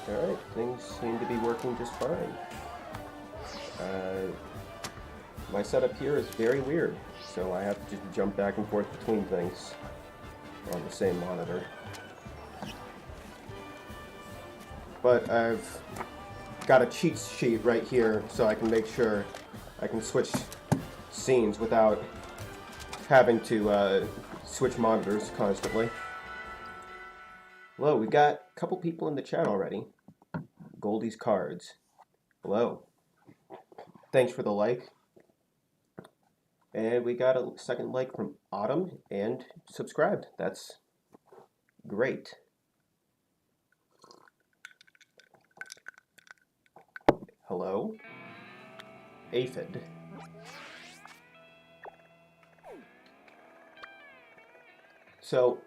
Alright, things seem to be working just fine. My setup here is very weird, so I have to just jump back and forth between things on the same monitor. But I've got a cheat sheet right here so I can make sure I can switch scenes without having to switch monitors constantly. Hello, we got a couple people in the chat already. Goldie's Cards. Hello. Thanks for the like. And we got a second like from Autumn and subscribed. That's great. Hello. Aphid. So,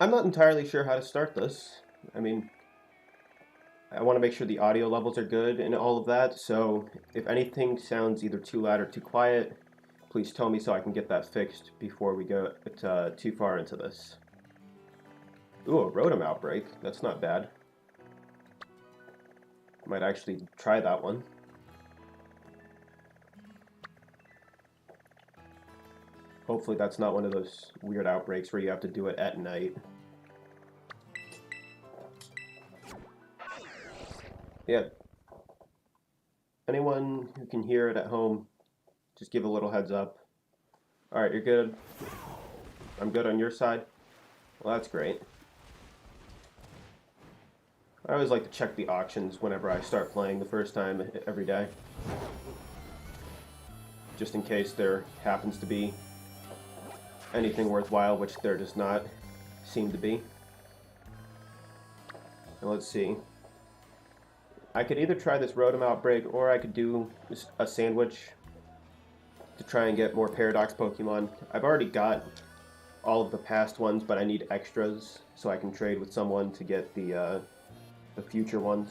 I'm not entirely sure how to start this. I mean, I want to make sure the audio levels are good and all of that, so if anything sounds either too loud or too quiet, please tell me so I can get that fixed before we go too far into this. Ooh, a Rotom outbreak. That's not bad. Might actually try that one. Hopefully that's not one of those weird outbreaks where you have to do it at night. Yeah. Anyone who can hear it at home, just give a little heads up. Alright, you're good. I'm good on your side. Well, that's great. I always like to check the auctions whenever I start playing the first time every day. Just in case there happens to be anything worthwhile, which there does not seem to be. Now let's see. I could either try this Rotom outbreak or I could do a sandwich to try and get more Paradox Pokemon. I've already got all of the past ones, but I need extras so I can trade with someone to get the future ones.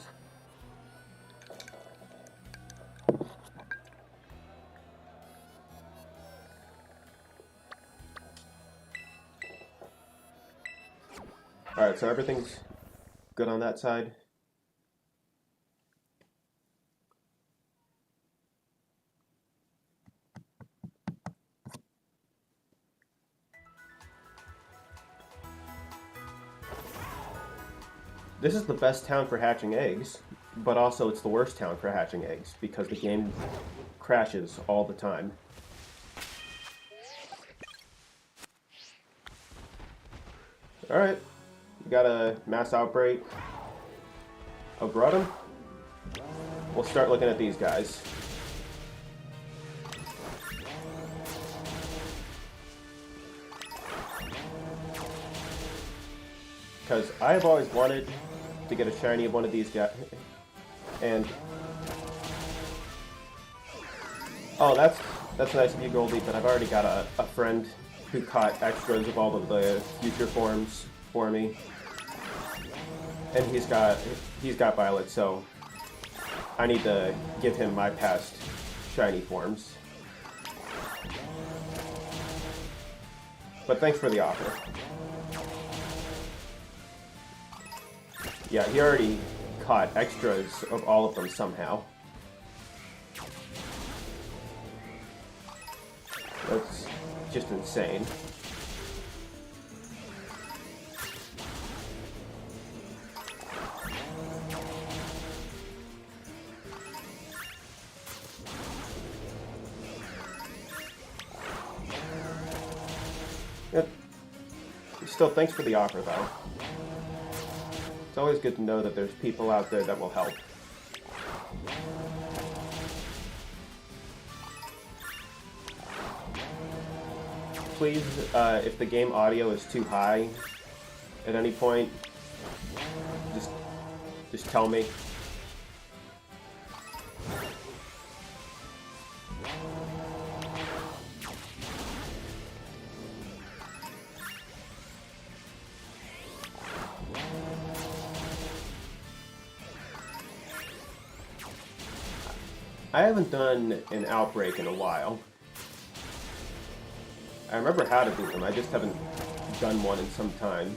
Alright, so everything's good on that side. This is the best town for hatching eggs, but also it's the worst town for hatching eggs because the game crashes all the time. Alright, we got a mass outbreak of Rotom. We'll start looking at these guys. Because I have always wanted to get a shiny of one of these guys. And oh, that's nice of you, Goldie, but I've already got a friend who caught extras of all of the future forms for me. And he's got Violet, so I need to give him my past shiny forms. But thanks for the offer. Yeah, he already caught extras of all of them somehow. That's just insane. Yep. Still, thanks for the offer, though. It's always good to know that there's people out there that will help. Please, if the game audio is too high at any point, just tell me. I haven't done an outbreak in a while. I remember how to do them, I just haven't done one in some time.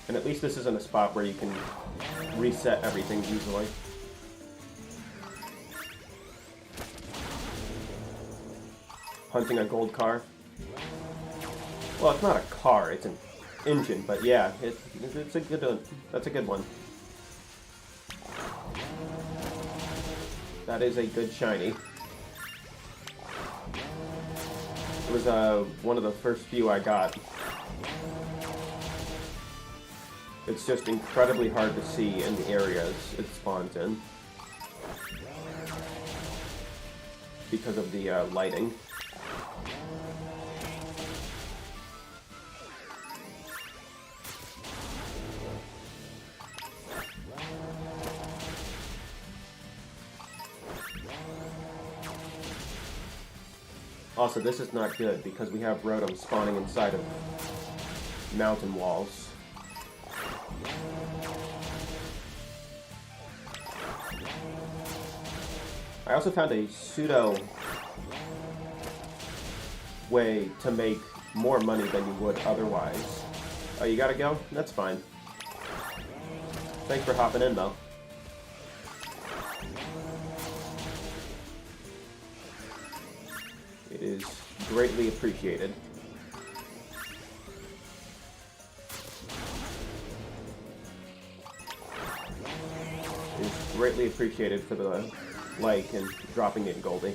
And at least this isn't a spot where you can reset everything easily. Hunting a gold car. Well, it's not a car, it's an engine, but yeah, it's a good one. That's a good one. That is a good shiny. It was one of the first few I got. It's just incredibly hard to see in the areas it spawns in because of the lighting. Also, this is not good because we have Rotom spawning inside of mountain walls. I also found a pseudo way to make more money than you would otherwise. Oh, you gotta go? That's fine. Thanks for hopping in, though. It is greatly appreciated. It is greatly appreciated for the like and dropping it in Goldie.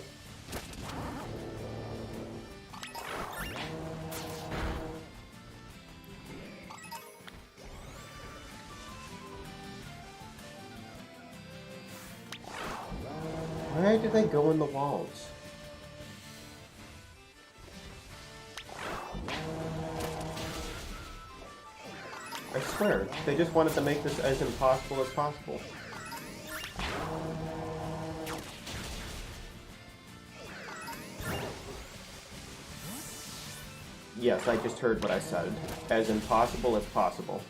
Why did they go in the walls? I swear, they just wanted to make this as impossible as possible. Yes, I just heard what I said. As impossible as possible.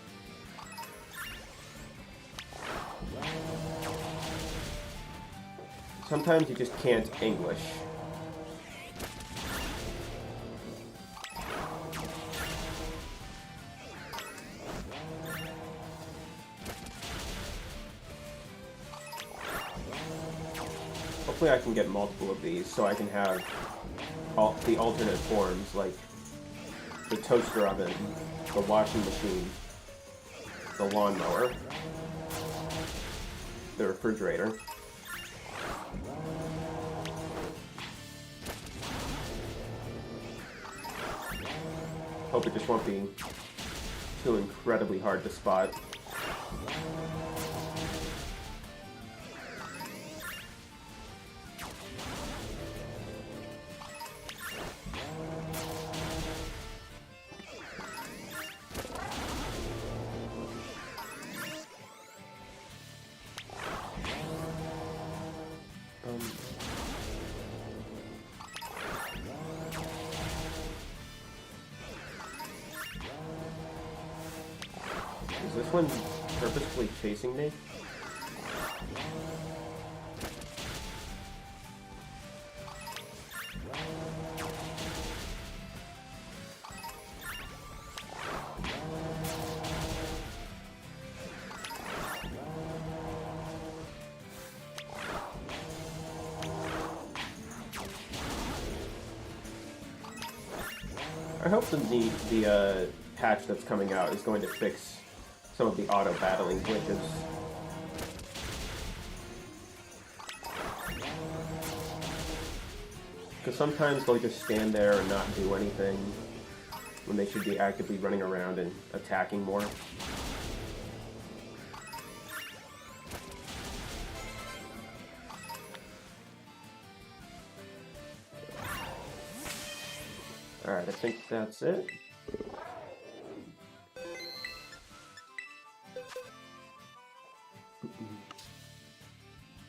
Sometimes you just can't English. Hopefully I can get multiple of these so I can have the alternate forms, like the toaster oven, the washing machine, the lawnmower, the refrigerator. Hope it just won't be too incredibly hard to spot. Is this one purposefully chasing me? I hope the patch that's coming out is going to fix some of the auto-battling glitches. Because sometimes they'll just stand there and not do anything when they should be actively running around and attacking more. Alright, I think that's it.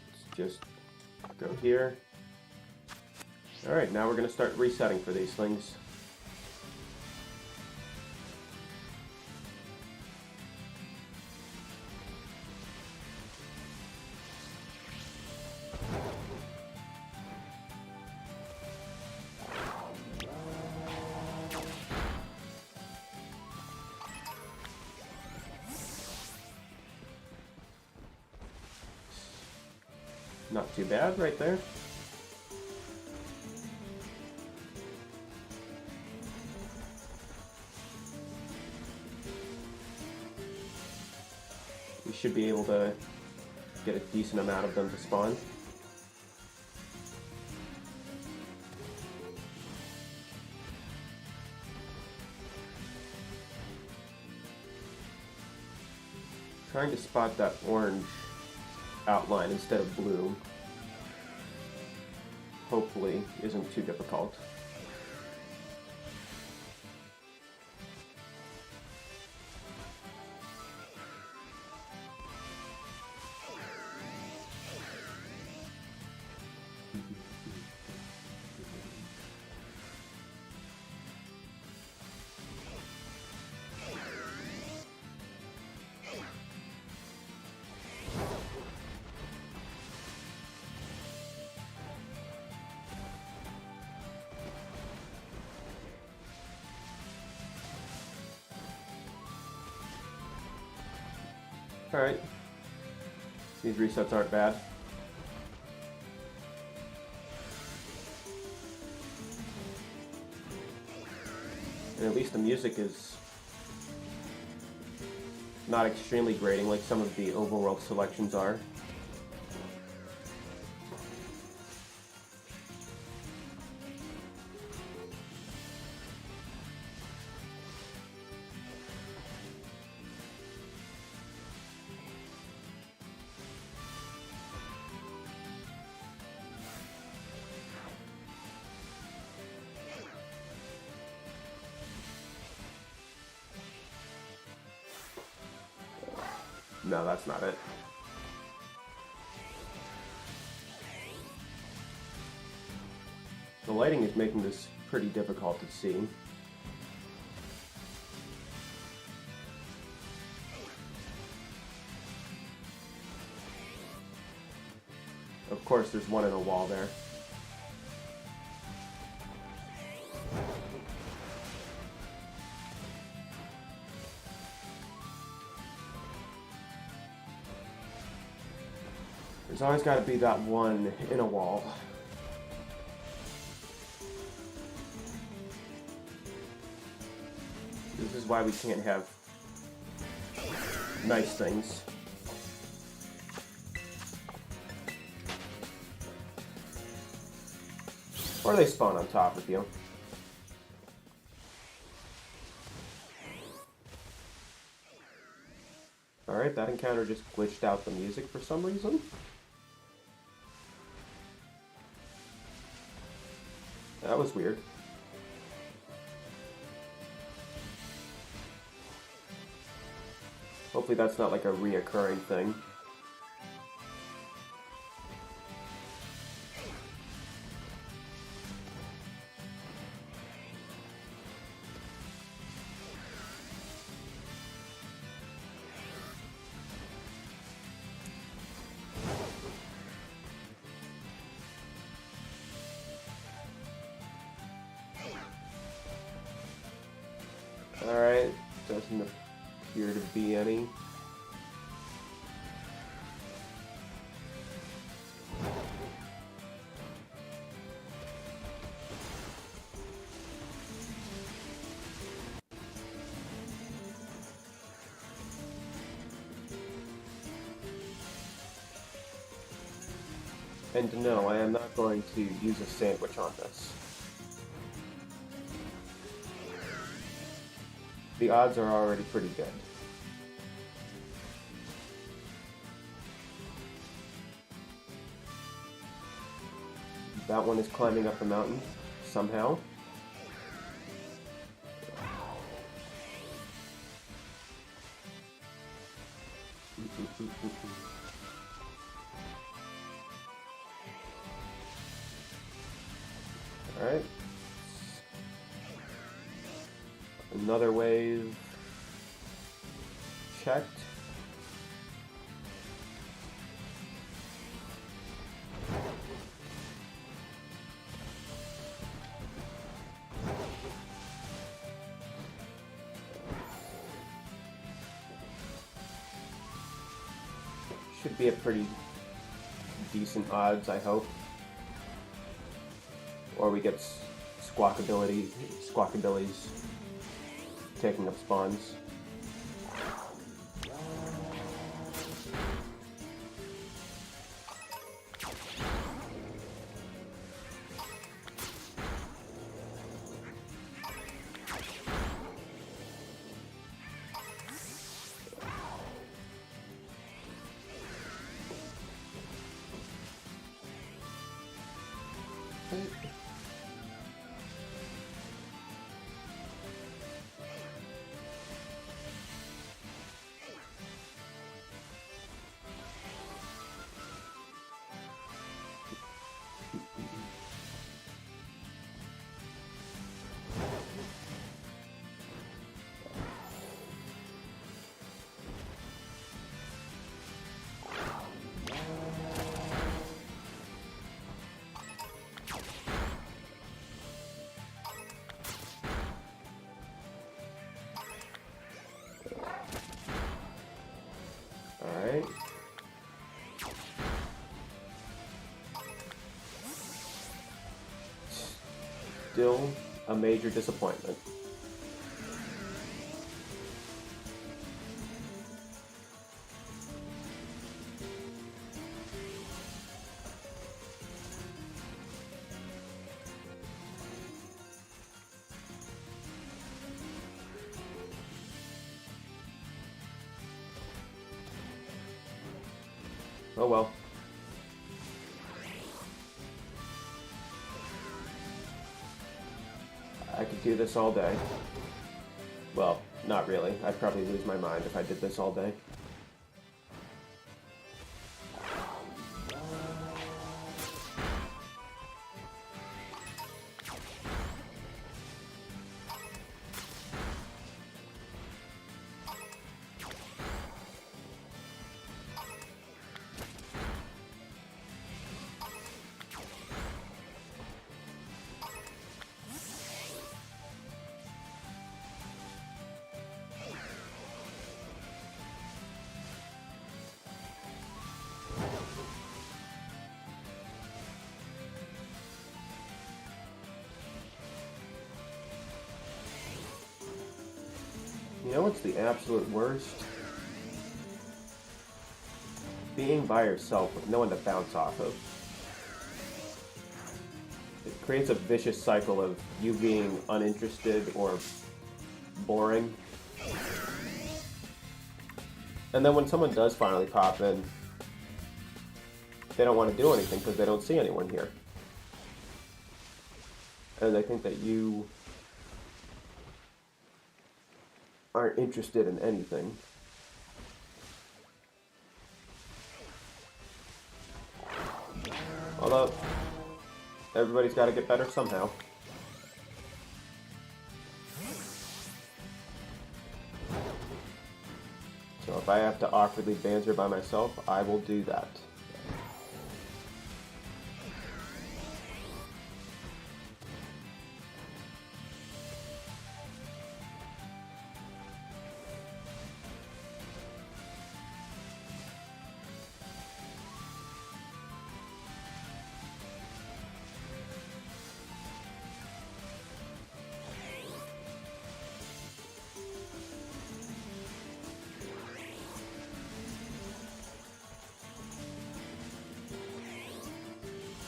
Let's just go here. Alright, now we're going to start resetting for these things. Not too bad right there. We should be able to get a decent amount of them to spawn. Trying to spot that orange outline instead of blue, hopefully isn't too difficult. Alright. These resets aren't bad. And at least the music is not extremely grating like some of the overworld selections are. No, that's not it. The lighting is making this pretty difficult to see. Of course, there's one in a wall there. There's always got to be that one in a wall. This is why we can't have nice things. Or they spawn on top of you. Alright, that encounter just glitched out the music for some reason. That was weird. Hopefully that's not like a reoccurring thing. Alright, doesn't appear to be any. And no, I am not going to use a sandwich on this. The odds are already pretty good. That one is climbing up the mountain somehow. Alright. Another wave checked. Should be a pretty decent odds, I hope. Or we get Squawkabilly's taking up spawns. Alright. Still a major disappointment. Oh well. I could do this all day. Well, not really. I'd probably lose my mind if I did this all day. You know what's the absolute worst? Being by yourself with no one to bounce off of. It creates a vicious cycle of you being uninterested or boring. And then when someone does finally pop in, they don't want to do anything because they don't see anyone here. And they think that you aren't interested in anything. Although, everybody's got to get better somehow. So if I have to awkwardly banter by myself, I will do that.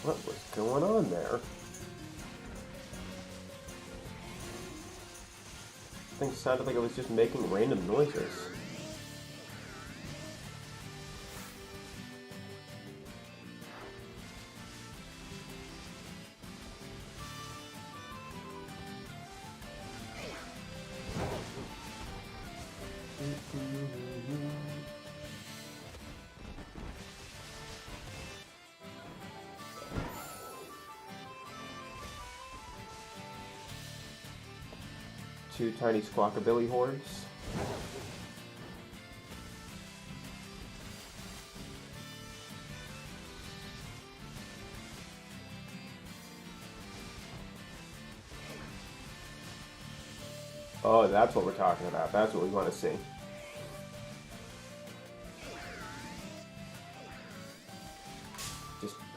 What was going on there? Thing sounded like it was just making random noises. Two tiny Squawkabilly hordes. Oh, that's what we're talking about. That's what we want to see.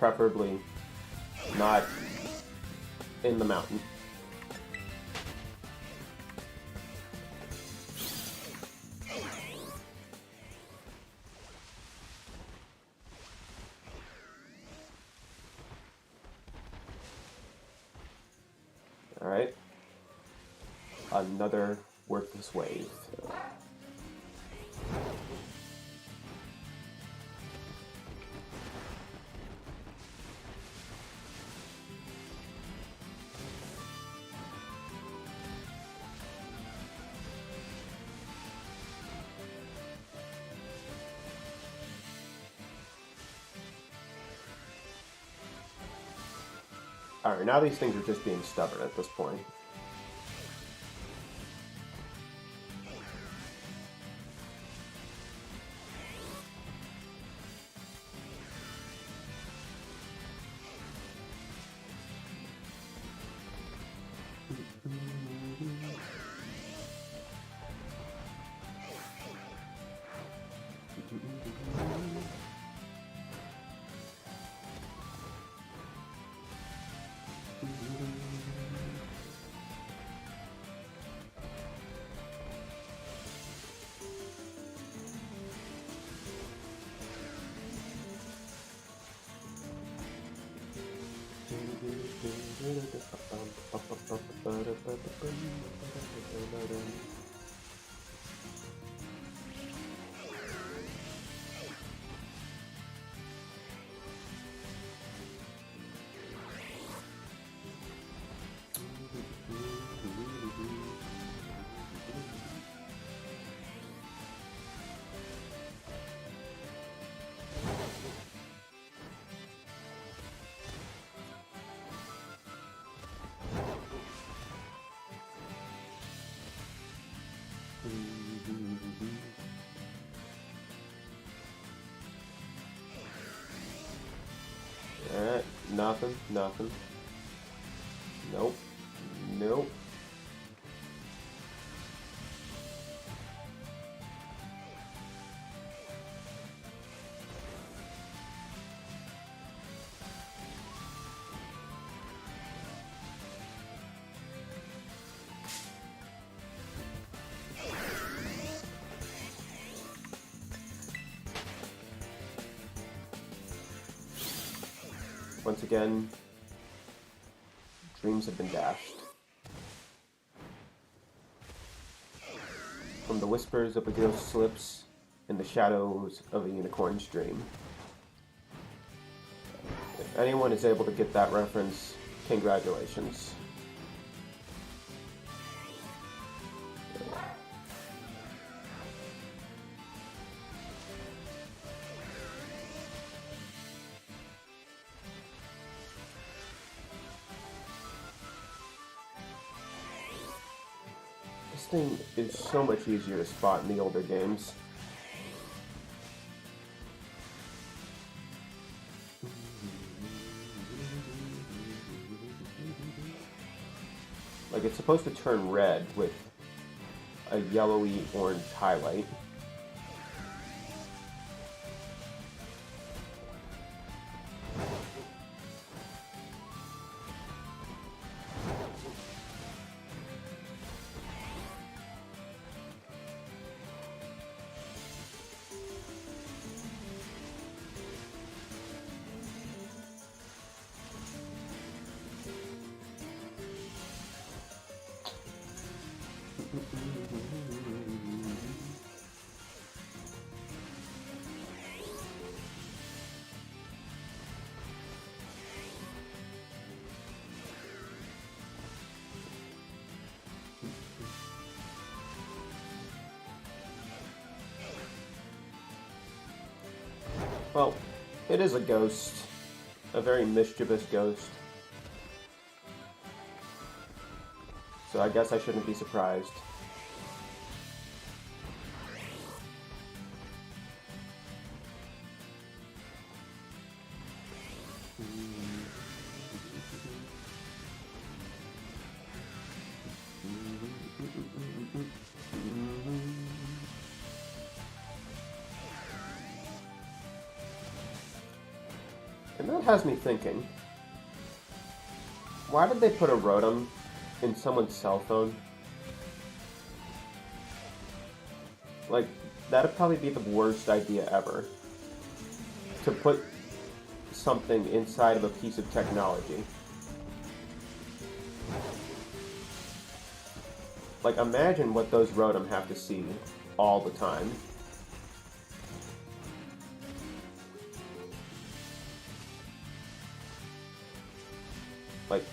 preferably not in the mountain. Alright. Another worthless wave. Alright, now these things are just being stubborn at this point. Alright, nothing, nothing. Nope, nope. Once again, dreams have been dashed. From the whispers of a ghost's lips in the shadows of a unicorn's dream. If anyone is able to get that reference, congratulations. This thing is so much easier to spot in the older games. Like, it's supposed to turn red with a yellowy orange highlight. Well, it is a ghost. A very mischievous ghost. So I guess I shouldn't be surprised. And that has me thinking, why did they put a Rotom in someone's cell phone? Like, that'd probably be the worst idea ever. To put something inside of a piece of technology. Like, imagine what those Rotom have to see all the time. Like,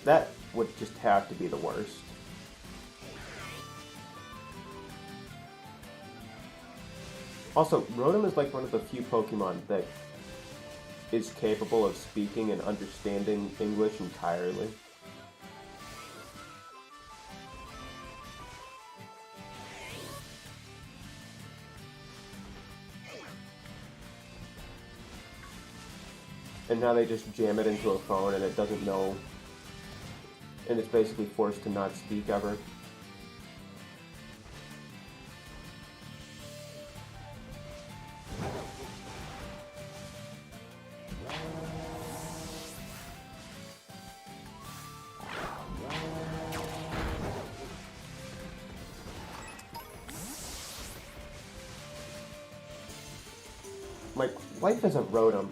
that would just have to be the worst. Also, Rotom is like one of the few Pokemon that is capable of speaking and understanding English entirely. And now they just jam it into a phone and it doesn't know, and it's basically forced to not speak ever. Like, life as a Rotom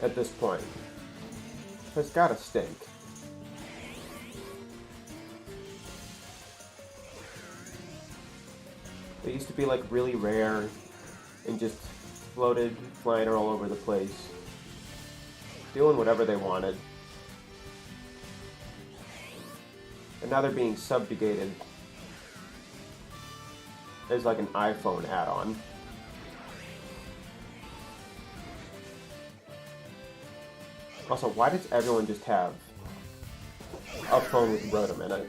at this point has gotta stink. They used to be like really rare and just floated, flying all over the place, doing whatever they wanted. And now they're being subjugated as like an iPhone add-on. Also, why does everyone just have a phone with Rotom in it?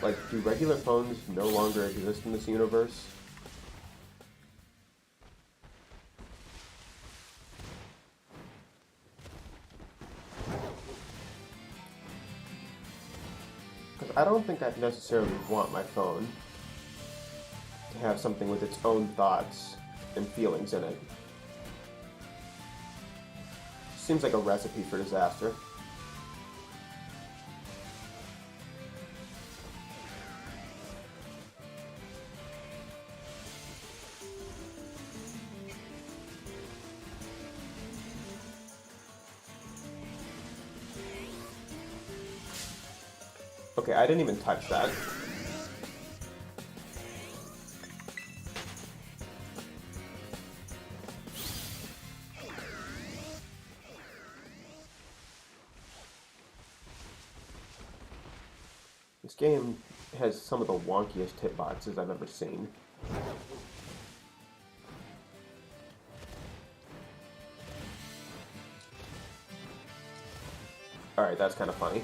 Like, do regular phones no longer exist in this universe? Because I don't think I'd necessarily want my phone to have something with its own thoughts and feelings in it. Seems like a recipe for disaster. Okay, I didn't even touch that. This game has some of the wonkiest hitboxes I've ever seen. Alright, that's kind of funny.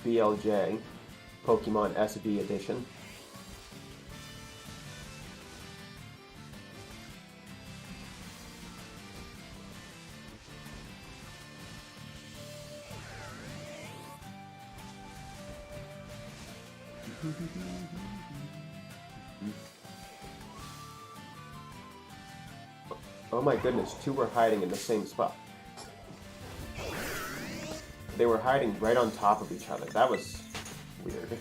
BLJ, Pokemon SV Edition. Oh my goodness, two were hiding in the same spot. They were hiding right on top of each other. That was weird.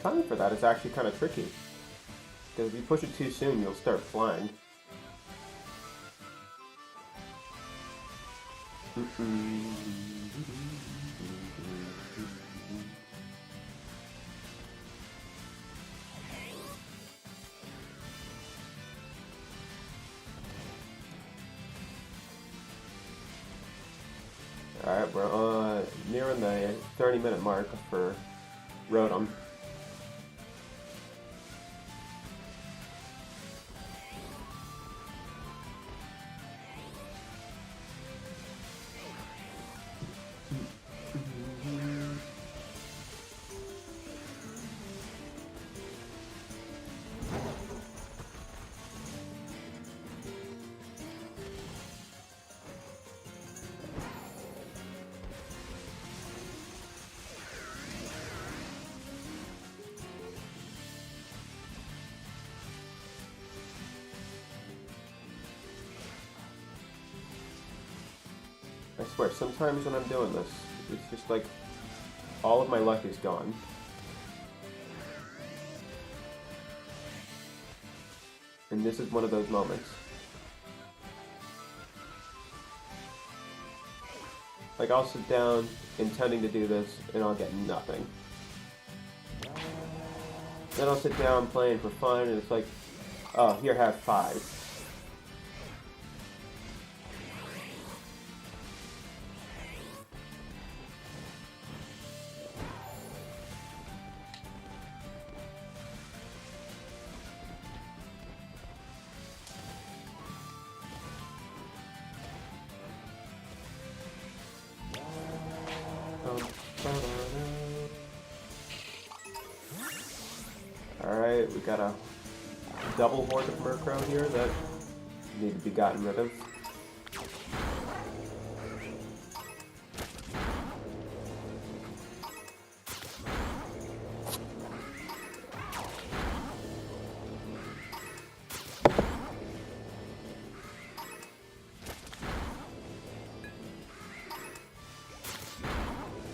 Timing for that is actually kind of tricky, because if you push it too soon, you'll start flying. Alright, we're nearing the 30-minute mark for Rotom. I swear, sometimes when I'm doing this, it's just like all of my luck is gone. And this is one of those moments. Like, I'll sit down intending to do this, and I'll get nothing. Then I'll sit down playing for fun, and it's like, oh, here, have 5. Alright, we got a double horde of Murkrow here that need to be gotten rid of.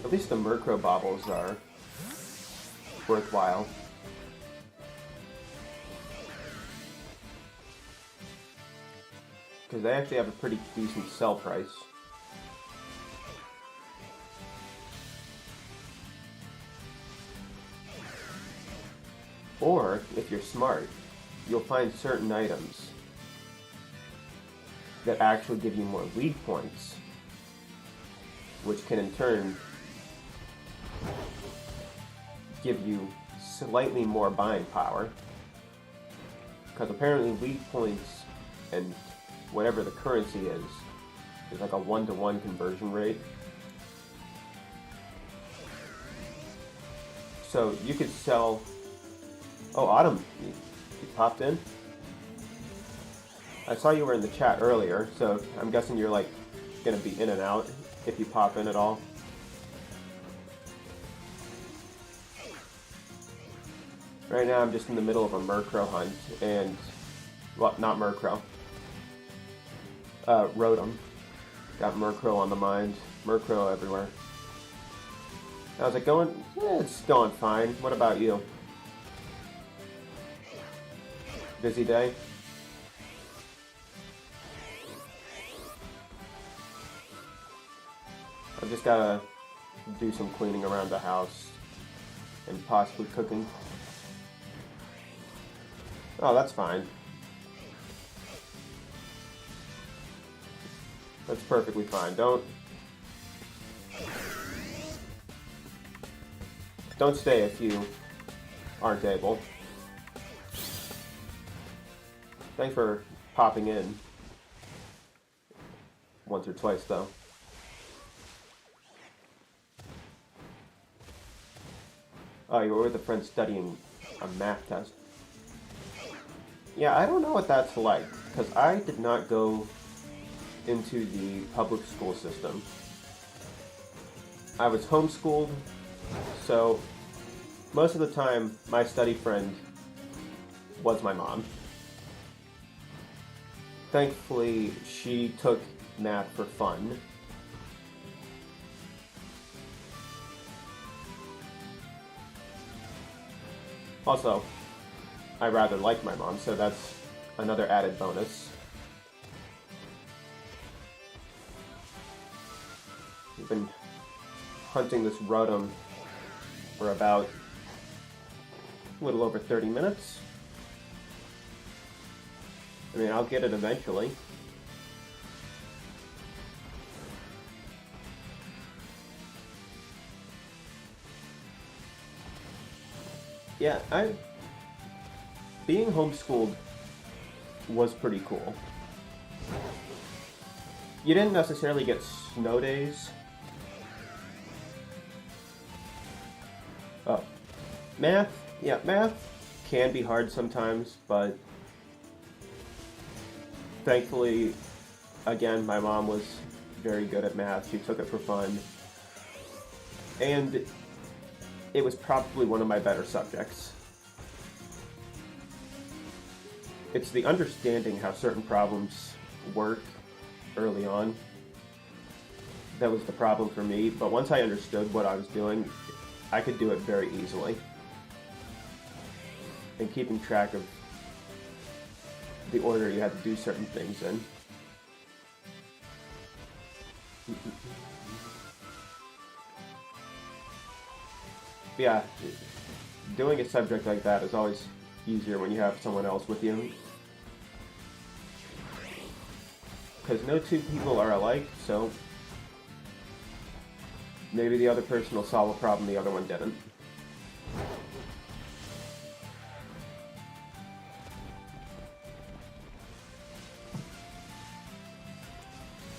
At least the Murkrow baubles are worthwhile. Because they actually have a pretty decent sell price. Or, if you're smart, you'll find certain items that actually give you more league points, which can in turn give you slightly more buying power. Because apparently league points and whatever the currency is like a 1-to-1 conversion rate. So you could sell... Oh, Autumn, you popped in? I saw you were in the chat earlier, so I'm guessing you're like gonna be in and out if you pop in at all. Right now I'm just in the middle of a Murkrow hunt, and... well, not Murkrow. Rotom. Got Murkrow on the mind. Murkrow everywhere. How's it going? It's going fine. What about you? Busy day? I've just gotta do some cleaning around the house and possibly cooking. Oh, that's fine. That's perfectly fine. Don't stay if you aren't able. Thanks for popping in once or twice, though. Oh, you were with a friend studying a math test. Yeah, I don't know what that's like, because I did not go into the public school system. I was homeschooled, so most of the time my study friend was my mom. Thankfully, she took math for fun. Also, I rather like my mom, so that's another added bonus. We've been hunting this Rotom for about a little over 30 minutes. I mean, I'll get it eventually. Yeah, being homeschooled was pretty cool. You didn't necessarily get snow days. Oh, math. Yeah, math can be hard sometimes, but thankfully, again, my mom was very good at math. She took it for fun. And it was probably one of my better subjects. It's the understanding how certain problems work early on that was the problem for me, but once I understood what I was doing, I could do it very easily. And keeping track of the order you had to do certain things in. Yeah, doing a subject like that is always easier when you have someone else with you. Because no two people are alike, so maybe the other person will solve a problem the other one didn't.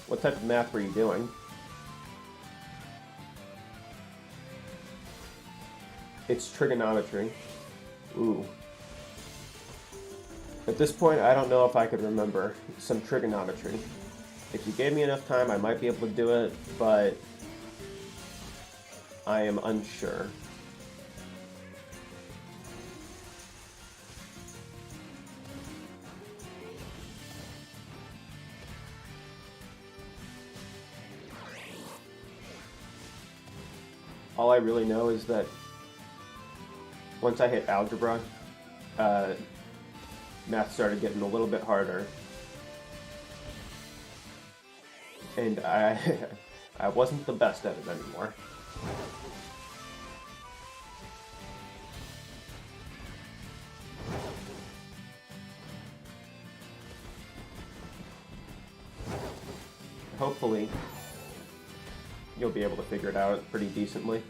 What type of math were you doing? It's trigonometry. Ooh. At this point, I don't know if I could remember some trigonometry. If you gave me enough time, I might be able to do it, but I am unsure. All I really know is that once I hit algebra, math started getting a little bit harder. And I wasn't the best at it anymore. Hopefully, you'll be able to figure it out pretty decently.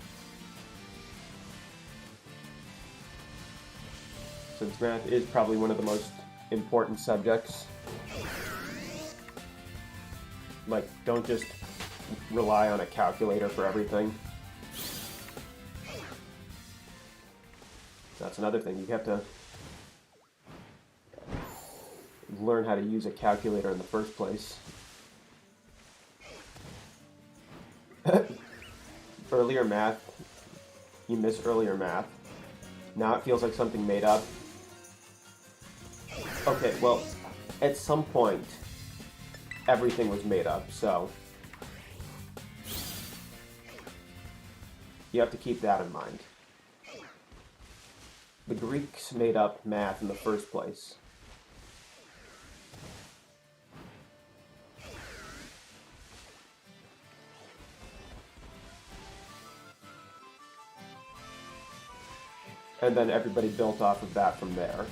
Since math is probably one of the most important subjects. Like, don't just rely on a calculator for everything. That's another thing. You have to learn how to use a calculator in the first place. Earlier math. You miss earlier math. Now it feels like something made up. Okay, well, at some point, everything was made up, so you have to keep that in mind. The Greeks made up math in the first place. And then everybody built off of that from there.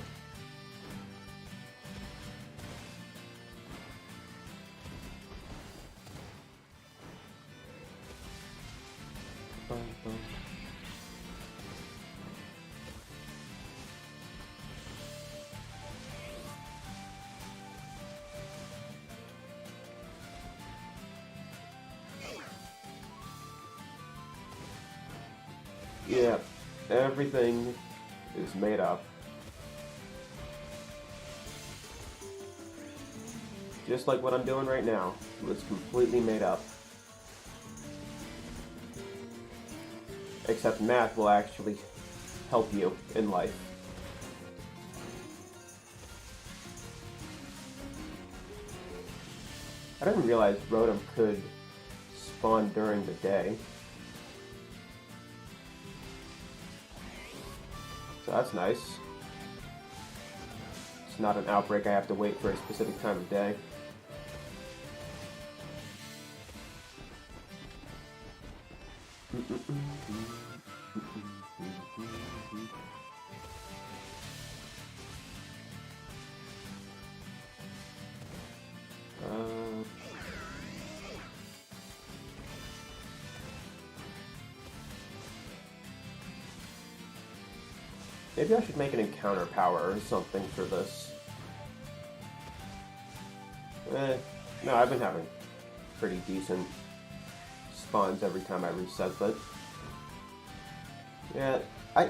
Yeah, everything is made up. Just like what I'm doing right now. It was completely made up. Except math will actually help you in life. I didn't realize Rotom could spawn during the day. So that's nice. It's not an outbreak I have to wait for a specific time of day. Maybe I should make an encounter power or something for this. No, I've been having pretty decent spawns every time I reset, but yeah, I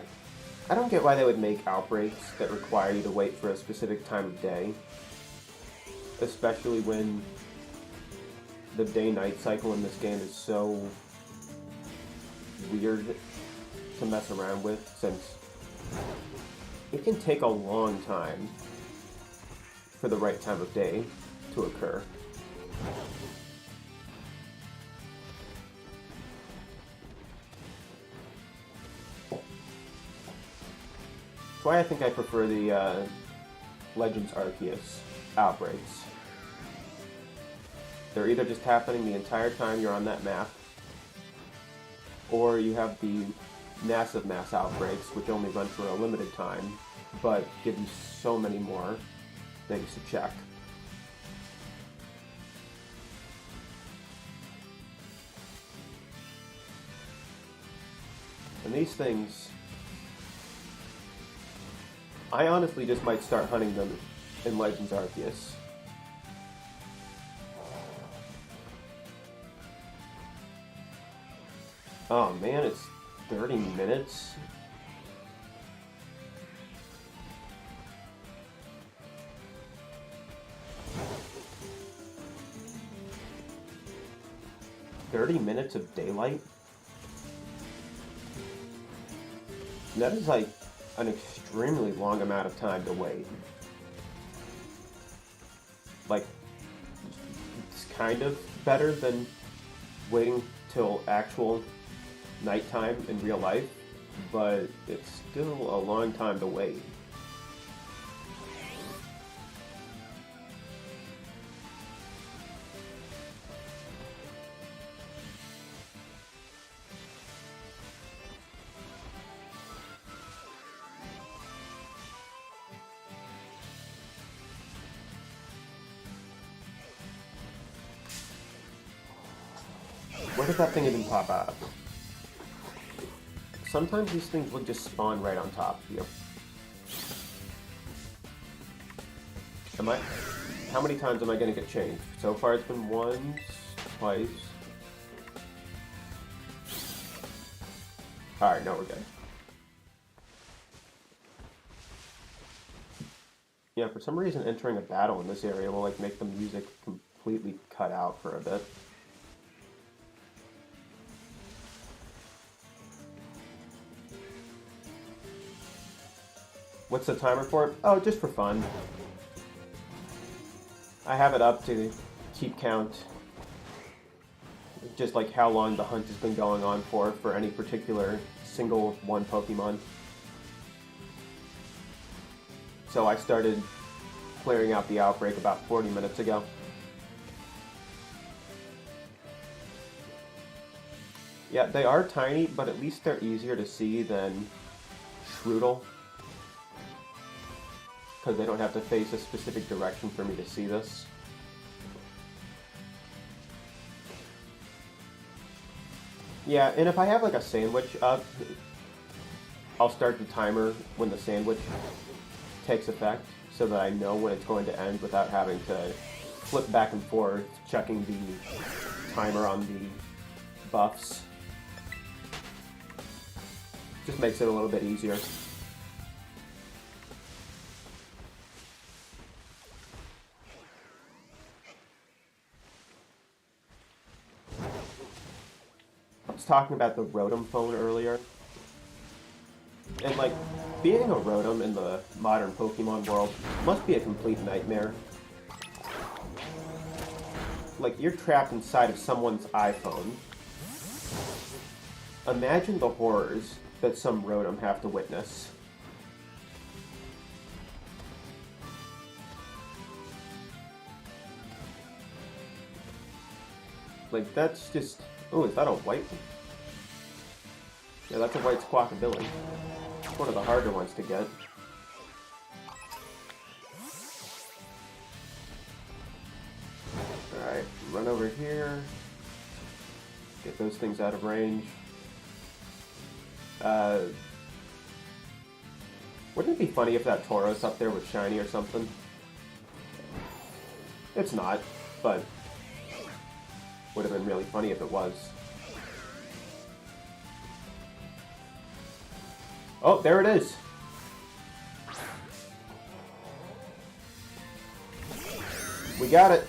don't get why they would make outbreaks that require you to wait for a specific time of day, especially when the day-night cycle in this game is so weird to mess around with, since it can take a long time for the right time of day to occur. That's why I think I prefer the Legends Arceus outbreaks. They're either just happening the entire time you're on that map, or you have the massive mass outbreaks, which only run for a limited time, but give you so many more things to check. And these things, I honestly just might start hunting them in Legends Arceus. Oh man, it's 30 minutes? $30 of daylight? That is like an extremely long amount of time to wait. Like, it's kind of better than waiting till actual nighttime in real life, but it's still a long time to wait. Where does that thing even pop out? Sometimes these things will just spawn right on top of you. How many times am I going to get changed? So far it's been once, twice. Alright, now we're good. Yeah, for some reason entering a battle in this area will like make the music completely cut out for a bit. What's the timer for it? Oh, just for fun. I have it up to keep count. Just like how long the hunt has been going on for any particular single one Pokemon. So I started clearing out the outbreak about 40 minutes ago. Yeah, they are tiny, but at least they're easier to see than Shroodle, because they don't have to face a specific direction for me to see this. Yeah, and if I have like a sandwich up, I'll start the timer when the sandwich takes effect, so that I know when it's going to end without having to flip back and forth, checking the timer on the buffs. Just makes it a little bit easier. I was talking about the Rotom phone earlier. And like, being a Rotom in the modern Pokemon world must be a complete nightmare. Like, you're trapped inside of someone's iPhone. Imagine the horrors that some Rotom have to witness. Like, that's just... Oh, is that a white one? Yeah, that's a white Squawkabilly. It's one of the harder ones to get. Alright, run over here. Get those things out of range. Wouldn't it be funny if that Tauros up there was shiny or something? It's not, but would have been really funny if it was. Oh, there it is. We got it.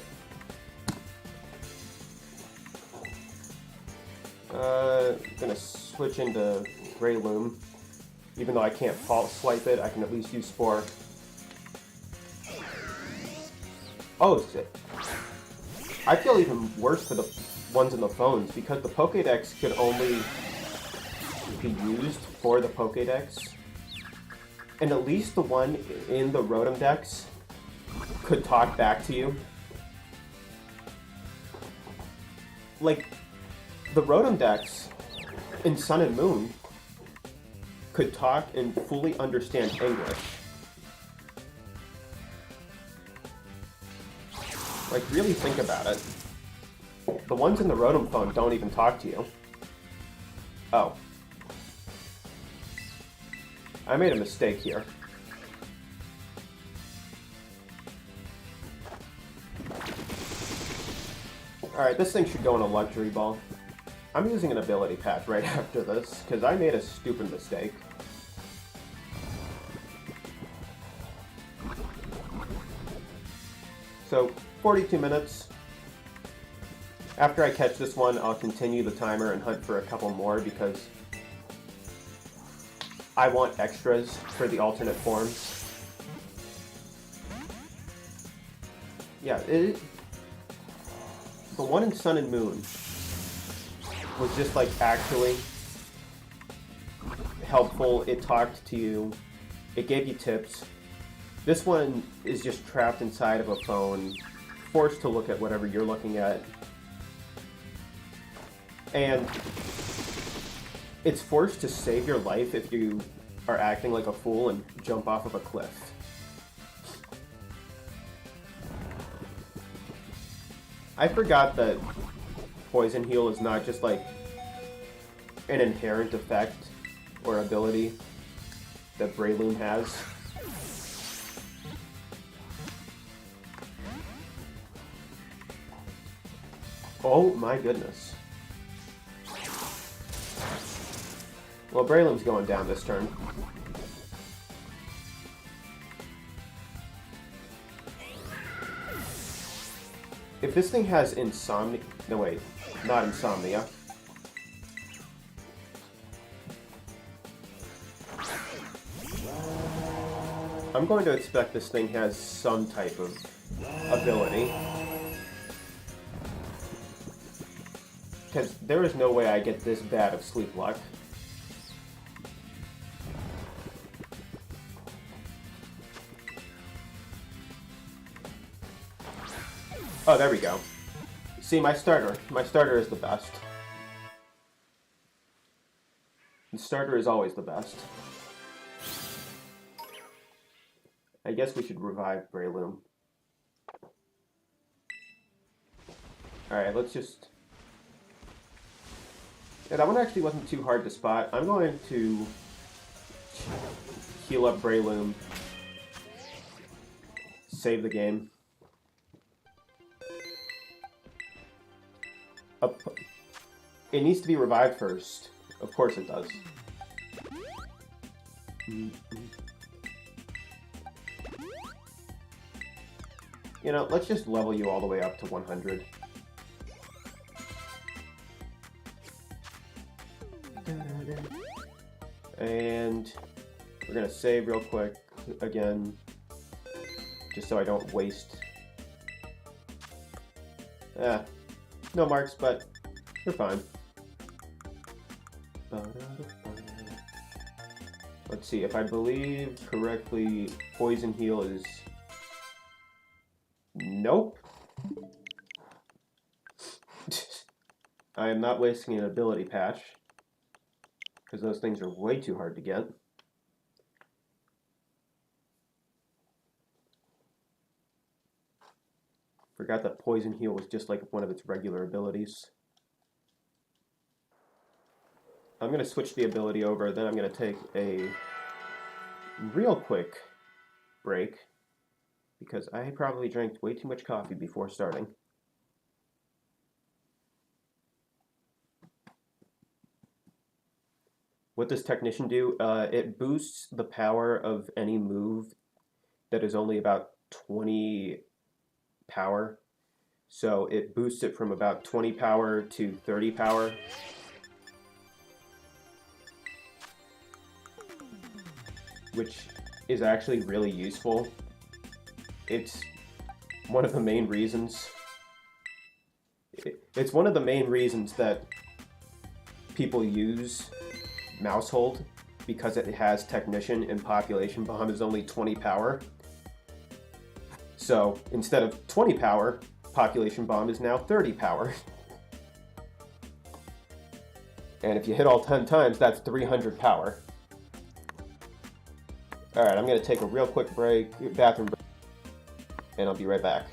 Gonna switch into Breloom. Even though I can't false swipe it, I can at least use Spore. Oh, shit. I feel even worse for the ones in the phones, because the Pokédex could only be used for the Pokédex. And at least the one in the Rotom Dex could talk back to you. Like, the Rotom Dex in Sun and Moon could talk and fully understand English. Like, really think about it. The ones in the Rotom phone don't even talk to you. Oh. I made a mistake here. Alright, this thing should go in a Luxury Ball. I'm using an ability patch right after this, because I made a stupid mistake. So, 42 minutes. After I catch this one, I'll continue the timer and hunt for a couple more, because I want extras for the alternate forms. Yeah, the one in Sun and Moon was just like actually helpful. It talked to you, it gave you tips. This one is just trapped inside of a phone, forced to look at whatever you're looking at. And it's forced to save your life if you are acting like a fool and jump off of a cliff. I forgot that Poison Heal is not just like an inherent effect or ability that Breloom has. Oh my goodness. Well, Breloom's going down this turn. If this thing has Insomnia... No, wait. Not Insomnia. I'm going to expect this thing has some type of ability. Because there is no way I get this bad of Sleep Luck. Oh, there we go. See, my starter is the best. The starter is always the best. I guess we should revive Breloom. Alright, let's just... Yeah, that one actually wasn't too hard to spot. I'm going to heal up Breloom. Save the game. It needs to be revived first. Of course it does. You know, let's just level you all the way up to 100. And we're gonna save real quick again, just so I don't waste. No marks, but you're fine. Let's see, if I believe correctly, Poison Heal is... Nope. I am not wasting an ability patch, because those things are way too hard to get. Forgot that Poison Heal was just like one of its regular abilities. I'm going to switch the ability over, then I'm going to take a real quick break because I probably drank way too much coffee before starting. What does Technician do? It boosts the power of any move that is only about 20 power. So it boosts it from about 20 power to 30 power. Which is actually really useful. It's one of the main reasons. It's one of the main reasons that people use Mousehold, because it has Technician and Population Bomb is only 20 power. So instead of 20 power, Population Bomb is now 30 power. And if you hit all 10 times, that's 300 power. Alright, I'm going to take a real quick break, bathroom break, and I'll be right back.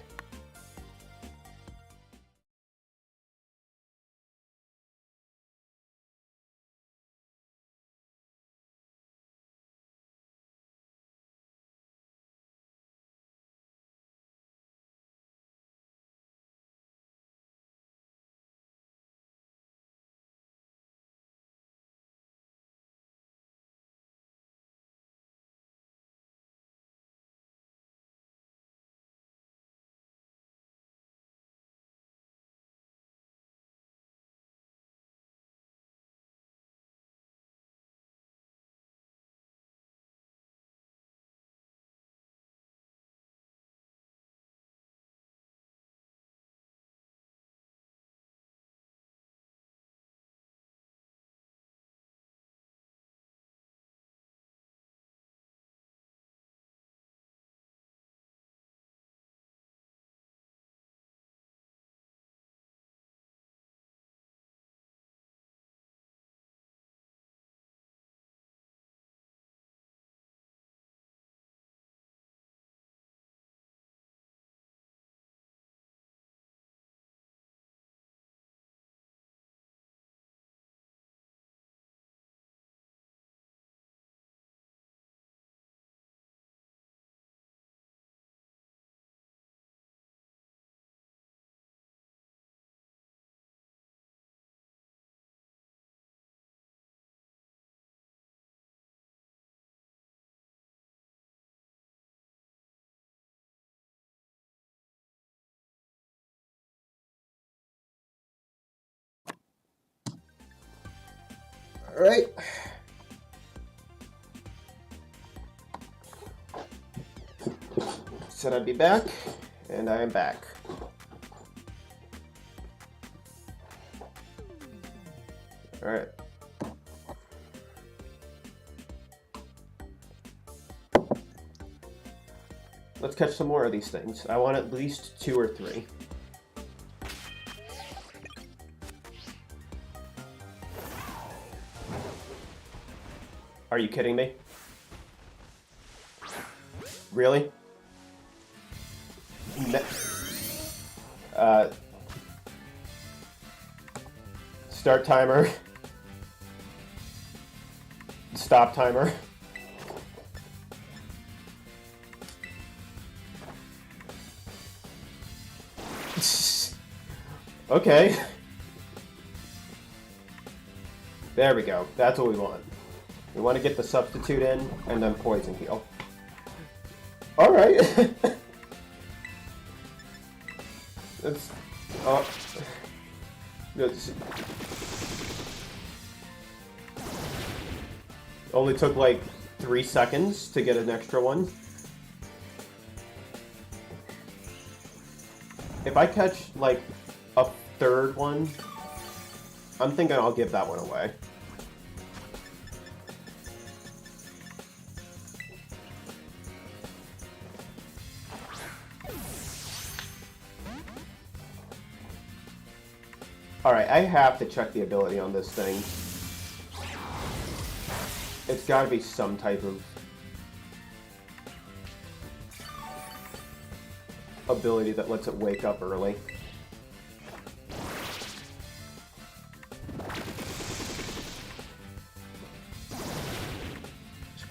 Alright. Said I'd be back, and I am back. Alright. Let's catch some more of these things. I want at least 2 or 3. Are you kidding me? Really? Start timer. Stop timer. Okay. There we go. That's what we want. We want to get the substitute in, and then poison heal. Alright. That's... Oh. That's... Only took like 3 seconds to get an extra one. If I catch like a 3rd one, I'm thinking I'll give that one away. Alright, I have to check the ability on this thing. It's gotta be some type of ability that lets it wake up early.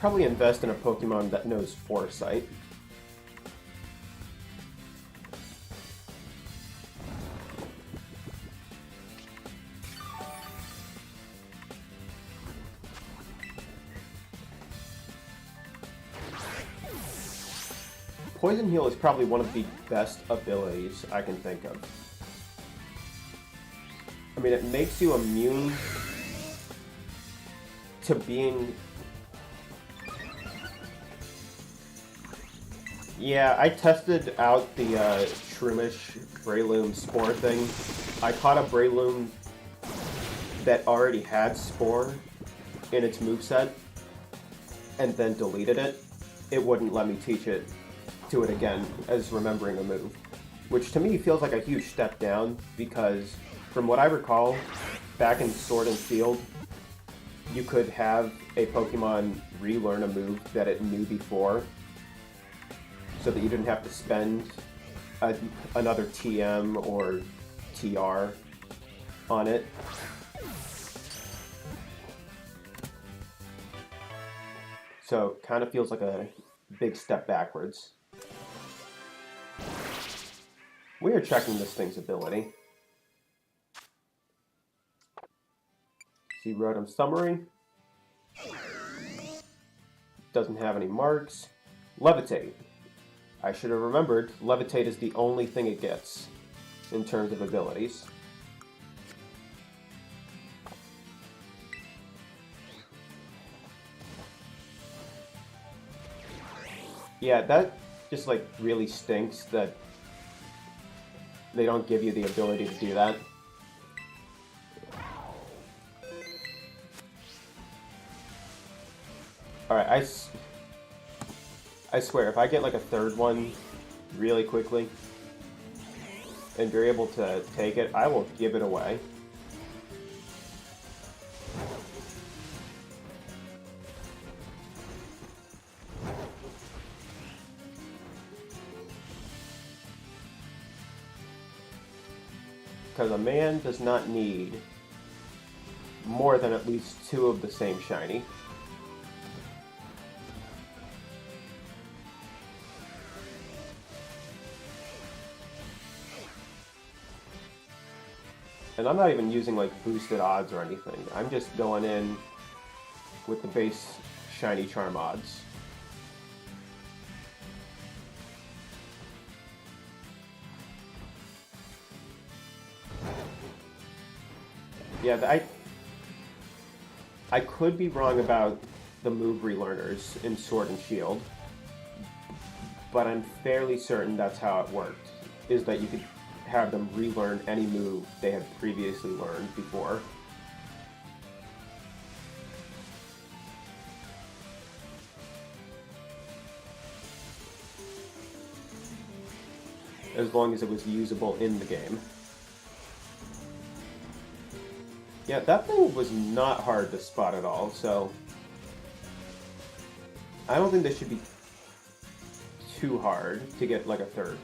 probably invest in a Pokemon that knows Foresight. Poison Heal is probably one of the best abilities I can think of. I mean, it makes you immune to being... Yeah, I tested out the Shroomish Breloom Spore thing. I caught a Breloom that already had Spore in its moveset, and then deleted it. It wouldn't let me teach it to it again as remembering a move, which to me feels like a huge step down, because from what I recall, back in Sword and Shield, you could have a Pokemon relearn a move that it knew before, so that you didn't have to spend another TM or TR on it. So, kind of feels like a big step backwards. We are checking this thing's ability. See Rotom Summary. Doesn't have any marks. Levitate. I should have remembered, Levitate is the only thing it gets in terms of abilities. Yeah, that just like really stinks that they don't give you the ability to do that. Alright, I swear, if I get like a third one really quickly, and you're able to take it, I will give it away. Because a man does not need more than at least 2 of the same shiny. And I'm not even using like boosted odds or anything. I'm just going in with the base shiny charm odds. Yeah, I could be wrong about the move relearners in Sword and Shield, but I'm fairly certain that's how it worked, is that you could have them relearn any move they had previously learned before. As long as it was usable in the game. Yeah, that thing was not hard to spot at all, so I don't think this should be too hard to get like a third.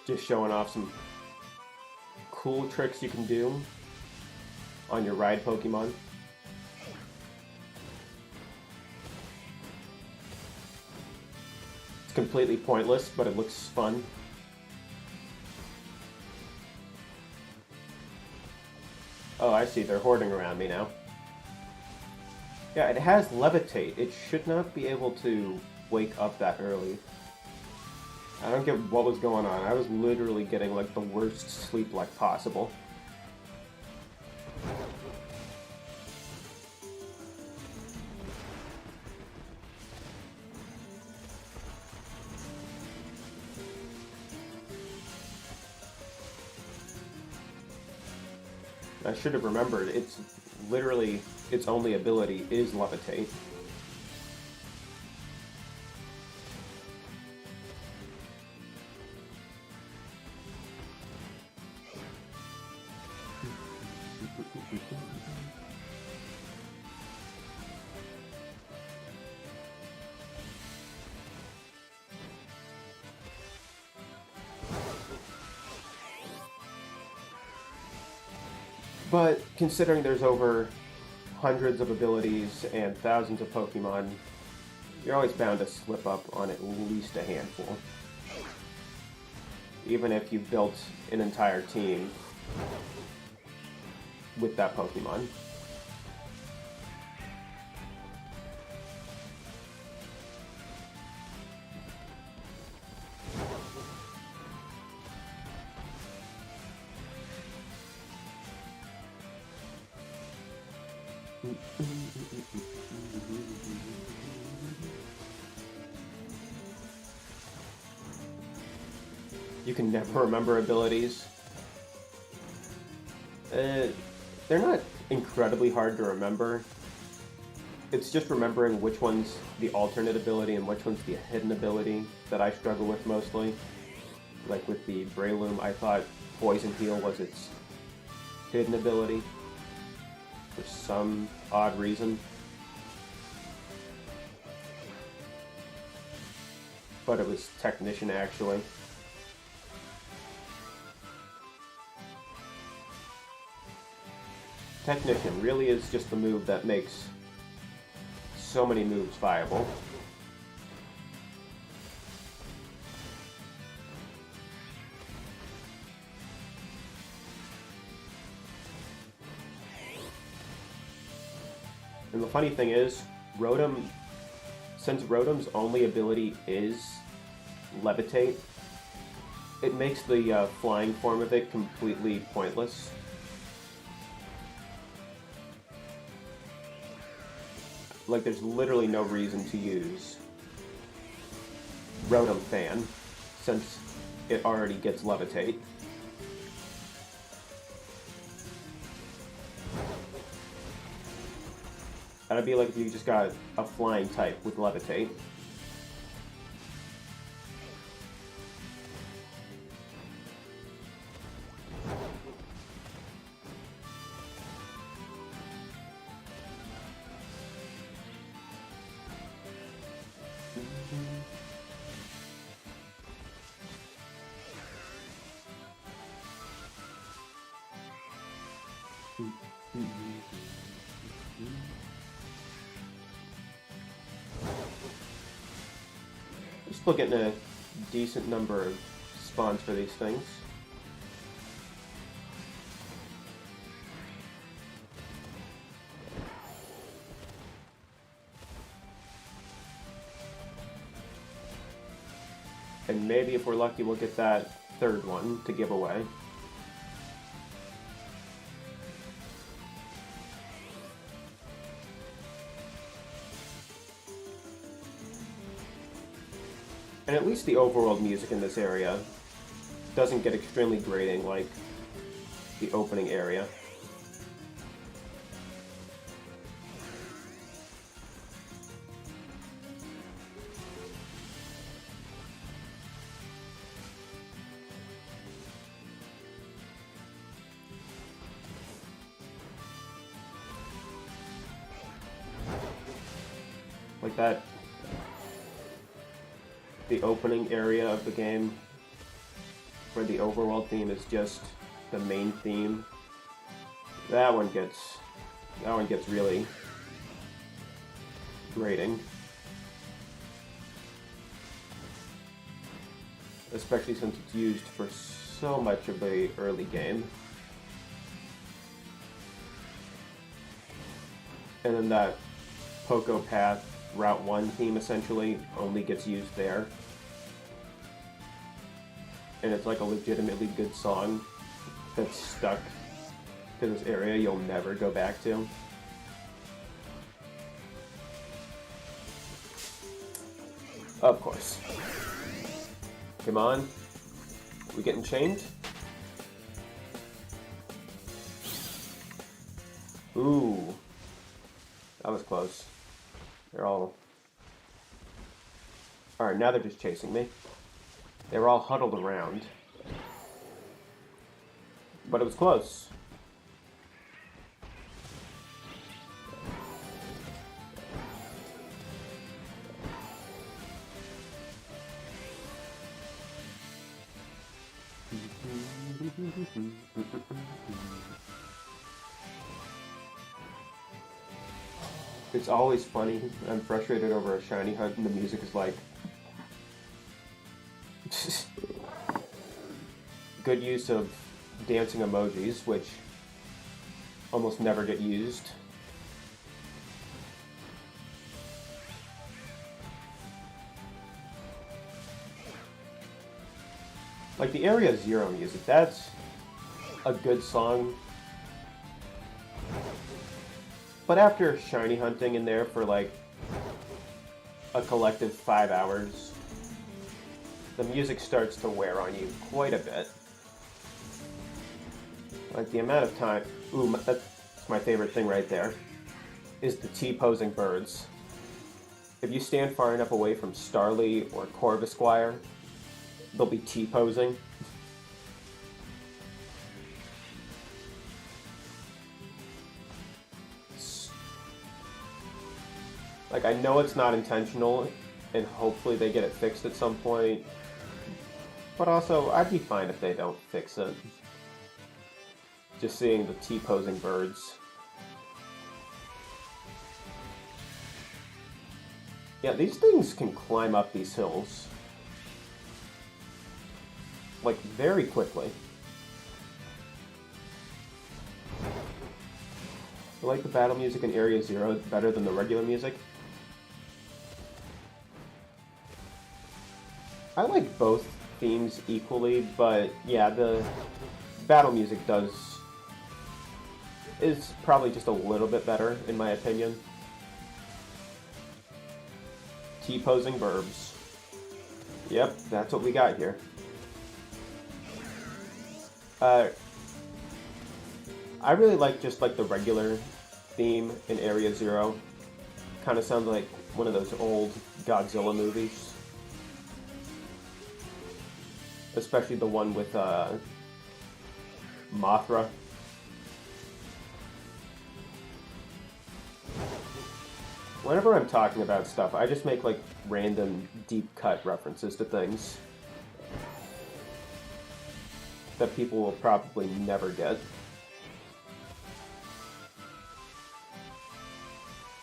Just showing off some cool tricks you can do on your ride Pokemon. It's completely pointless, but it looks fun. Oh, I see, they're hoarding around me now. Yeah, it has Levitate. It should not be able to wake up that early. I don't get what was going on. I was literally getting like the worst sleep like possible. I should have remembered, it's literally, its only ability is Levitate. But considering there's over hundreds of abilities and thousands of Pokemon, you're always bound to slip up on at least a handful. Even if you've built an entire team with that Pokemon. You can never remember abilities. They're not incredibly hard to remember. It's just remembering which one's the alternate ability and which one's the hidden ability that I struggle with mostly. Like with the Breloom, I thought Poison Heal was its hidden ability for some odd reason. But it was Technician actually. Technician really is just the move that makes so many moves viable. And the funny thing is, Rotom, since Rotom's only ability is Levitate, it makes the flying form of it completely pointless. Like, there's literally no reason to use Rotom Fan, since it already gets Levitate. That'd be like if you just got a flying type with Levitate. Still getting a decent number of spawns for these things. And maybe if we're lucky we'll get that third one to give away. And at least the overworld music in this area doesn't get extremely grating like the opening area. Like that. The opening area of the game, where the overworld theme is just the main theme, that one gets really grating. Especially since it's used for so much of the early game. And then that Poco Path Route 1 theme essentially only gets used there. And it's like a legitimately good song that's stuck to this area you'll never go back to. Of course. Come on. We getting chained? Ooh. That was close. They're all... Alright, now they're just chasing me. They were all huddled around. But it was close. It's always funny. I'm frustrated over a shiny hunt and the music is like... Good use of dancing emojis, which almost never get used. Like the Area Zero music, that's a good song. But after shiny hunting in there for like a collective 5 hours, the music starts to wear on you quite a bit. Like the amount of time... Ooh, that's my favorite thing right there, is the T-posing birds. If you stand far enough away from Starly or Corvisquire, they'll be T-posing. Like, I know it's not intentional, and hopefully they get it fixed at some point. But also, I'd be fine if they don't fix it. Just seeing the T-posing birds. Yeah, these things can climb up these hills. Like, very quickly. I like the battle music in Area Zero better than the regular music. I like both themes equally, but yeah, the battle music is probably just a little bit better, in my opinion. T-posing verbs. Yep, that's what we got here. I really like just like the regular theme in Area Zero. Kind of sounds like one of those old Godzilla movies. Especially the one with Mothra. Whenever I'm talking about stuff, I just make like random deep cut references to things that people will probably never get.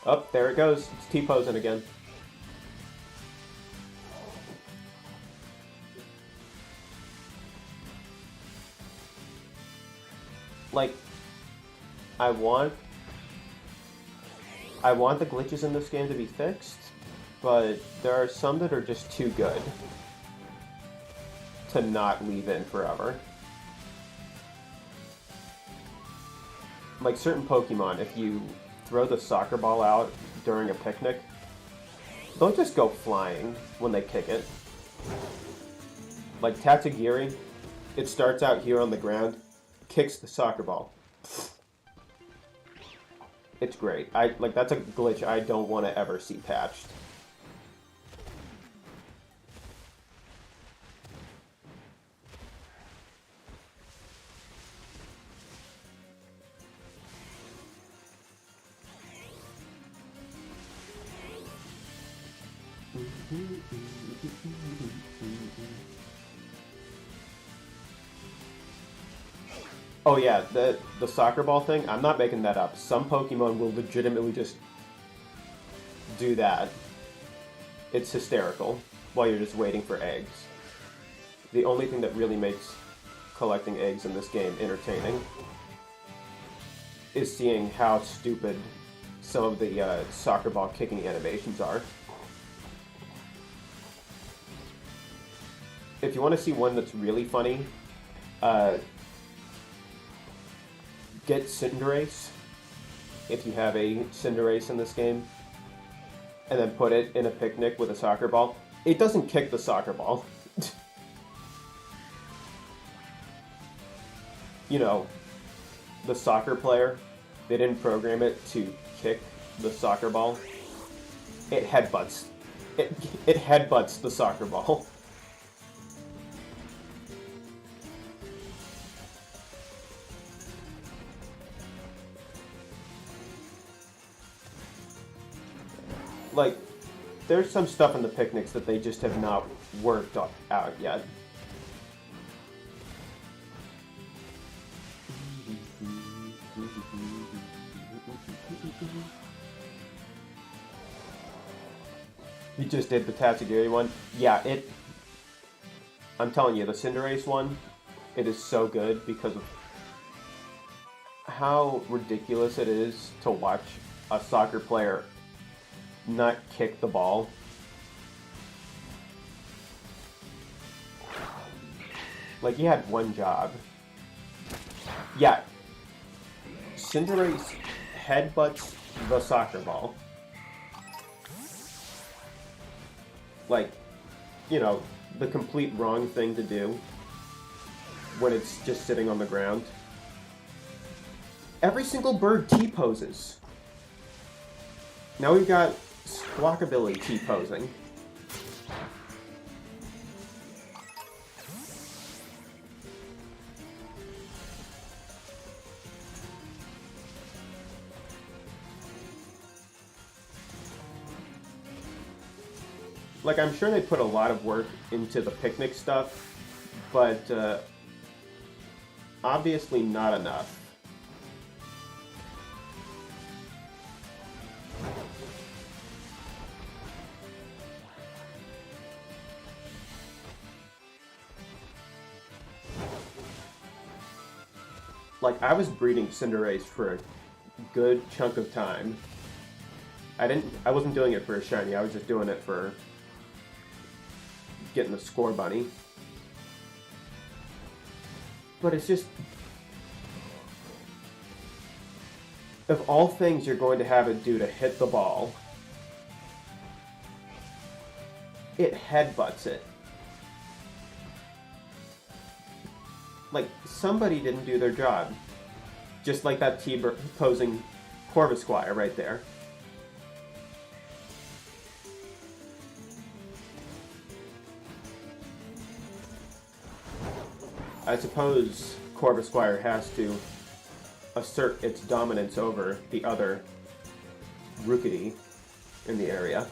Oh, there it goes. It's T-posing again. Like, I want the glitches in this game to be fixed, but there are some that are just too good to not leave in forever. Like certain Pokemon, if you throw the soccer ball out during a picnic, they'll just go flying when they kick it. Like Tatsugiri, it starts out here on the ground, kicks the soccer ball. It's great. That's a glitch I don't want to ever see patched. Oh yeah, the soccer ball thing, I'm not making that up. Some Pokemon will legitimately just do that. It's hysterical while you're just waiting for eggs. The only thing that really makes collecting eggs in this game entertaining is seeing how stupid some of the soccer ball kicking animations are. If you want to see one that's really funny, get Cinderace, if you have a Cinderace in this game, and then put it in a picnic with a soccer ball. It doesn't kick the soccer ball. You know, the soccer player, they didn't program it to kick the soccer ball. It headbutts. It headbutts the soccer ball. Like, there's some stuff in the picnics that they just have not worked out yet. You just did the Tatsugiri one? Yeah, I'm telling you, the Cinderace one, it is so good because of how ridiculous it is to watch a soccer player not kick the ball. Like, he had one job. Yeah. Cinderace headbutts the soccer ball. Like, you know, the complete wrong thing to do when it's just sitting on the ground. Every single bird T-poses. Now we've got Squawkabilly T-posing. Like, I'm sure they put a lot of work into the picnic stuff, but obviously not enough. Like, I was breeding Cinderace for a good chunk of time. I wasn't doing it for a shiny, I was just doing it for getting the score bunny. But it's just, of all things you're going to have it do to hit the ball, it headbutts it. Like, somebody didn't do their job. Just like that T-posing Corvisquire right there. I suppose Corvisquire has to assert its dominance over the other Rookidee in the area.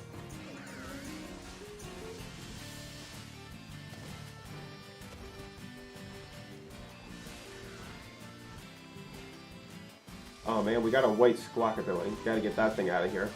Oh man, we got a white Squawkabilly. Gotta get that thing out of here.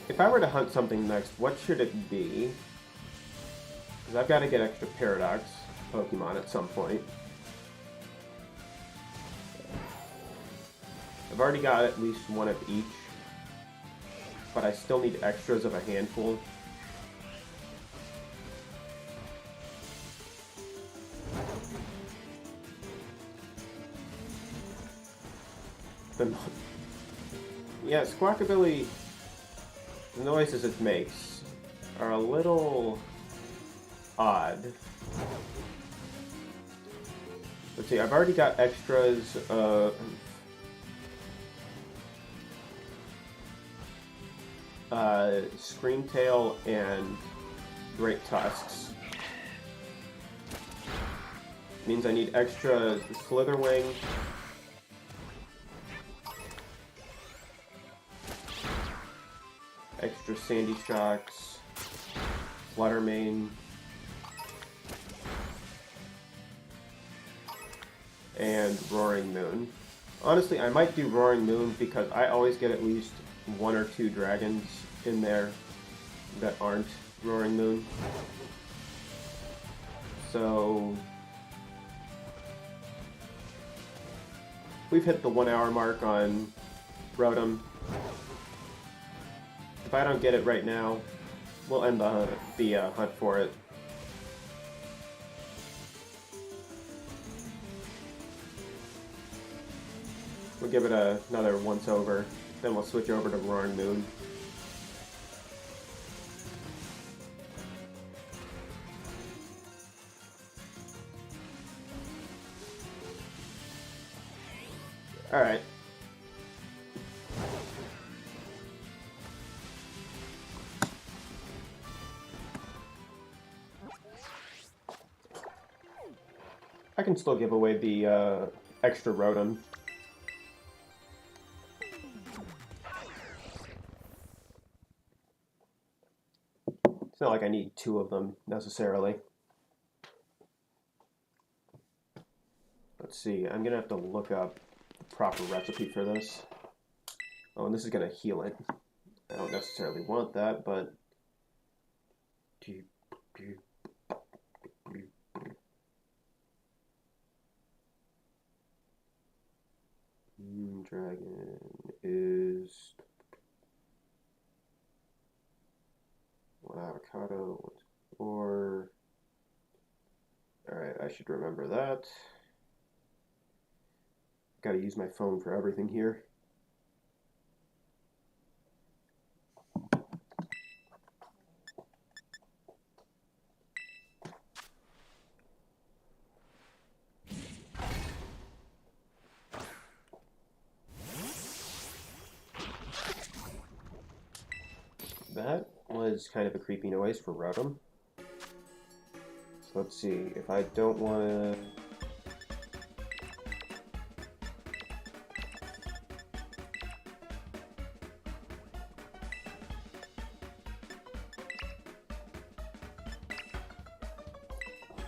If I were to hunt something next, what should it be? Because I've got to get extra Paradox Pokemon at some point. I've already got at least one of each, but I still need extras of a handful. Yeah, Squawkabilly, the noises it makes are a little odd. Let's see, I've already got extras of Screamtail and Great Tusks. Means I need extra Slitherwing, extra Sandy Shocks, Fluttermane, and Roaring Moon. Honestly, I might do Roaring Moon because I always get at least one or two dragons in there that aren't Roaring Moon. So we've hit the 1 hour mark on Rotom. If I don't get it right now, we'll end the hunt for it. We'll give it another once over, then we'll switch over to Roaring Moon. Alright. I can still give away the extra Rotom. It's not like I need 2 of them necessarily. Let's see, I'm gonna have to look up the proper recipe for this. Oh, and this is gonna heal it. I don't necessarily want that, but... Dragon is... One avocado, 4... Alright, I should remember that. Gotta use my phone for everything here. That was kind of a creepy noise for Rotom. So let's see, if I don't want to...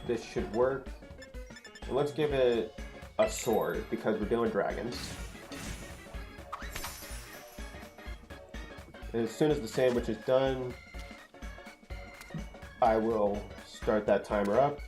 This should work. And let's give it a sword, because we're doing dragons. And as soon as the sandwich is done, I will start that timer up.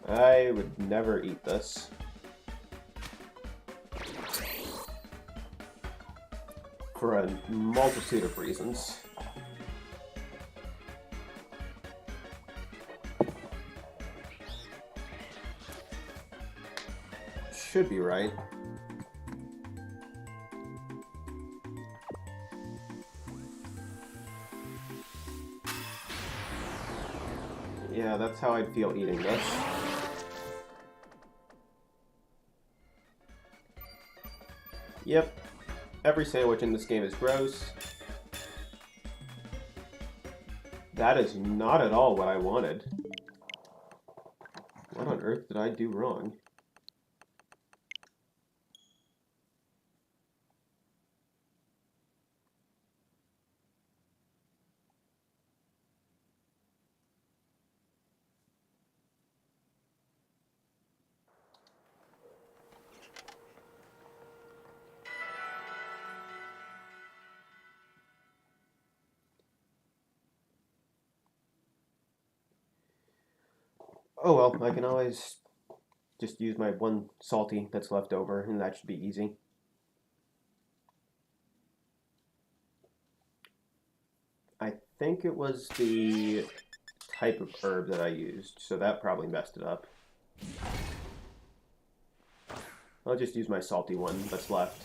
I would never eat this. For a multitude of reasons. Should be right. Yeah, that's how I'd feel eating this. Yep, every sandwich in this game is gross. That is not at all what I wanted. What on earth did I do wrong? Oh well, I can always just use my 1 salty that's left over, and that should be easy. I think it was the type of herb that I used, so that probably messed it up. I'll just use my salty one that's left.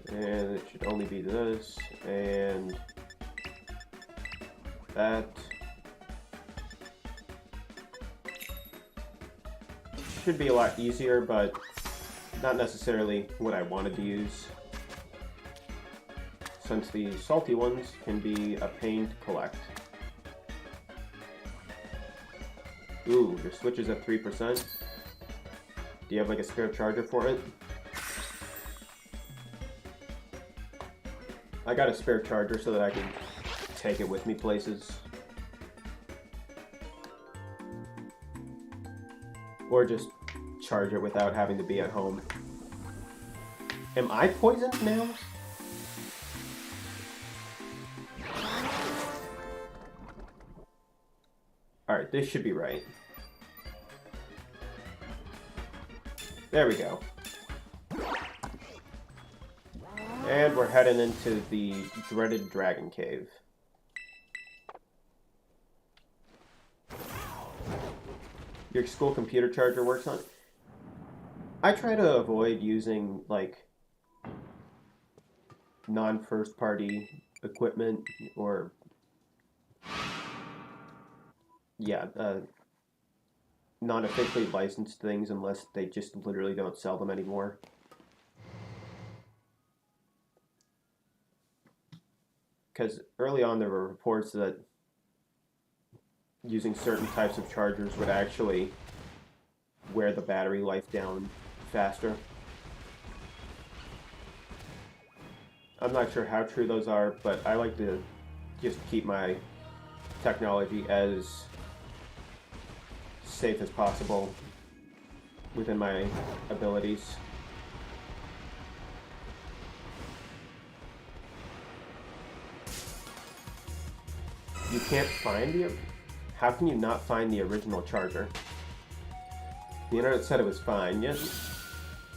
And it should only be this, and that. Should be a lot easier, but not necessarily what I wanted to use, since the salty ones can be a pain to collect. Ooh, your Switch is at 3%. Do you have like a spare charger for it? I got a spare charger so that I can take it with me places. Or just charge it without having to be at home. Am I poisoned now? Alright, this should be right. There we go. And we're heading into the dreaded Dragon Cave. your school computer charger works on. I try to avoid using like non-first party equipment or yeah, non-officially licensed things unless they just literally don't sell them anymore. Because early on there were reports that using certain types of chargers would actually wear the battery life down faster. I'm not sure how true those are, but I like to just keep my technology as safe as possible within my abilities. You can't find the... How can you not find the original charger? The internet said it was fine. Yes,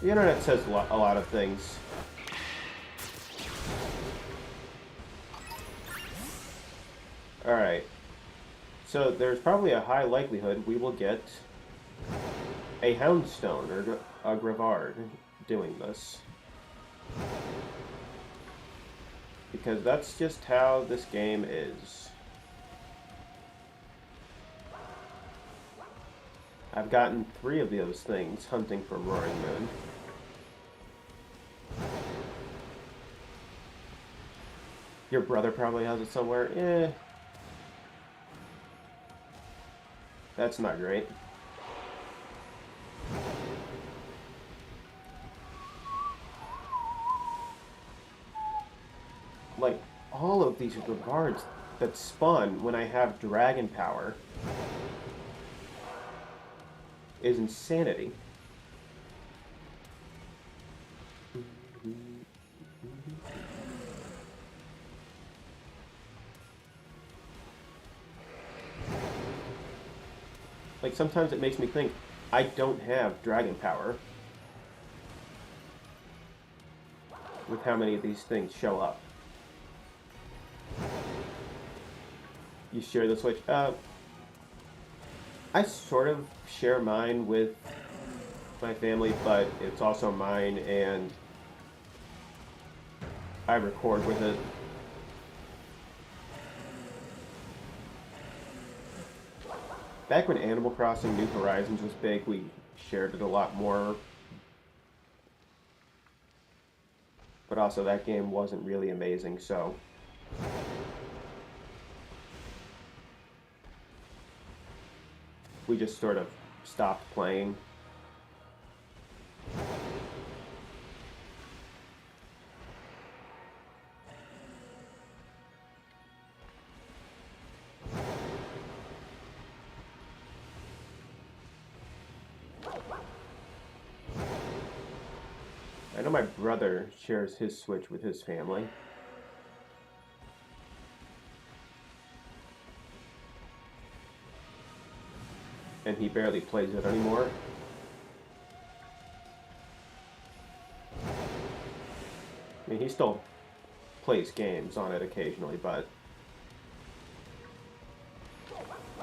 the internet says a lot of things. Alright. So there's probably a high likelihood we will get a Houndstone or a Gravard doing this. Because that's just how this game is. I've gotten 3 of those things hunting for Roaring Moon. Your brother probably has it somewhere. Eh. That's not great. Like, all of these rewards that spawn when I have dragon power is insanity. Like, sometimes it makes me think, I don't have dragon power with how many of these things show up. You share the Switch? I sort of share mine with my family, but it's also mine, and I record with it. Back when Animal Crossing New Horizons was big, we shared it a lot more. But also that game wasn't really amazing, so... we just sort of stopped playing. I know my brother shares his Switch with his family. And he barely plays it anymore. I mean, he still plays games on it occasionally, but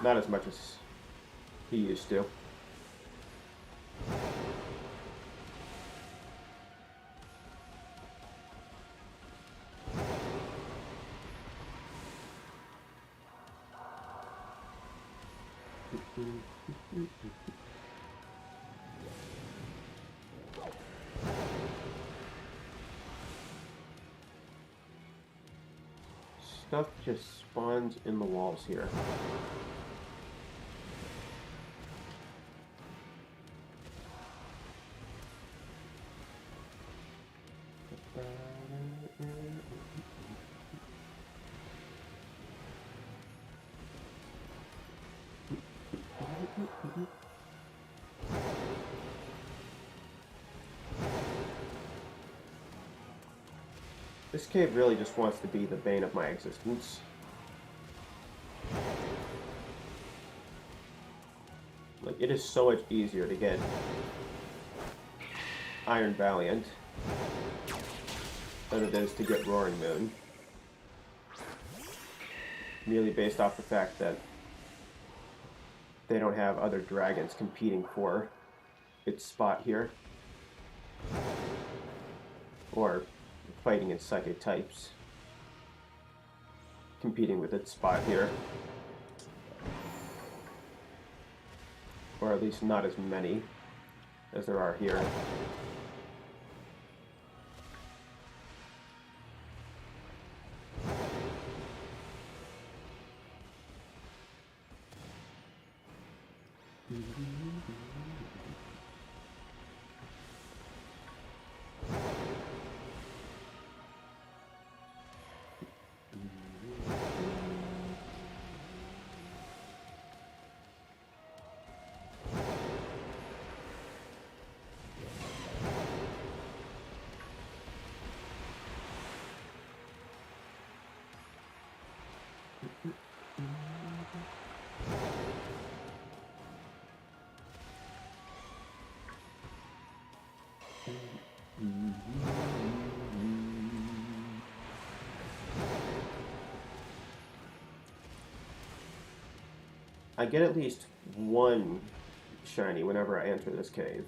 not as much as he used to. Stuff just spawns in the walls here. This cave really just wants to be the bane of my existence. Like, it is so much easier to get Iron Valiant than it is to get Roaring Moon. Merely based off the fact that they don't have other dragons competing for its spot here. Or fighting its psychic types competing with its spot here. Or at least not as many as there are here. I get at least one shiny whenever I enter this cave.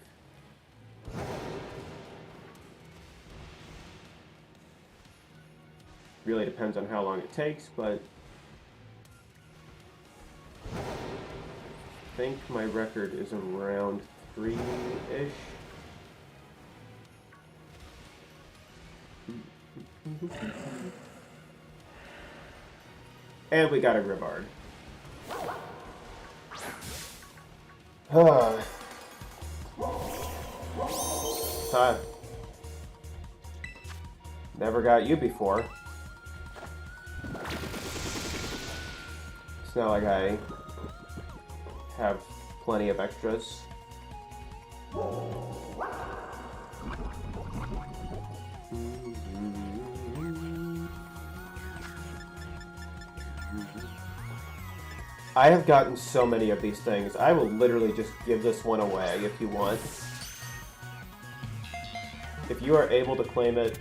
Really depends on how long it takes, but I think my record is around 3-ish. And we got a Grivard. Never got you before. It's not like I have plenty of extras. I have gotten so many of these things. I will literally just give this one away if you want. If you are able to claim it,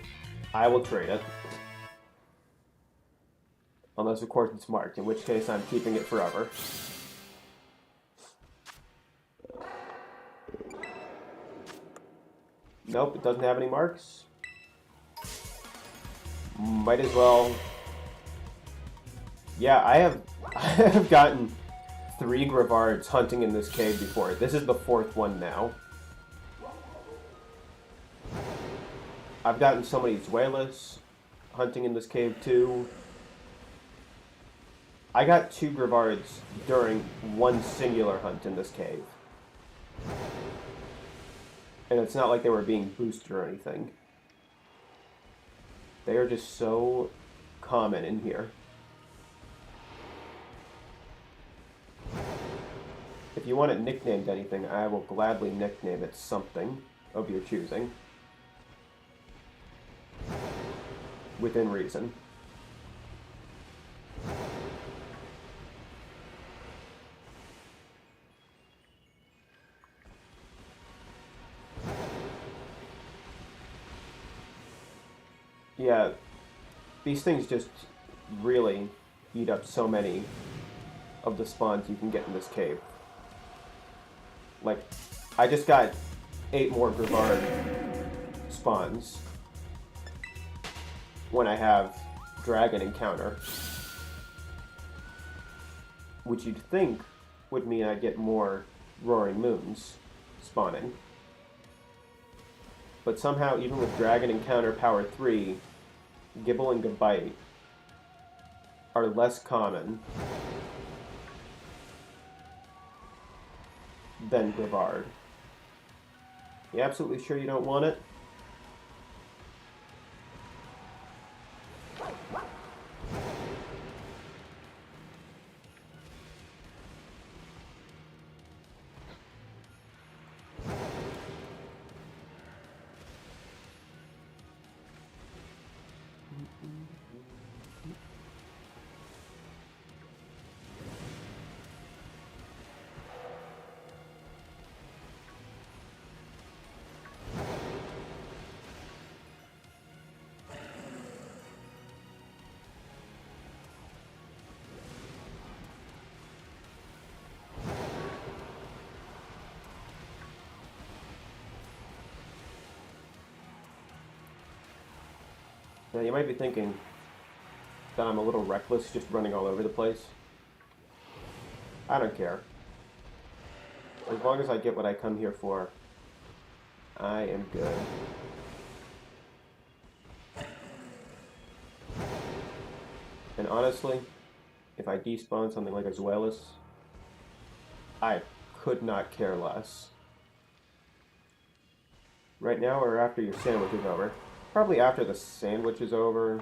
I will trade it. Unless, of course, it's marked, in which case I'm keeping it forever. Nope, it doesn't have any marks. Might as well... Yeah, I have gotten 3 Grivards hunting in this cave before. This is the 4th one now. I've gotten so many Zuelas hunting in this cave too. I got 2 Grivards during one singular hunt in this cave. And it's not like they were being boosted or anything. They are just so common in here. If you want it nicknamed anything, I will gladly nickname it something of your choosing. Within reason. Yeah, these things just really eat up so many of the spawns you can get in this cave. Like, I just got 8 more Grivard spawns when I have Dragon Encounter. Which you'd think would mean I'd get more Roaring Moons spawning. But somehow, even with Dragon Encounter Power 3, Gible and Gabite are less common than Grivard. You absolutely sure you don't want it? Now you might be thinking that I'm a little reckless just running all over the place. I don't care. As long as I get what I come here for, I am good. And honestly, if I despawn something like a Zweilous, I could not care less. Right now or after your sandwich is over? Probably after the sandwich is over.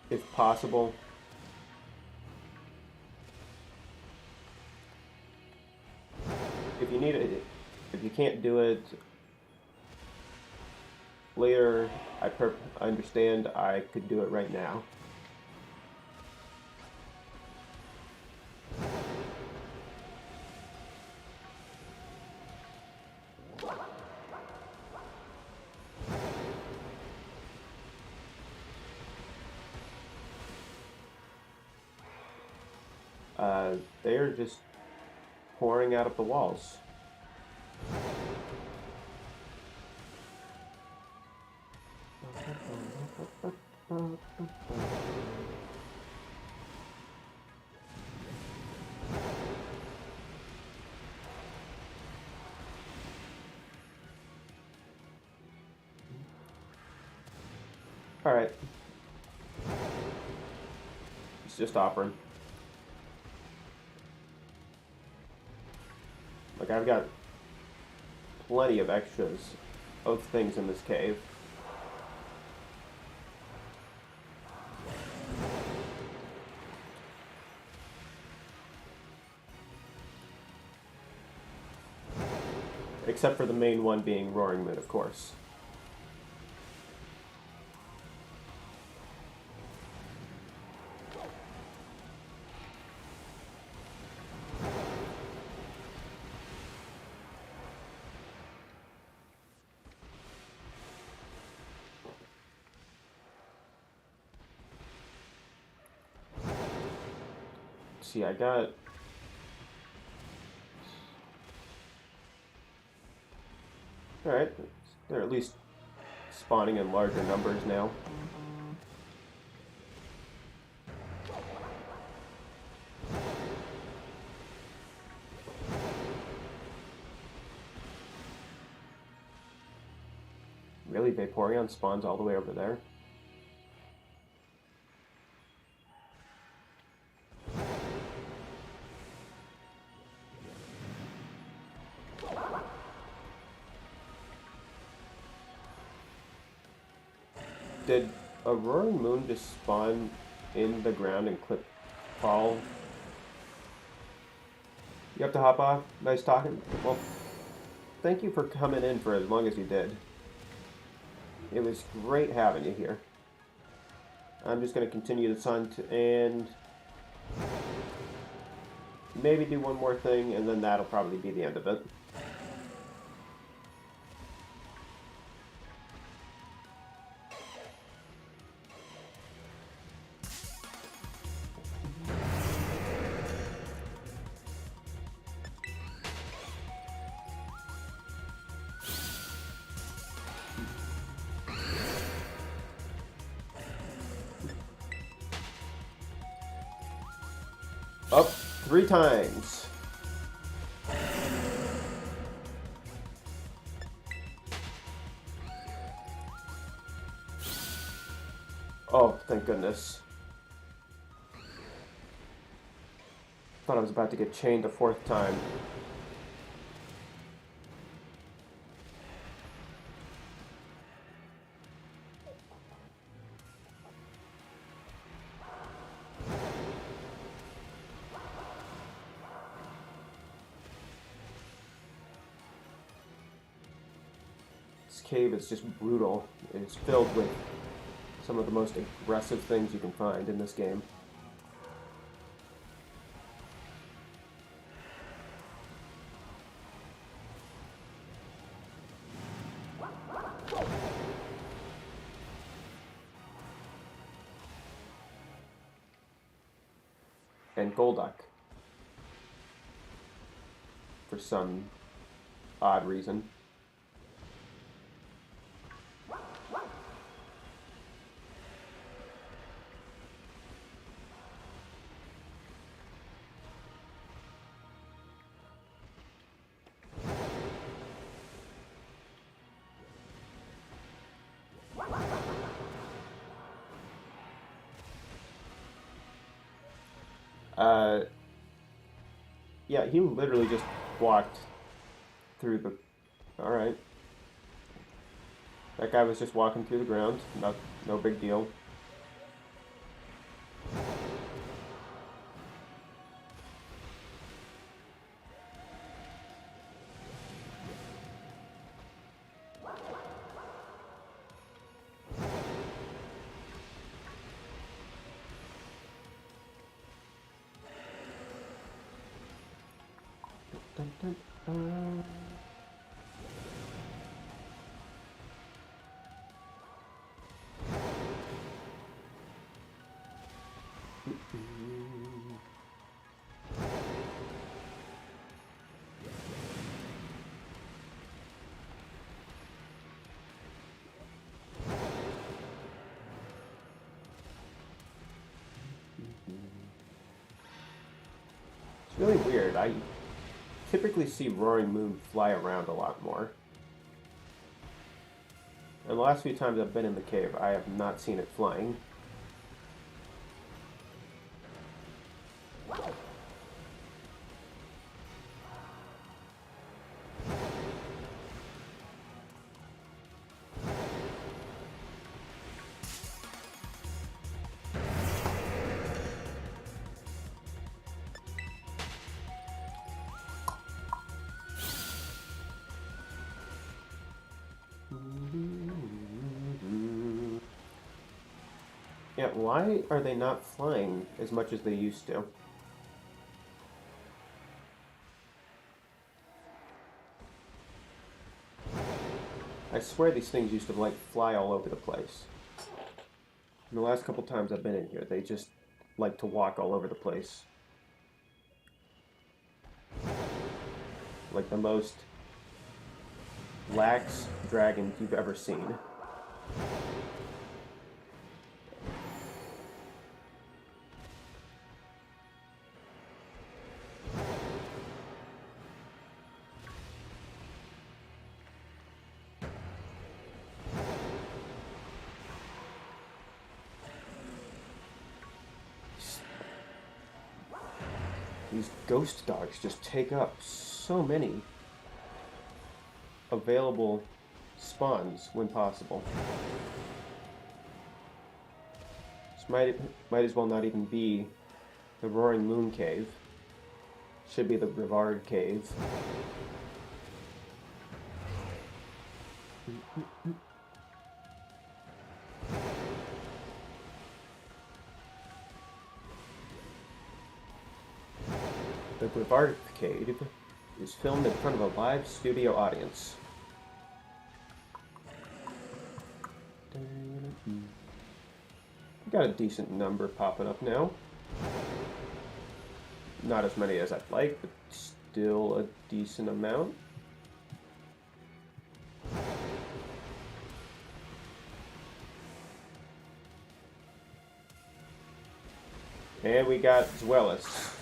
If possible. If you need it, if you can't do it later, I understand I could do it right now. They are just pouring out of the walls. Alright. It's just offering. Like, I've got plenty of extras of things in this cave. Except for the main one being Roaring Moon, of course. See, I got... Alright, they're at least spawning in larger numbers now. Really, Vaporeon spawns all the way over there? Did a Roaring Moon just spawn in the ground and clip fall? You have to hop off? Nice talking. Well, thank you for coming in for as long as you did. It was great having you here. I'm just going to continue this hunt and maybe do one more thing, and then that'll probably be the end of it. Up 3 times. Oh, thank goodness. Thought I was about to get chained a 4th time. This cave is just brutal. It's filled with some of the most aggressive things you can find in this game. And Golduck. For some odd reason. Uh, yeah, he literally just walked through the... Alright. That guy was just walking through the ground. No big deal. Dun, dun, dun. It's really weird. I typically see Roaring Moon fly around a lot more. And the last few times I've been in the cave, I have not seen it flying. Yeah, why are they not flying as much as they used to? I swear these things used to like fly all over the place. And the last couple times I've been in here, they just like to walk all over the place. Like the most lax dragons you've ever seen. These ghost dogs just take up so many available spawns when possible. This might as well not even be the Roaring Moon Cave. Should be the Brevard Cave. The Brevard Cave is filmed in front of a live studio audience. We got a decent number popping up now. Not as many as I'd like, but still a decent amount. And we got Zweilous.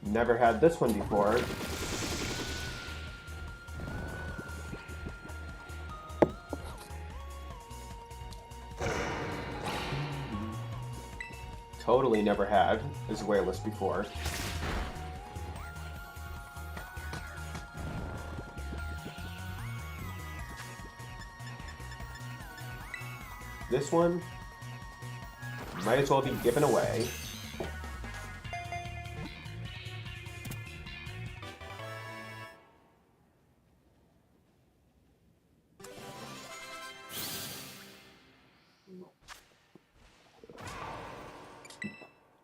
Never had this one before. Totally never had a Zweilous before. This one might as well be given away.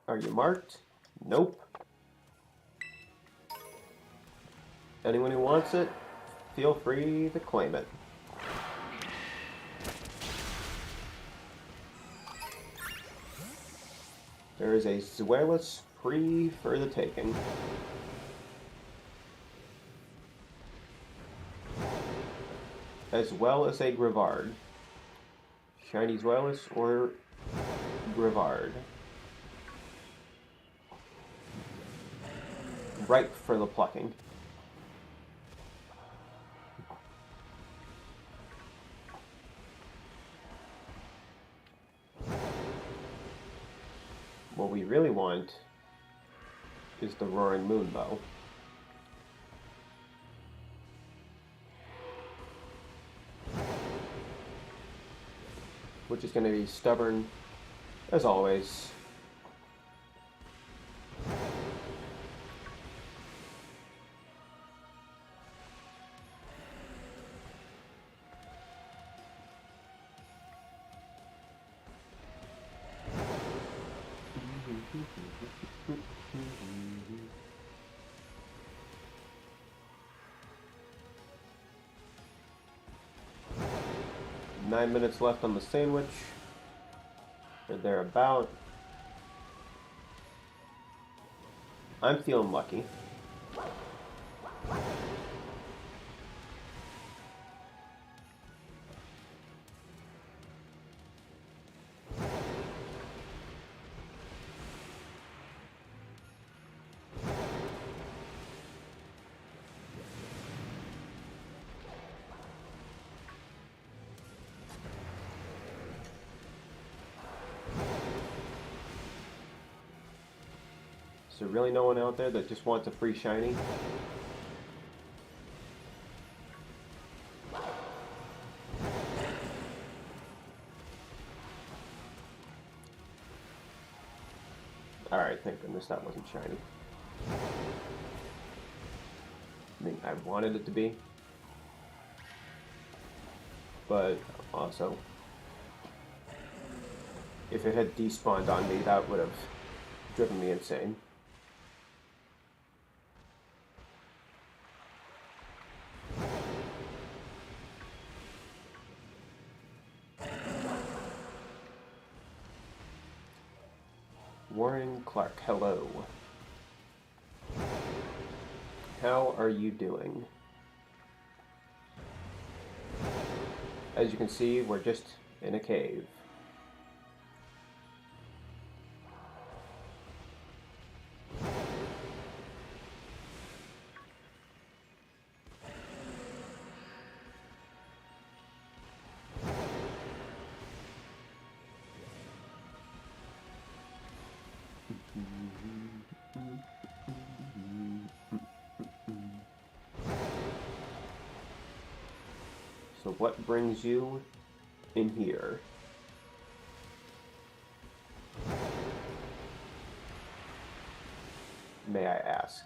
Are you marked? Nope. Anyone who wants it, feel free to claim it. There is a Zweilous free for the taking. As well as a Brevard. Shiny Zweilous or Brevard. Ripe for the plucking. what we really want is the Roaring Moonbow. Which is going to be stubborn, as always. Nine minutes left on the sandwich, or thereabout. I'm feeling lucky. Is there really no one out there that just wants a free shiny? Alright, thank goodness that wasn't shiny. I mean, I wanted it to be. But also, if it had despawned on me, that would have driven me insane. Warren Clark, hello. How are you doing? As you can see, we're just in a cave. So what brings you in here? May I ask?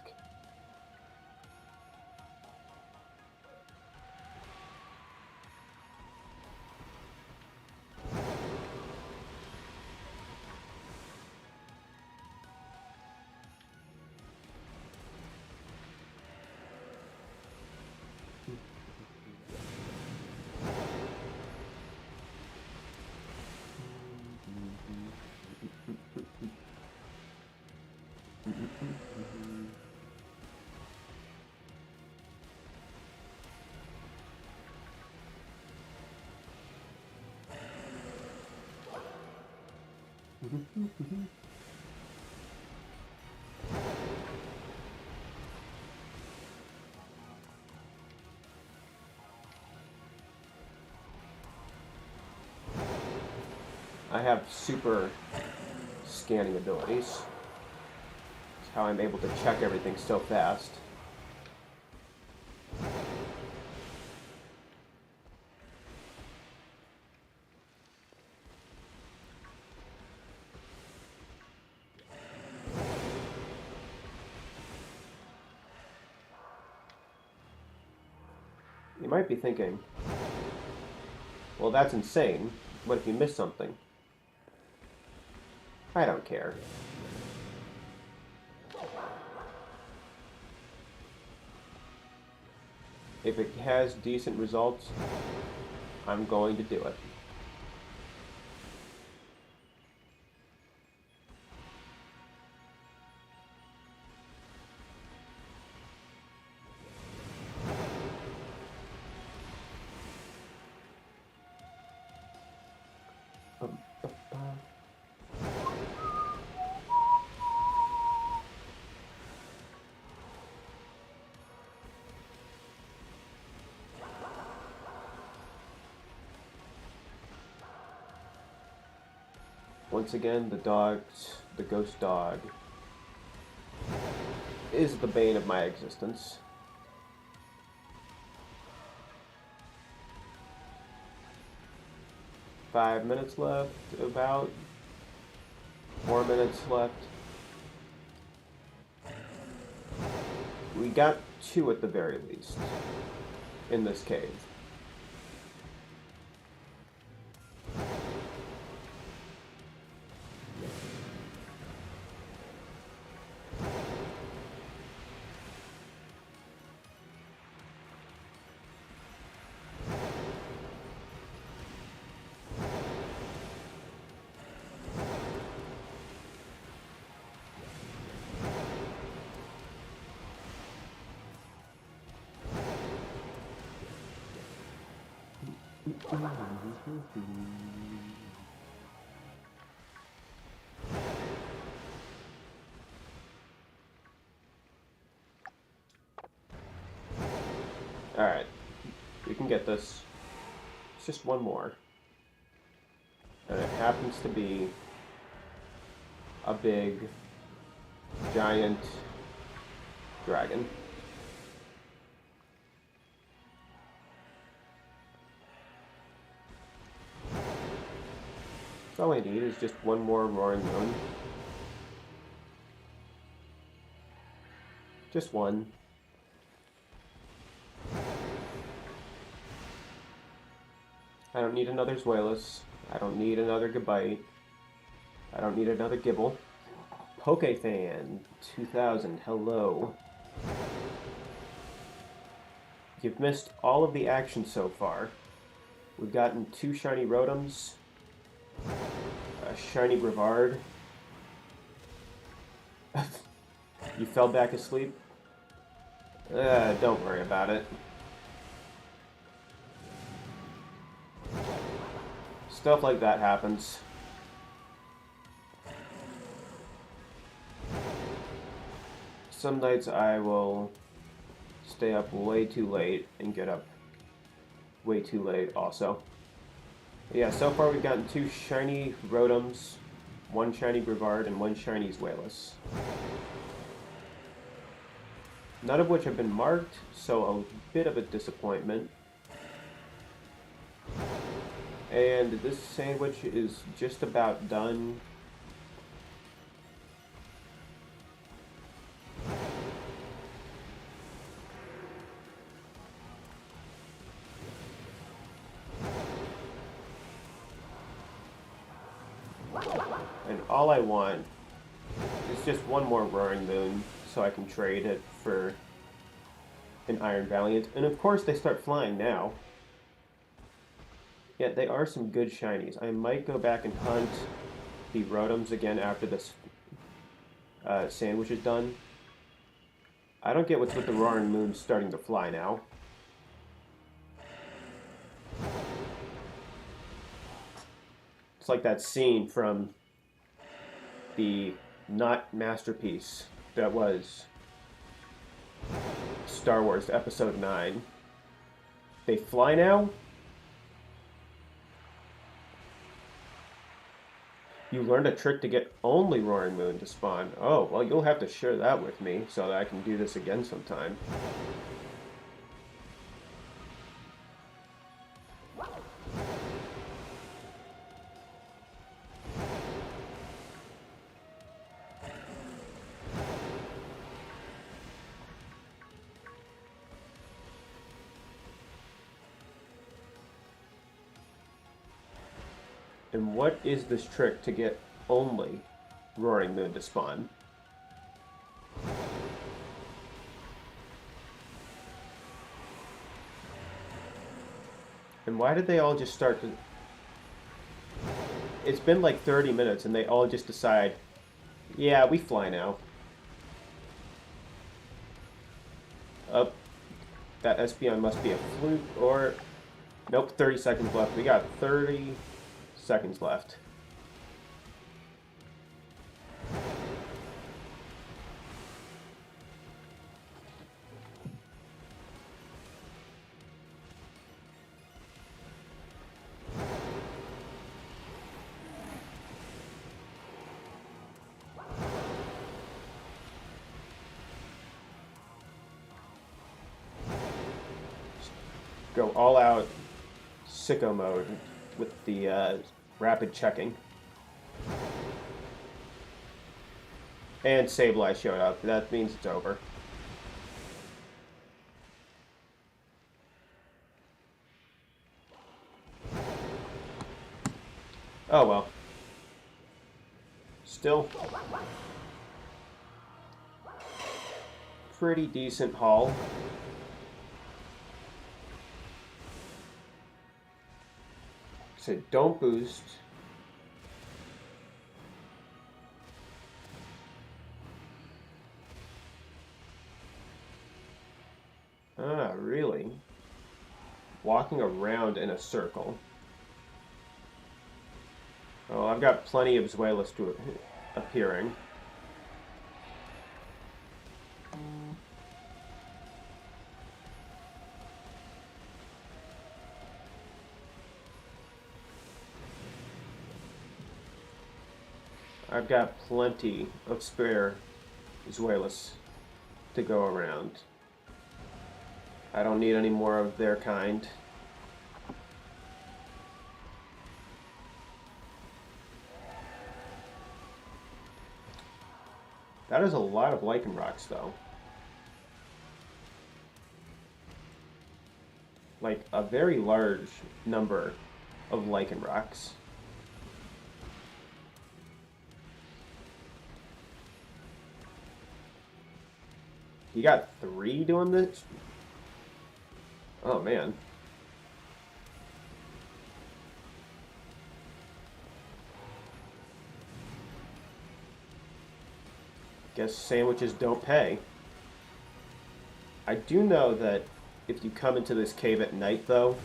I have super scanning abilities. That's how I'm able to check everything so fast. You might be thinking, well, that's insane. What if you miss something? I don't care. If it has decent results, I'm going to do it. Once again, the dogs the ghost dog is the bane of my existence. Five minutes left, about 4 minutes left. We got 2 at the very least in this cave. Alright, we can get this. It's just one more. And it happens to be a big, giant dragon. So all I need is just one more roaring moon. Just one. I don't need another Zweilous. I don't need another Gabite. I don't need another Gibble. Pokefan 2000, hello. You've missed all of the action so far. We've gotten 2 shiny Rotoms, a shiny Brevard. You fell back asleep? Don't worry about it. Stuff like that happens. Some nights I will stay up way too late and get up way too late also. But yeah, so far we've gotten 2 shiny Rotoms, 1 shiny Brevard, and 1 shiny Zweilous. None of which have been marked, so a bit of a disappointment. And this sandwich is just about done. And all I want is just one more Roaring Moon so I can trade it for an Iron Valiant. And of course they start flying now. Yeah, they are some good shinies. I might go back and hunt the Rotoms again after this sandwich is done. I don't get what's with the Roaring Moon starting to fly now. It's like that scene from the not masterpiece that was Star Wars Episode 9. They fly now? You learned a trick to get only Roaring Moon to spawn. Oh, well, you'll have to share that with me so that I can do this again sometime. And what is this trick to get only Roaring Moon to spawn? And why did they all just start to... It's been like 30 minutes and they all just decide, yeah, we fly now. Up. That Espeon must be a fluke, or... Nope, 30 seconds left. We got 30 seconds left. go all out sicko mode with the rapid checking. And Sableye showed up. That means it's over. Oh well. Still pretty decent haul. So don't boost. Ah, really? Walking around in a circle. Oh, I've got plenty of Zweilous to appearing. I've got plenty of spare Zweilous to go around. I don't need any more of their kind. That is a lot of Lycanrocs, though. Like, a very large number of Lycanrocs. You got 3 doing this? Oh, man. Guess sandwiches don't pay. I do know that if you come into this cave at night, though,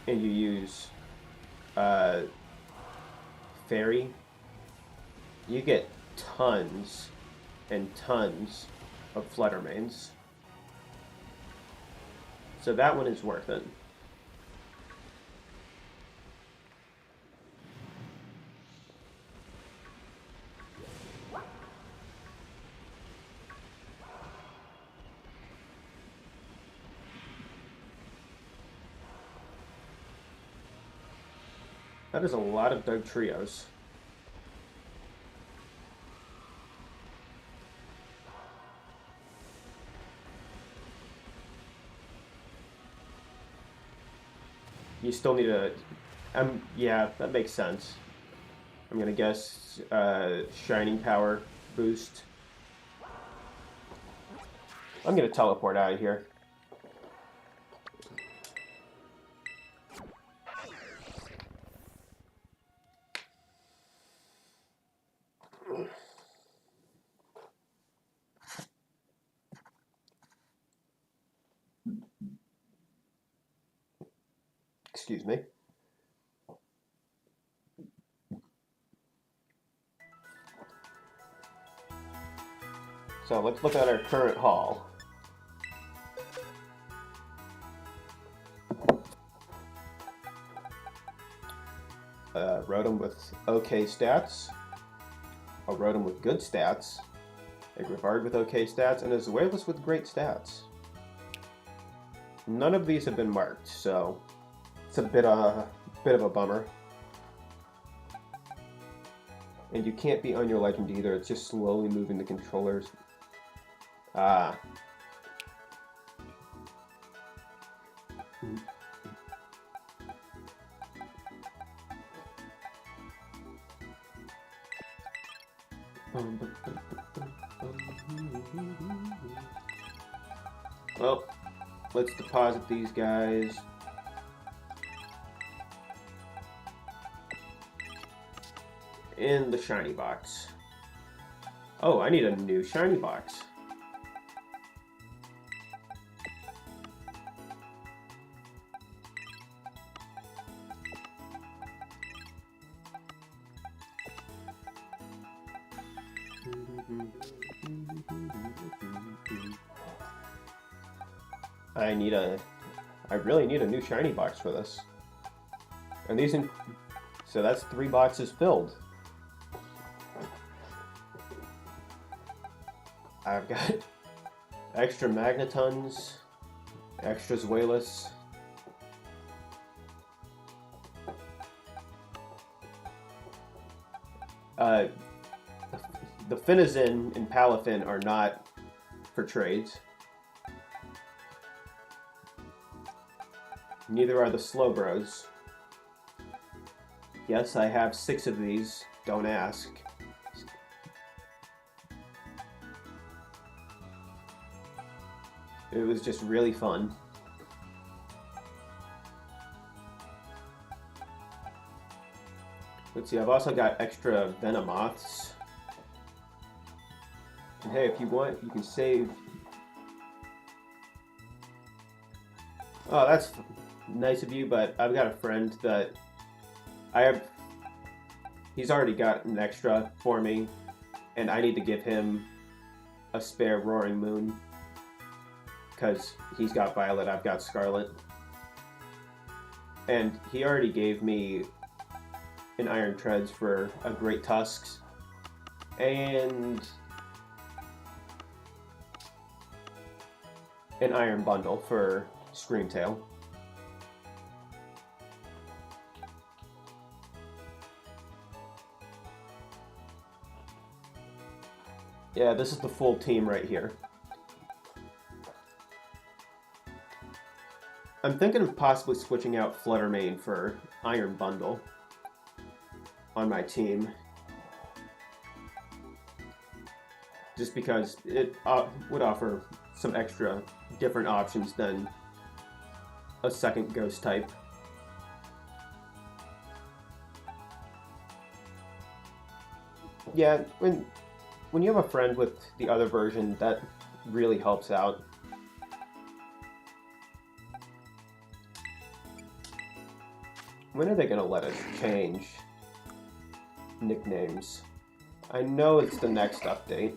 and you use Fairy, you get tons and tons of Fluttermanes. So that one is worth it. That is a lot of Dugtrios. You still need a... yeah, that makes sense. I'm gonna guess Shining Power boost. I'm gonna teleport out of here. Excuse me. So let's look at our current haul. Rotom with okay stats, a Rotom with good stats, a Grevard with okay stats, and a Zweilous with great stats. None of these have been marked, so it's a bit of a bummer. And you can't be on your legend either, it's just slowly moving the controllers. Ah. Well, let's deposit these guys. In the shiny box. Oh, I need a new shiny box. I really need a new shiny box for this. And so that's 3 boxes filled. I've got extra Magnetons, extra Zweilous, Uh, the Finazin and Palafin are not for trades. Neither are the Slowbros. Yes, I have 6 of these. Don't ask. It was just really fun. Let's see, I've also got extra Venomoths. And hey, if you want, you can save. Oh, that's nice of you, but I've got a friend that he's already got an extra for me, and I need to give him a spare Roaring Moon, because he's got Violet, I've got Scarlet. And he already gave me an Iron Treads for a Great Tusks, and an Iron Bundle for Screamtail. Yeah, this is the full team right here. I'm thinking of possibly switching out Fluttermane for Iron Bundle on my team. Just because it would offer some extra different options than a second ghost type. Yeah, when you have a friend with the other version, that really helps out. When are they going to let us change nicknames? I know it's the next update.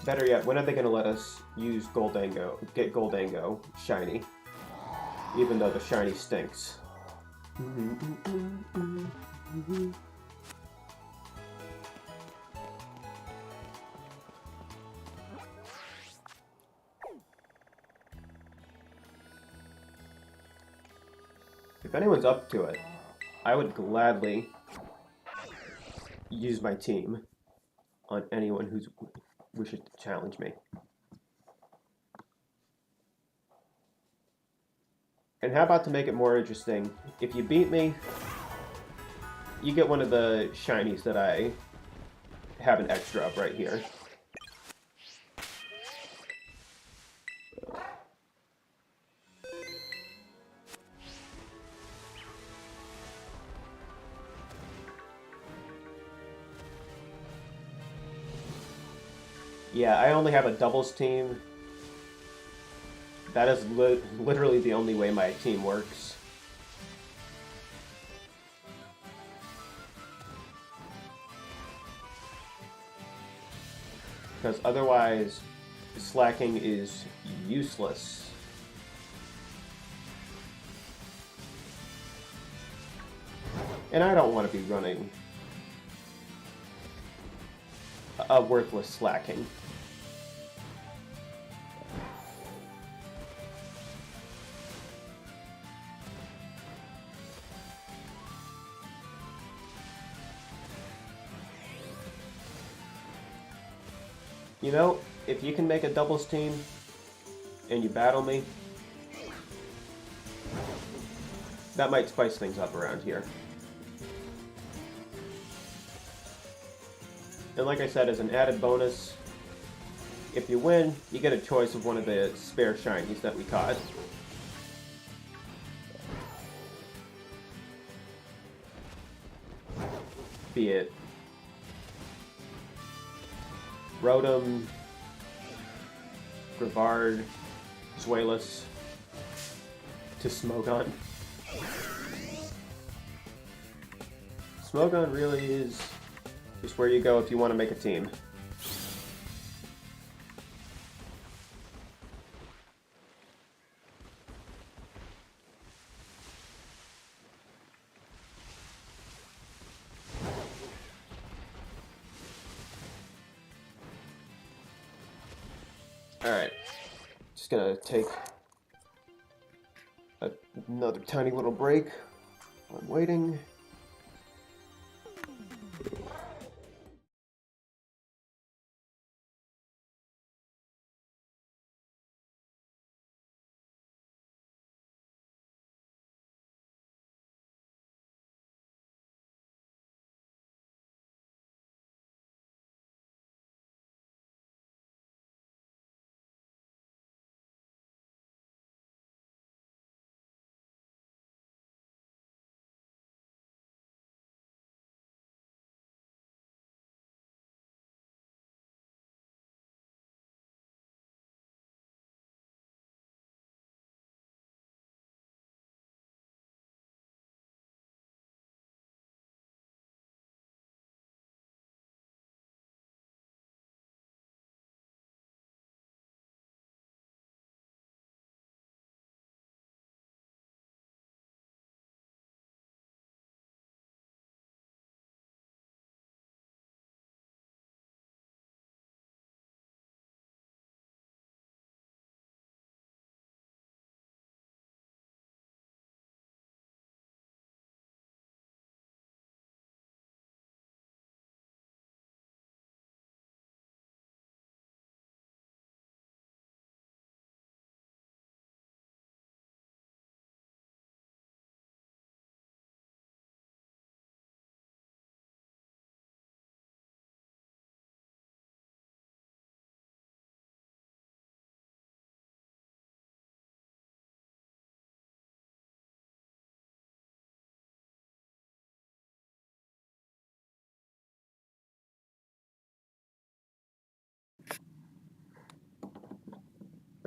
Better yet, when are they going to let us use get Goldango shiny? Even though the shiny stinks. If anyone's up to it, I would gladly use my team on anyone who wishes to challenge me. And how about to make it more interesting, if you beat me, you get one of the shinies that I have an extra of right here. Yeah, I only have a doubles team. That is literally the only way my team works. Because otherwise, slacking is useless. And I don't want to be running a worthless slacking. You know, if you can make a doubles team and you battle me, that might spice things up around here. And like I said, as an added bonus, if you win, you get a choice of one of the spare shinies that we caught. Be it Rotom, Grevard, Zweilous, to Smogon. Smogon really is just where you go if you want to make a team. Alright, just gonna take Another tiny little break. I'm waiting.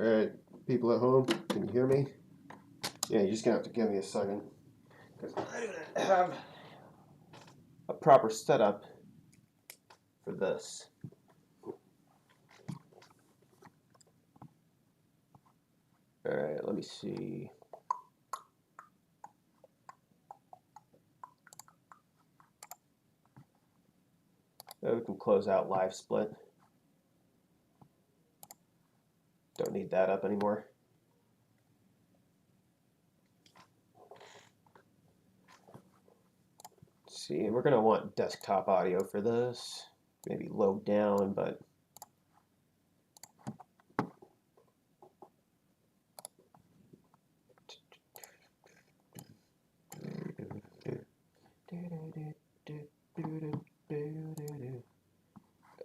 Alright, people at home, can you hear me? Yeah, you're just gonna have to give me a second. Because I didn't have a proper setup for this. Alright, let me see. We can close out live split. Don't need that up anymore. Let's see, and we're gonna want desktop audio for this. Maybe low down, but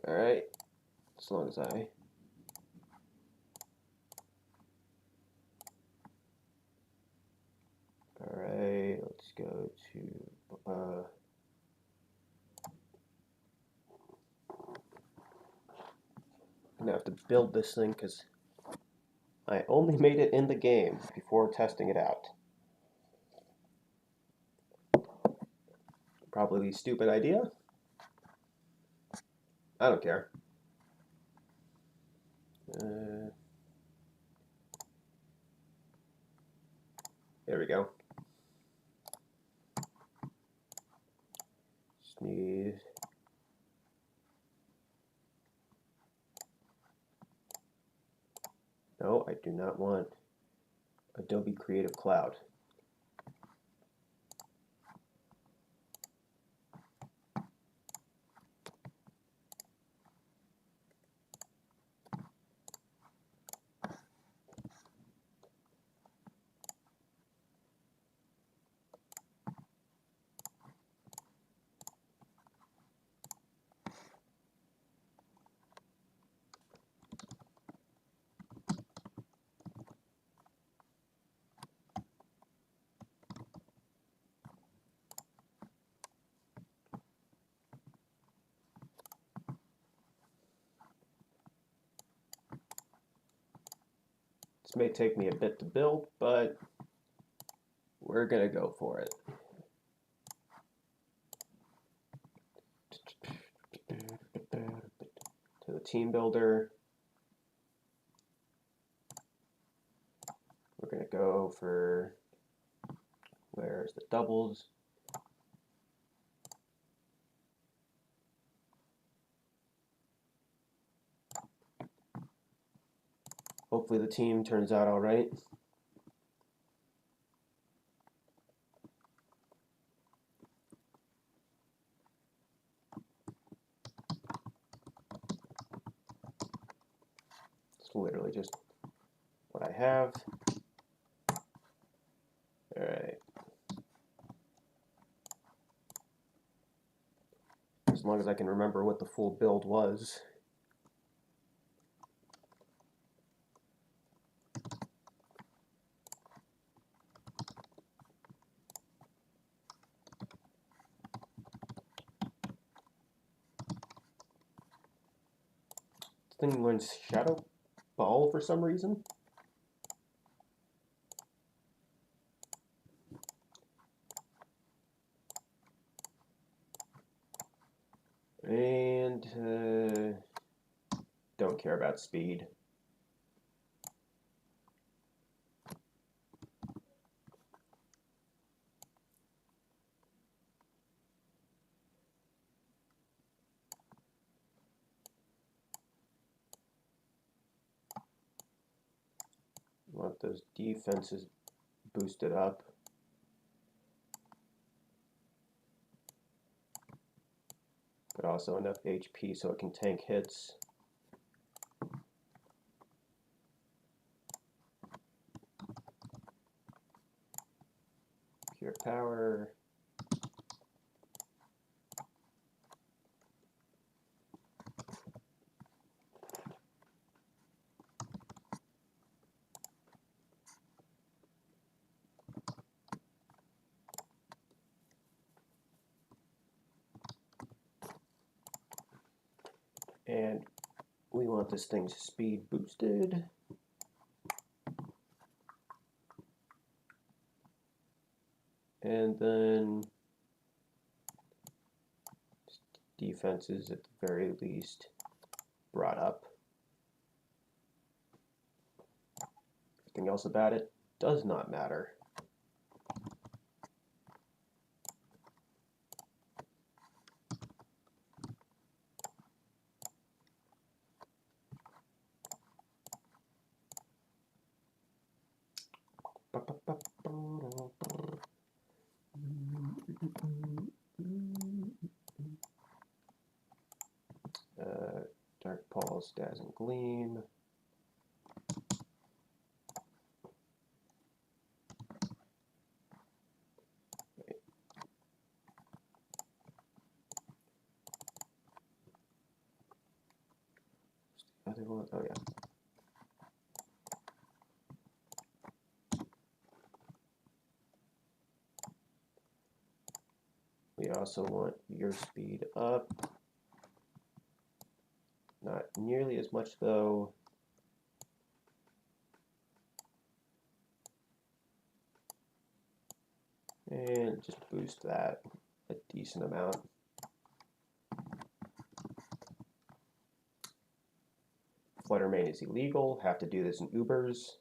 alright, as long as I alright, let's go to I'm gonna have to build this thing because I only made it in the game before testing it out. Probably a stupid idea. I don't care. There we go. Just need no, I do not want Adobe Creative Cloud. This may take me a bit to build, but we're gonna go for it. To the team builder. We're gonna go for where's the doubles? Hopefully the team turns out all right. what I have. All right. As long as I can remember what the full build was. This thing learns Shadow Ball for some reason. And don't care about speed. Want those defenses boosted up. But also enough HP so it can tank hits. Pure power. And we want this thing's speed boosted. And then defenses at the very least brought up. Everything else about it does not matter. Dark Pulse, Dazzling Gleam. Other one, oh yeah. We also want your speed up. Not nearly as much though. And just boost that a decent amount. Flutter Mane is illegal. Have to do this in Ubers.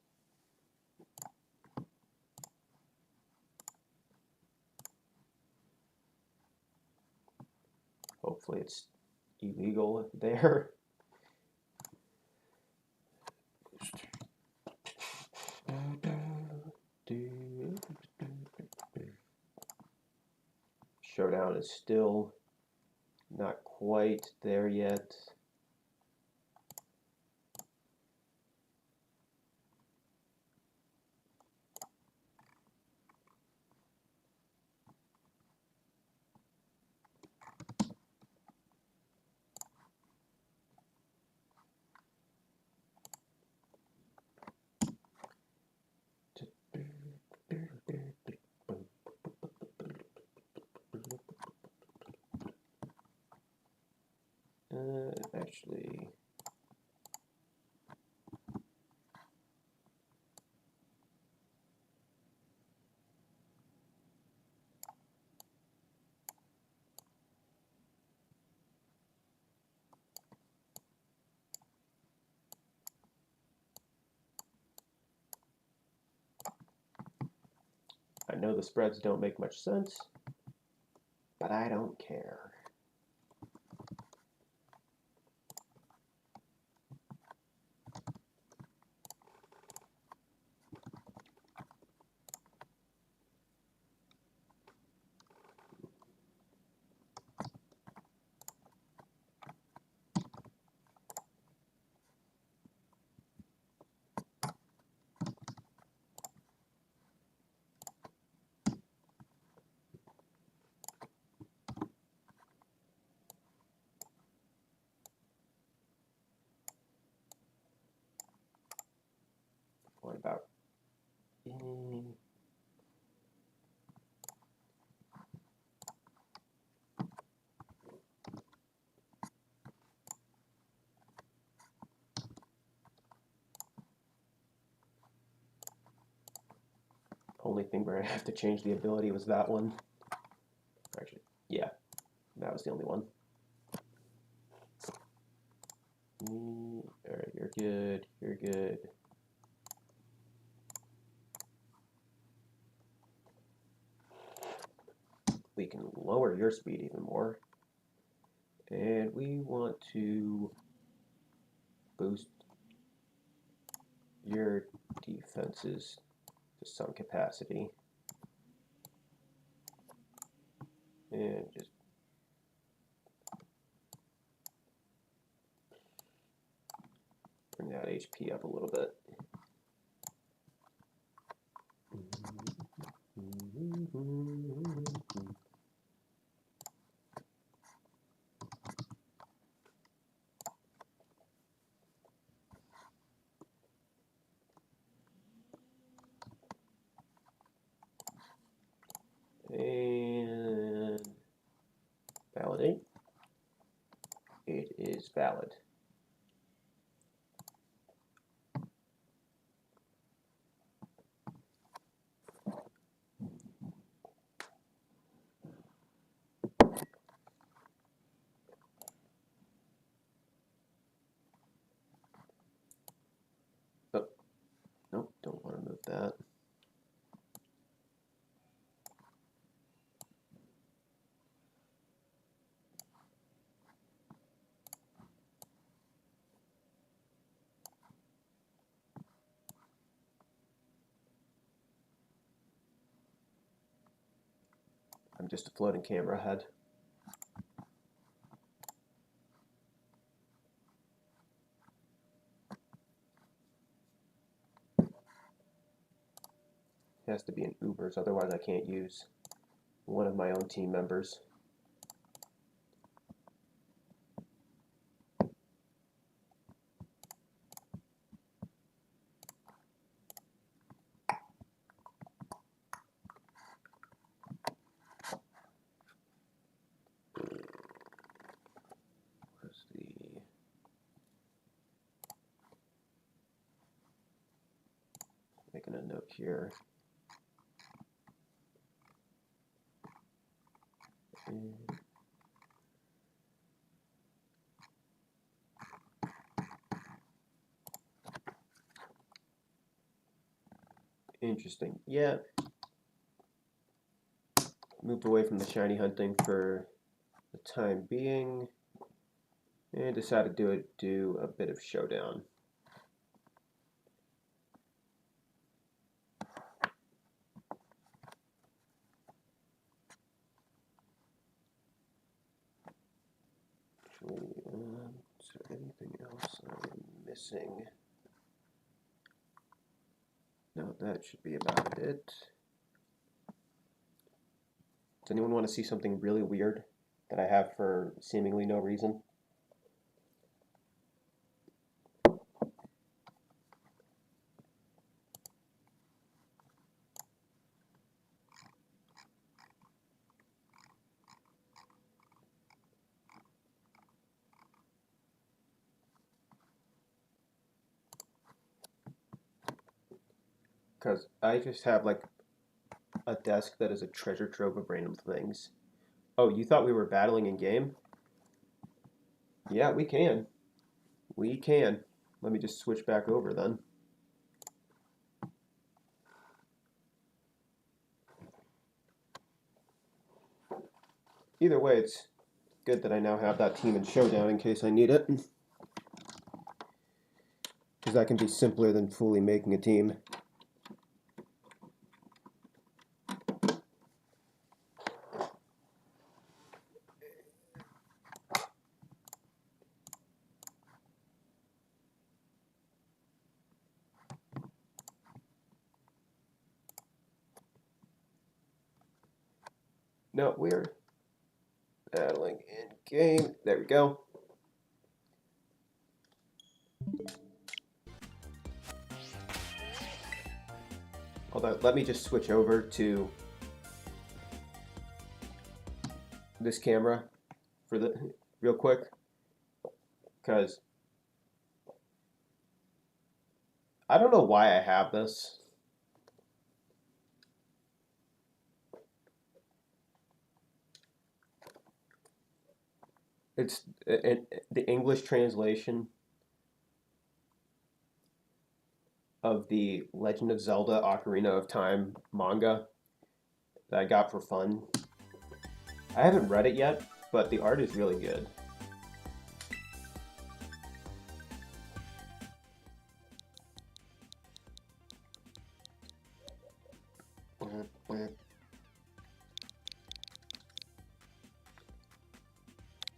Hopefully it's illegal there. Showdown is still not quite there yet. Actually, I know the spreads don't make much sense, but I don't care. about. Only thing where I have to change the ability was that one. Actually, yeah, that was the only one. Alright, you're good, you're good. We can lower your speed even more. And we want to boost your defenses to some capacity. And just bring that HP up a little bit. And validate. It is valid. Oh, nope, don't want to move that. I'm just a floating camera head. It has to be in Ubers, otherwise I can't use one of my own team members. Where's the... Making a note here. Interesting. Yeah. Moved away from the shiny hunting for the time being and decided to do a bit of showdown. Actually, is there anything else I'm missing? No, that should be about it. Does anyone want to see something really weird that I have for seemingly no reason? Because I just have like a desk that is a treasure trove of random things. Oh, you thought we were battling in game? Yeah, we can. We can. Let me just switch back over then. Either way, it's good that I now have that team in Showdown in case I need it. Because that can be simpler than fully making a team. No, we're battling in game. There we go. Hold on, let me just switch over to this camera for the real quick, because I don't know why I have this. It's the English translation of the Legend of Zelda Ocarina of Time manga that I got for fun. I haven't read it yet, but the art is really good.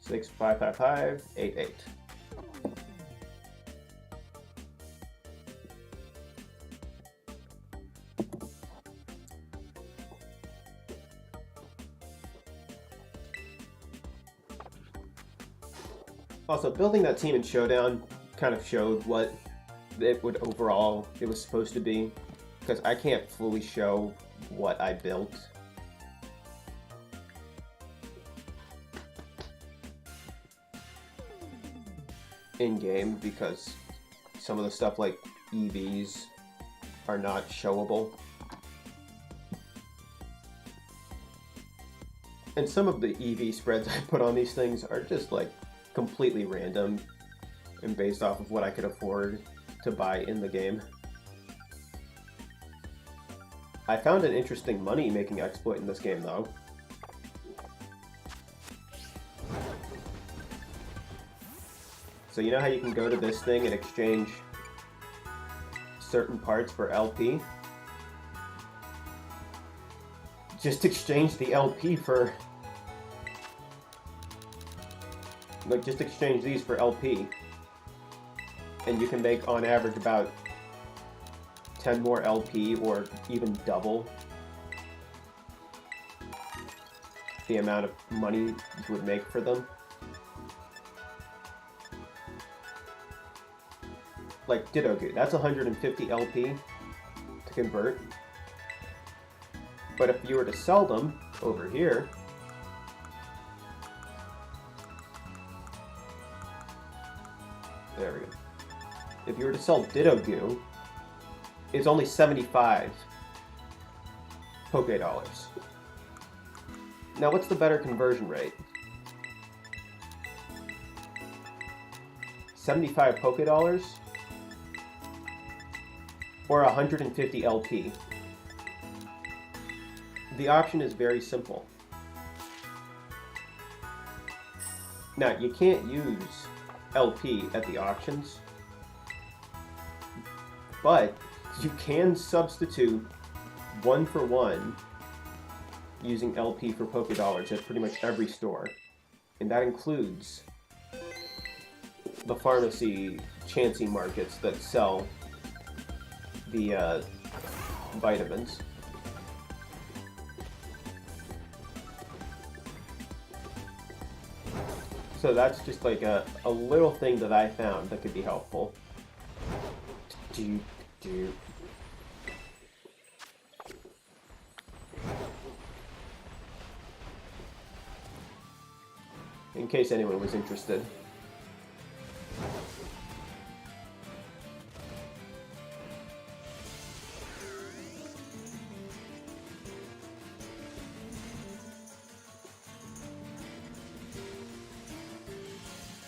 Six, 555, 88. Also, building that team in Showdown kind of showed what it was supposed to be, because I can't fully show what I built. In-game, because some of the stuff like EVs are not showable. And some of the EV spreads I put on these things are just like completely random and based off of what I could afford to buy in the game. I found an interesting money-making exploit in this game though. So you know how you can go to this thing and exchange certain parts for LP? Just exchange the LP for... Like, just exchange these for LP. And you can make, on average, about 10 more LP, or even double the amount of money you would make for them. Like Ditto, that's 150 LP to convert. But if you were to sell them over here, there we go. If you were to sell Ditto Goo, it's only 75 Poké Dollars. Now, what's the better conversion rate? 75 Poké Dollars or 150 LP? The option is very simple. Now, you can't use LP at the auctions, but you can substitute 1-for-1 using LP for Poké Dollars at pretty much every store, and that includes the pharmacy Chansey markets that sell the vitamins. So that's just like a little thing that I found that could be helpful. In case anyone was interested.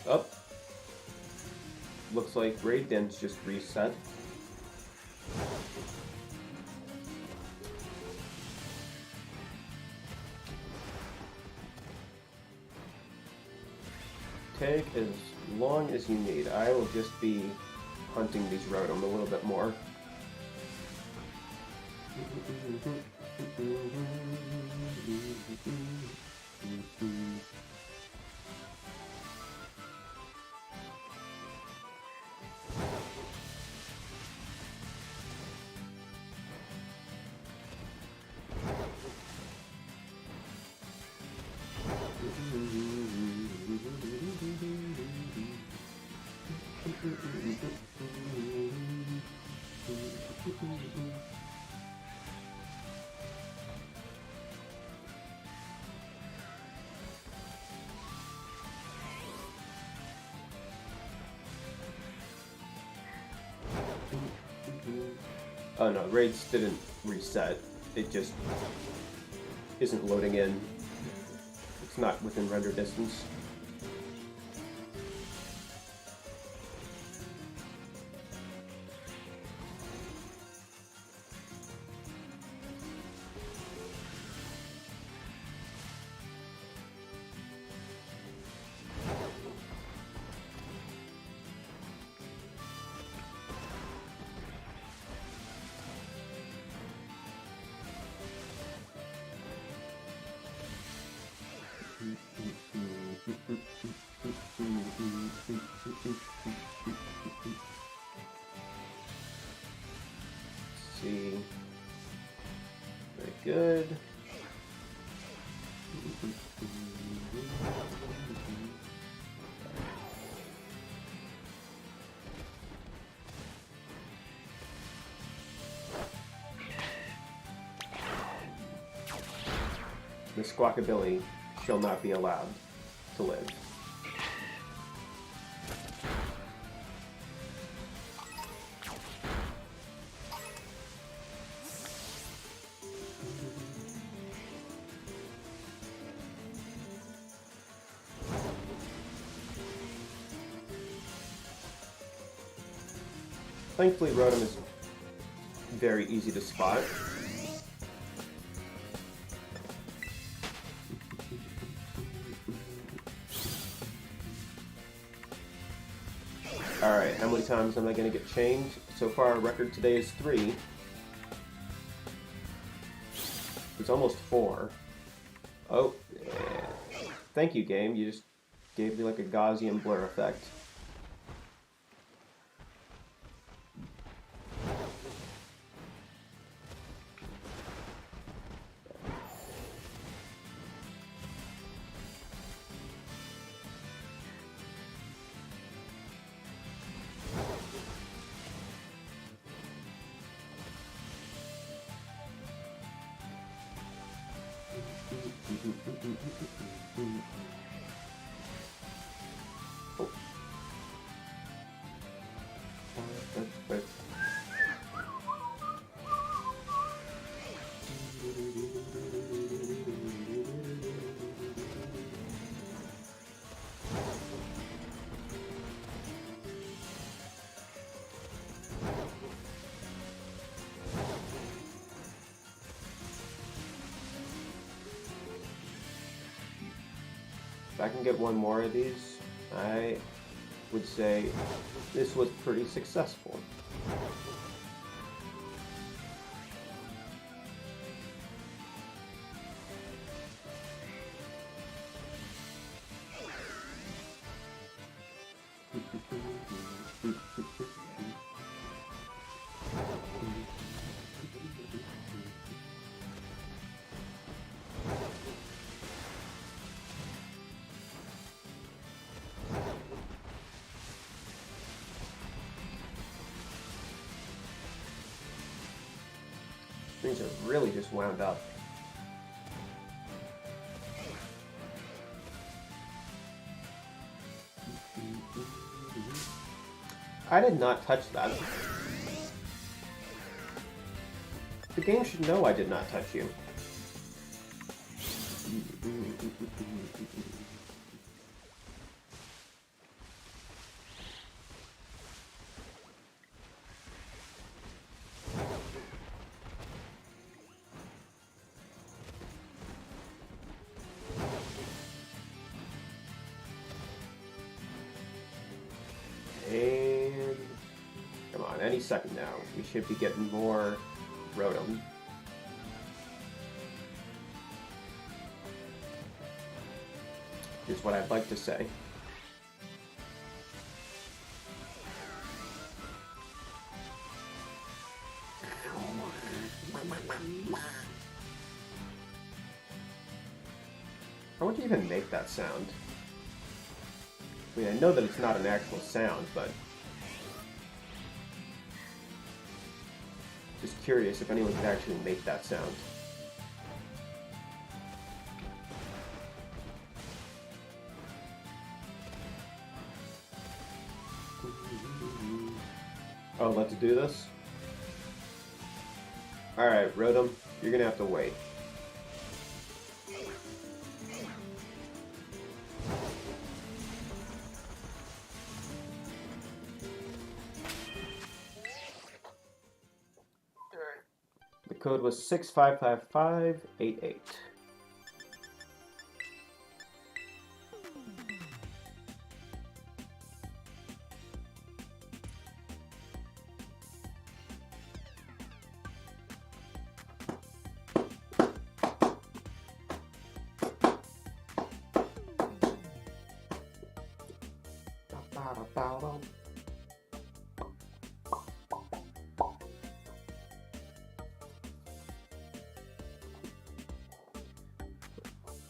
Up. Looks like Raid Den's just reset. Take as long as you need. I will just be hunting these Rotom a little bit more. Oh no, raids didn't reset. It just isn't loading in. It's not within render distance. See. Very good. The Squawkabilly shall not be allowed to live. Thankfully, Rotom is very easy to spot. Alright, how many times am I going to get chained? So far, our record today is 3. It's almost 4. Oh, yeah. Thank you, game. You just gave me like a Gaussian blur effect. If I can get one more of these, I would say this was pretty successful. Things are really just wound up. I did not touch that. The game should know I did not touch you. And come on, any second now. We should be getting more Rotom. Is what I'd like to say. How would you even make that sound? I mean, I know that it's not an actual sound, but just curious if anyone could actually make that sound. Oh, let's do this? Alright, Rotom, you're gonna have to wait. The code was 655588.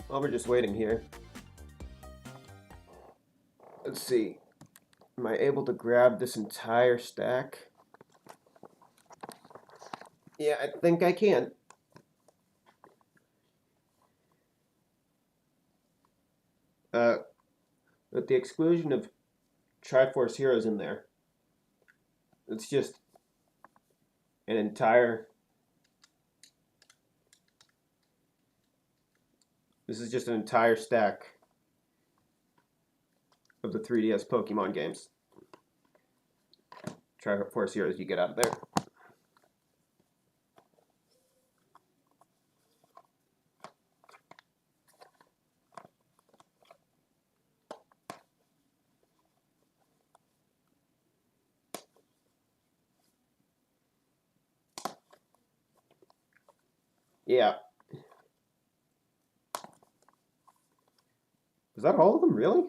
Well, we're just waiting here. Let's see. Am I able to grab this entire stack? Yeah, I think I can. With the exclusion of Triforce Heroes in there, it's just an entire... This is just an entire stack of the 3DS Pokemon games. Triforce Heroes you get out of there. Yeah. Is that all of them, really?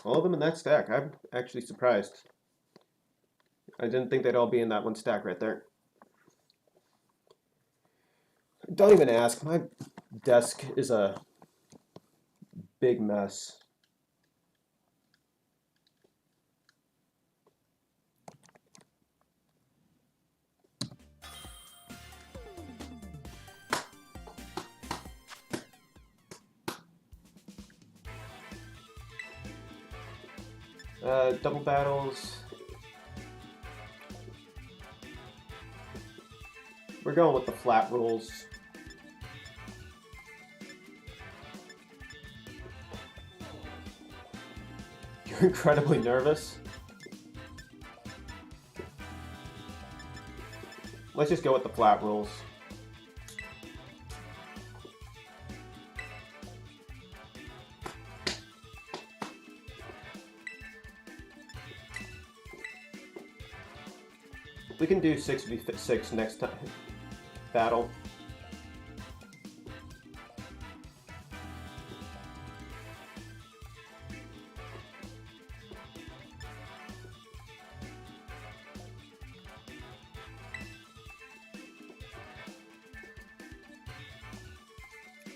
All of them in that stack? I'm actually surprised. I didn't think they'd all be in that one stack right there. Don't even ask. My desk is a big mess. Double battles. We're going with the flat rules. You're incredibly nervous. Let's just go with the flat rules. We can do 6v6 next time battle.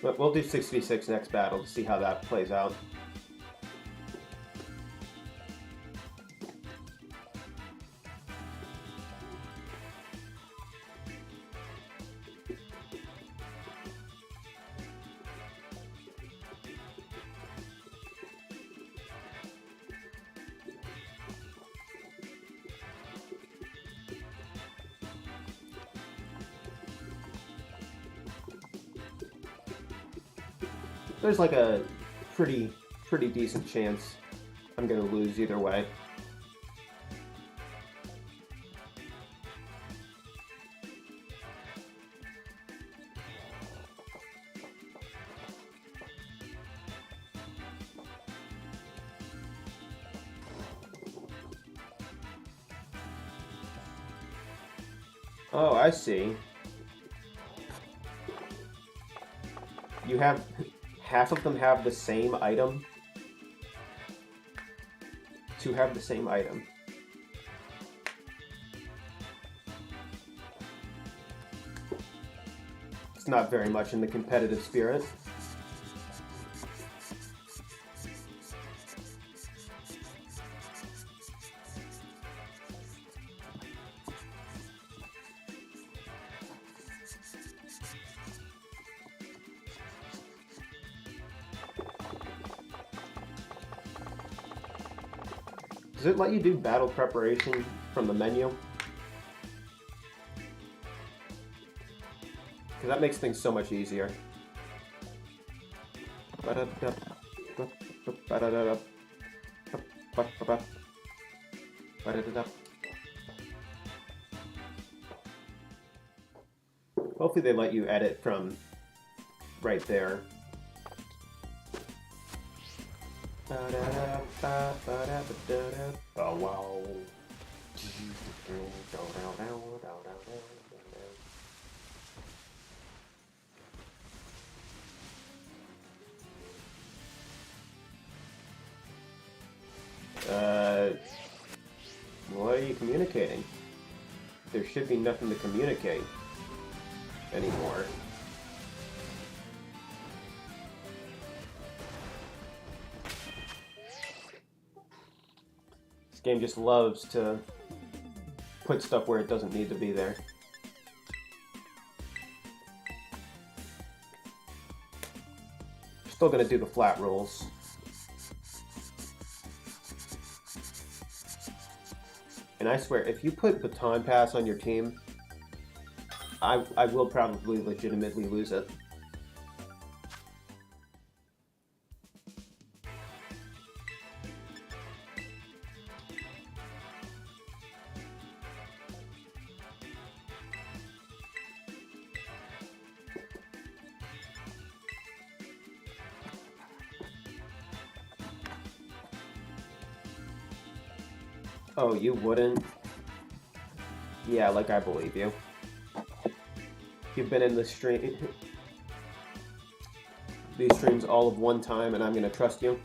But we'll do 6v6 next battle to see how that plays out. There's like a pretty decent chance I'm gonna lose either way. Oh, I see. You have... half of them have the same item to have the same item. It's not very much in the competitive spirit. Does it let you do battle preparation from the menu? Because that makes things so much easier. Hopefully they let you edit from right there. Oh wow. What are you communicating? There should be nothing to communicate anymore. This game just loves to put stuff where it doesn't need to be there. Still gonna do the flat rules. And I swear, if you put Baton Pass on your team, I will probably legitimately lose it. Oh, you wouldn't? Yeah, like I believe you. You've been in the these streams all of one time, and I'm gonna trust you.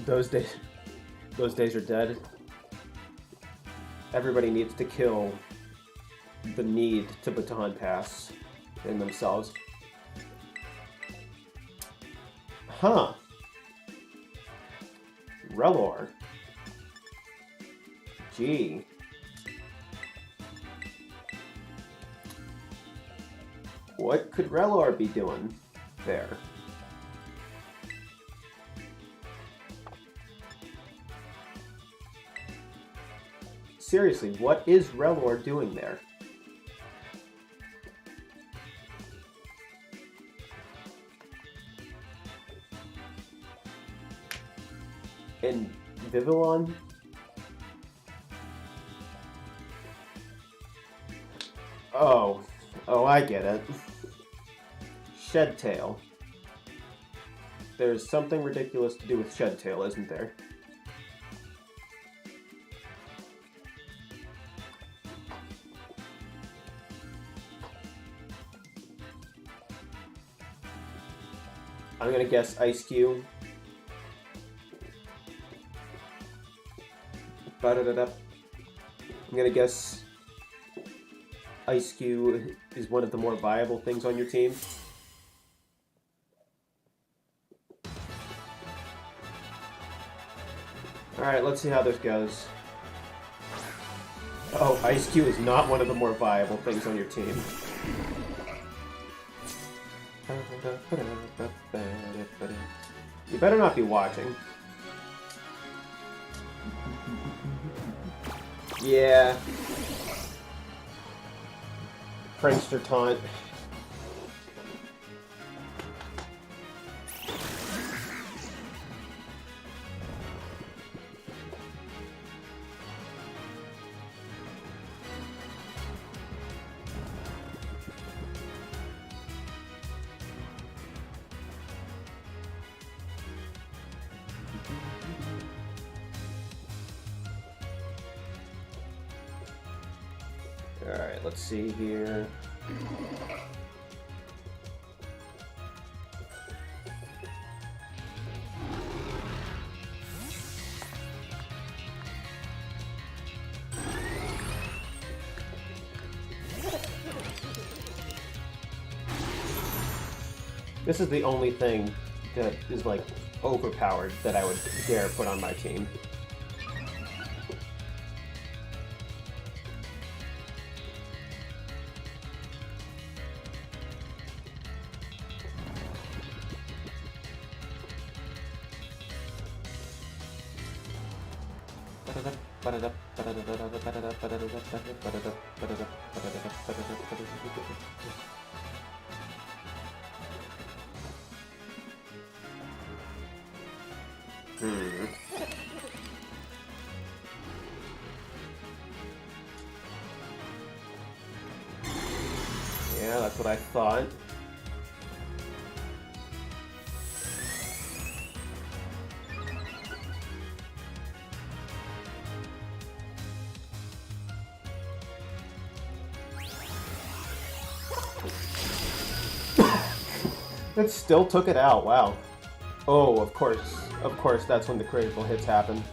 Those days are dead. Everybody needs to kill the need to Baton Pass in themselves. Huh. Relor. Gee. What could Relor be doing there? Seriously, what is Relor doing there? And Vivillon? Oh, I get it. Shedtail. There's something ridiculous to do with Shedtail, isn't there? I'm gonna guess Ice-Q. I'm gonna guess Ice-Q is one of the more viable things on your team. Alright, let's see how this goes. Oh, Ice-Q is not one of the more viable things on your team. You better not be watching. Yeah. Prankster taunt. Alright, let's see here. This is the only thing that is like overpowered that I would dare put on my team. Yeah, that's what I thought. It still took it out, wow. Oh, of course, that's when the critical hits happen.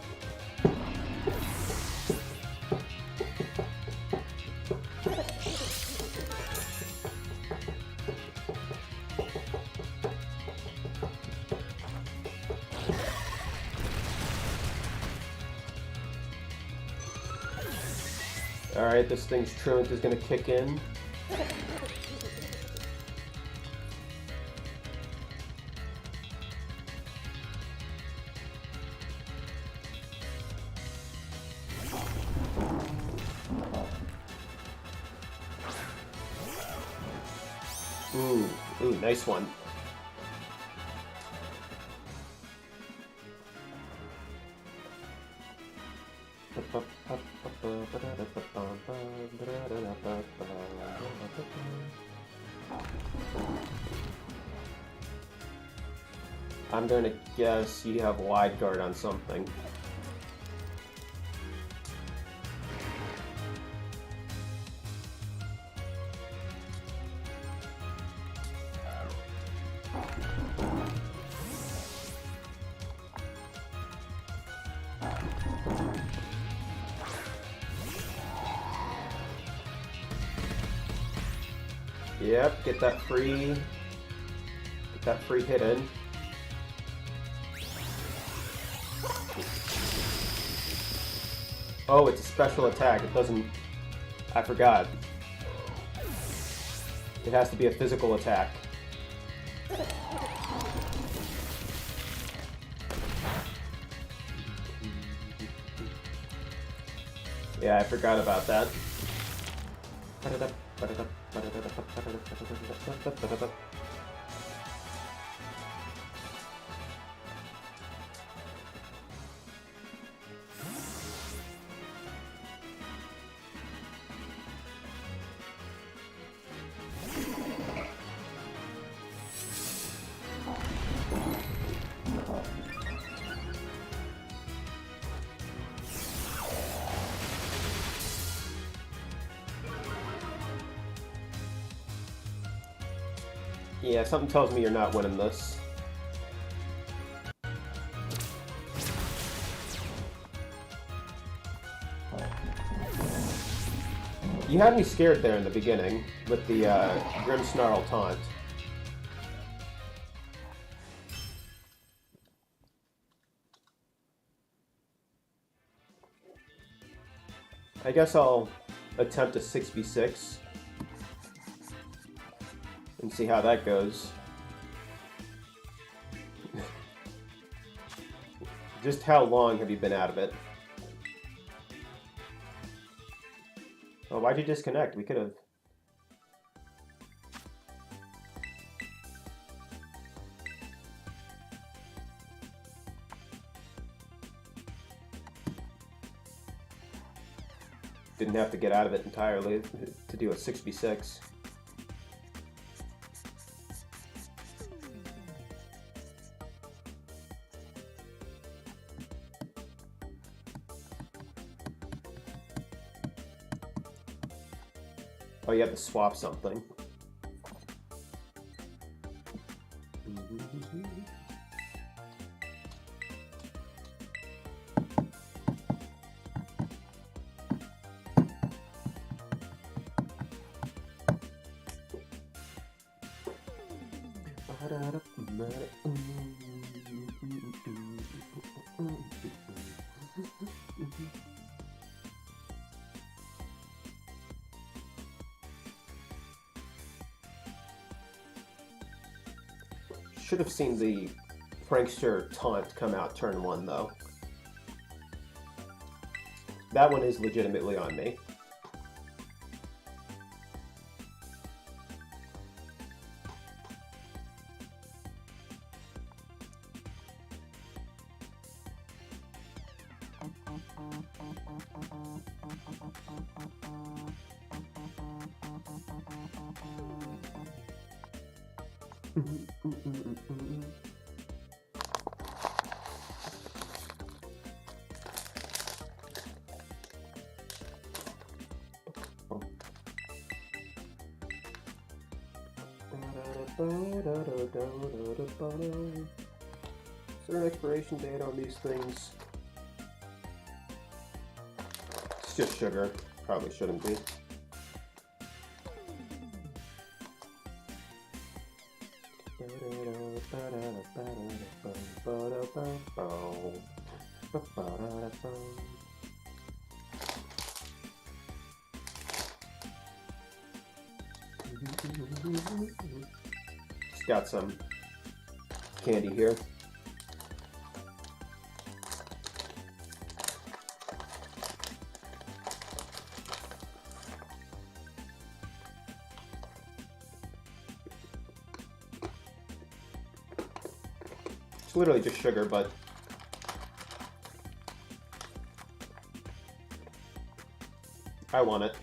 Alright, this thing's truant is gonna kick in. Ooh, nice one. I'm gonna guess you have wide guard on something. Yep, get that free hit in. Oh, it's a special attack. It doesn't... I forgot. It has to be a physical attack. Yeah, I forgot about that. Yeah, something tells me you're not winning this. You had me scared there in the beginning with the Grimmsnarl taunt. I guess I'll attempt a 6v6 and see how that goes. Just how long have you been out of it? Oh, why'd you disconnect? We could have... Didn't have to get out of it entirely to do a 6v6. Oh, you have to swap something. Should have seen the Prankster taunt come out turn 1 though. That one is legitimately on me. Is there an expiration date on these things? It's just sugar. Probably shouldn't be. Just got some candy here. It's literally just sugar, but I want it.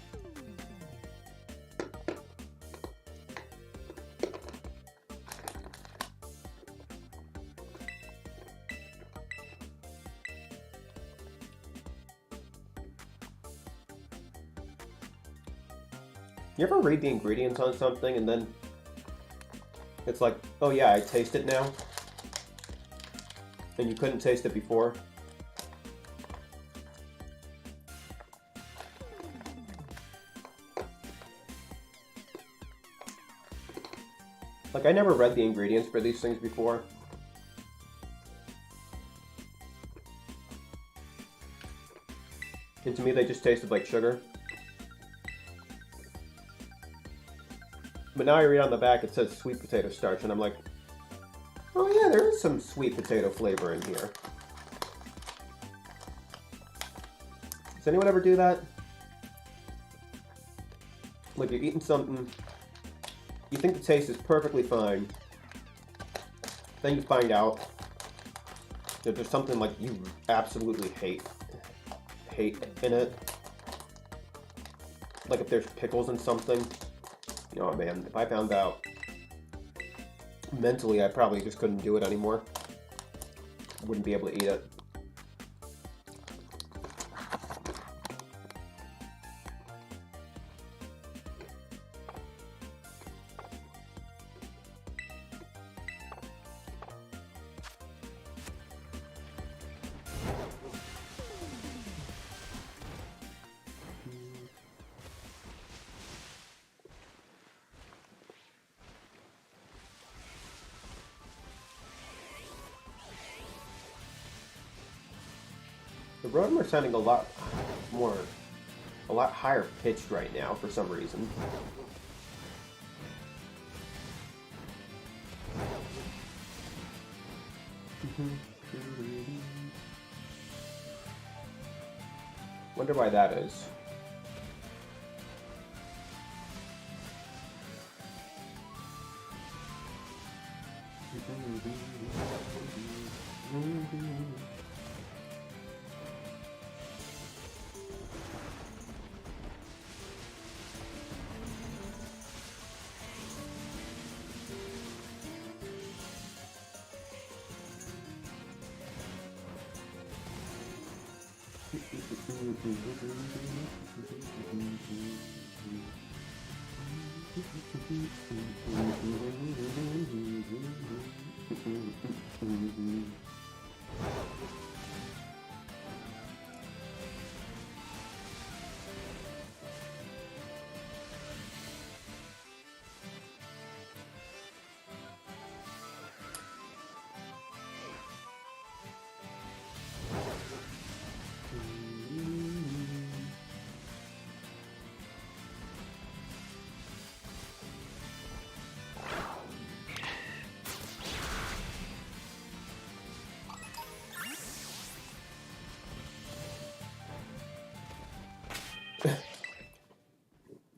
You ever read the ingredients on something and then it's like, oh yeah, I taste it now, and you couldn't taste it before? Like, I never read the ingredients for these things before. And to me, they just tasted like sugar. But now I read on the back, it says sweet potato starch, and I'm like, oh yeah, there is some sweet potato flavor in here. Does anyone ever do that? Like, you're eating something, you think the taste is perfectly fine, then you find out that there's something like you absolutely hate in it. Like if there's pickles in something. Oh man, if I found out, mentally I probably just couldn't do it anymore. Wouldn't be able to eat it. The Rotom are sounding a lot higher pitched right now for some reason. Wonder why that is.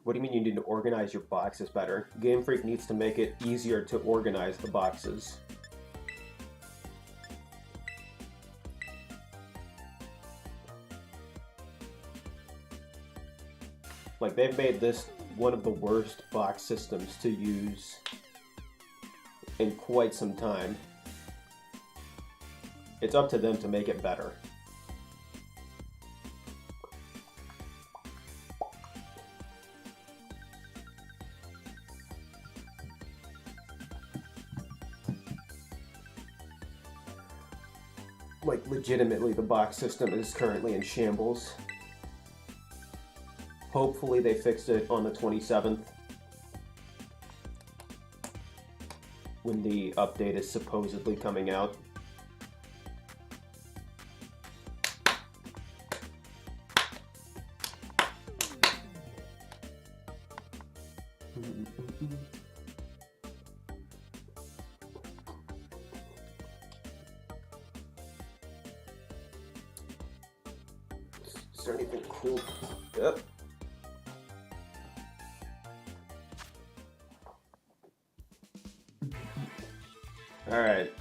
What do you mean you need to organize your boxes better? Game Freak needs to make it easier to organize the boxes. Like, they've made this one of the worst box systems to use in quite some time. It's up to them to make it better. Like, legitimately, the box system is currently in shambles. Hopefully they fixed it on the 27th, when the update is supposedly coming out. Is there anything cool? Yep. All right.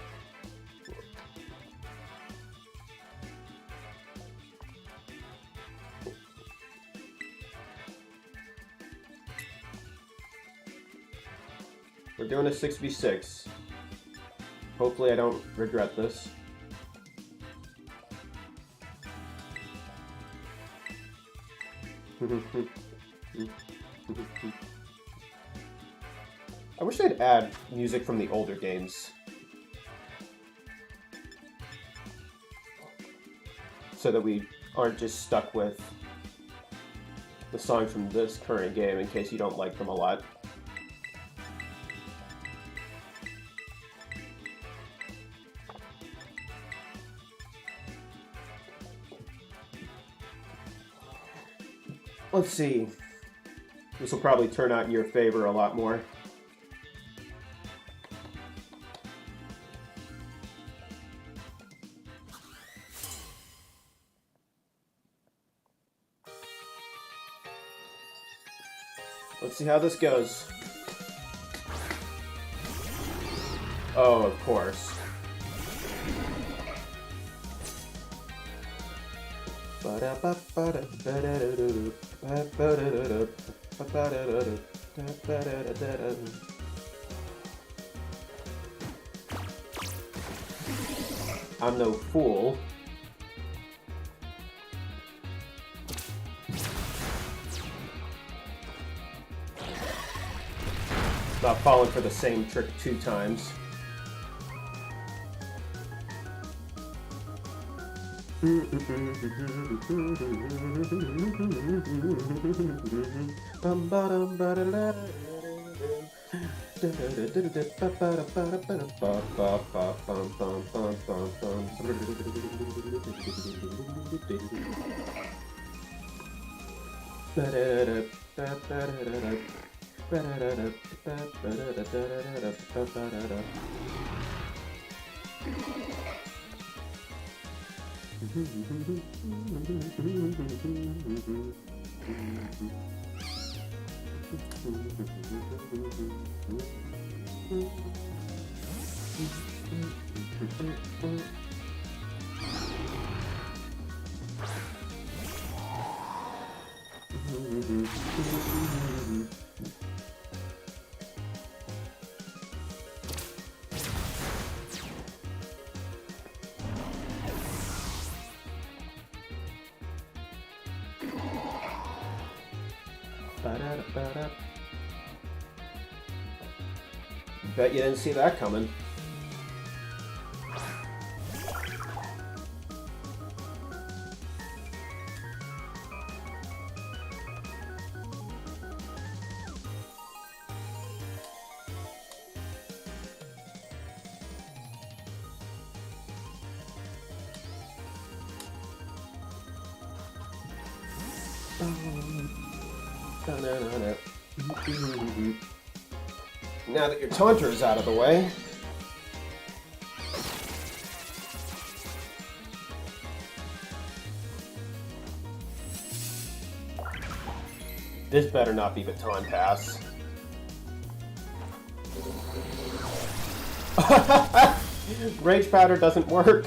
We're doing a 6v6. Hopefully I don't regret this. I wish they'd add music from the older games, so that we aren't just stuck with the songs from this current game in case you don't like them a lot. Let's see. This will probably turn out in your favor a lot more. Let's see how this goes. Oh, of course. I'm no fool. Not falling for the same trick 2 times. Bet you didn't see that coming. Now that your taunter is out of the way. This better not be Baton Pass. Rage Powder doesn't work.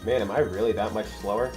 Man, am I really that much slower?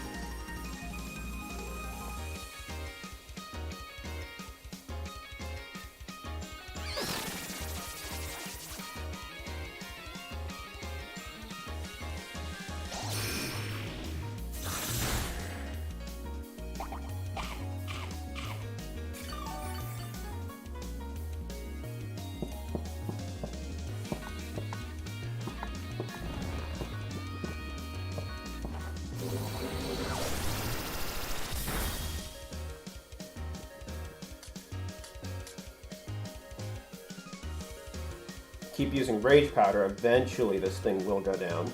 Keep using Rage Powder, eventually this thing will go down.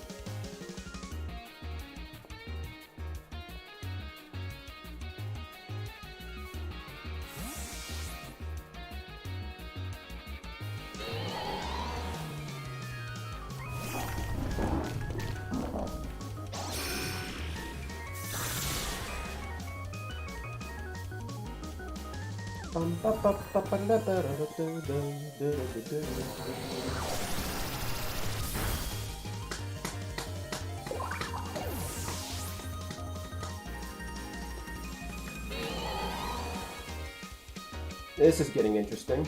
This is getting interesting.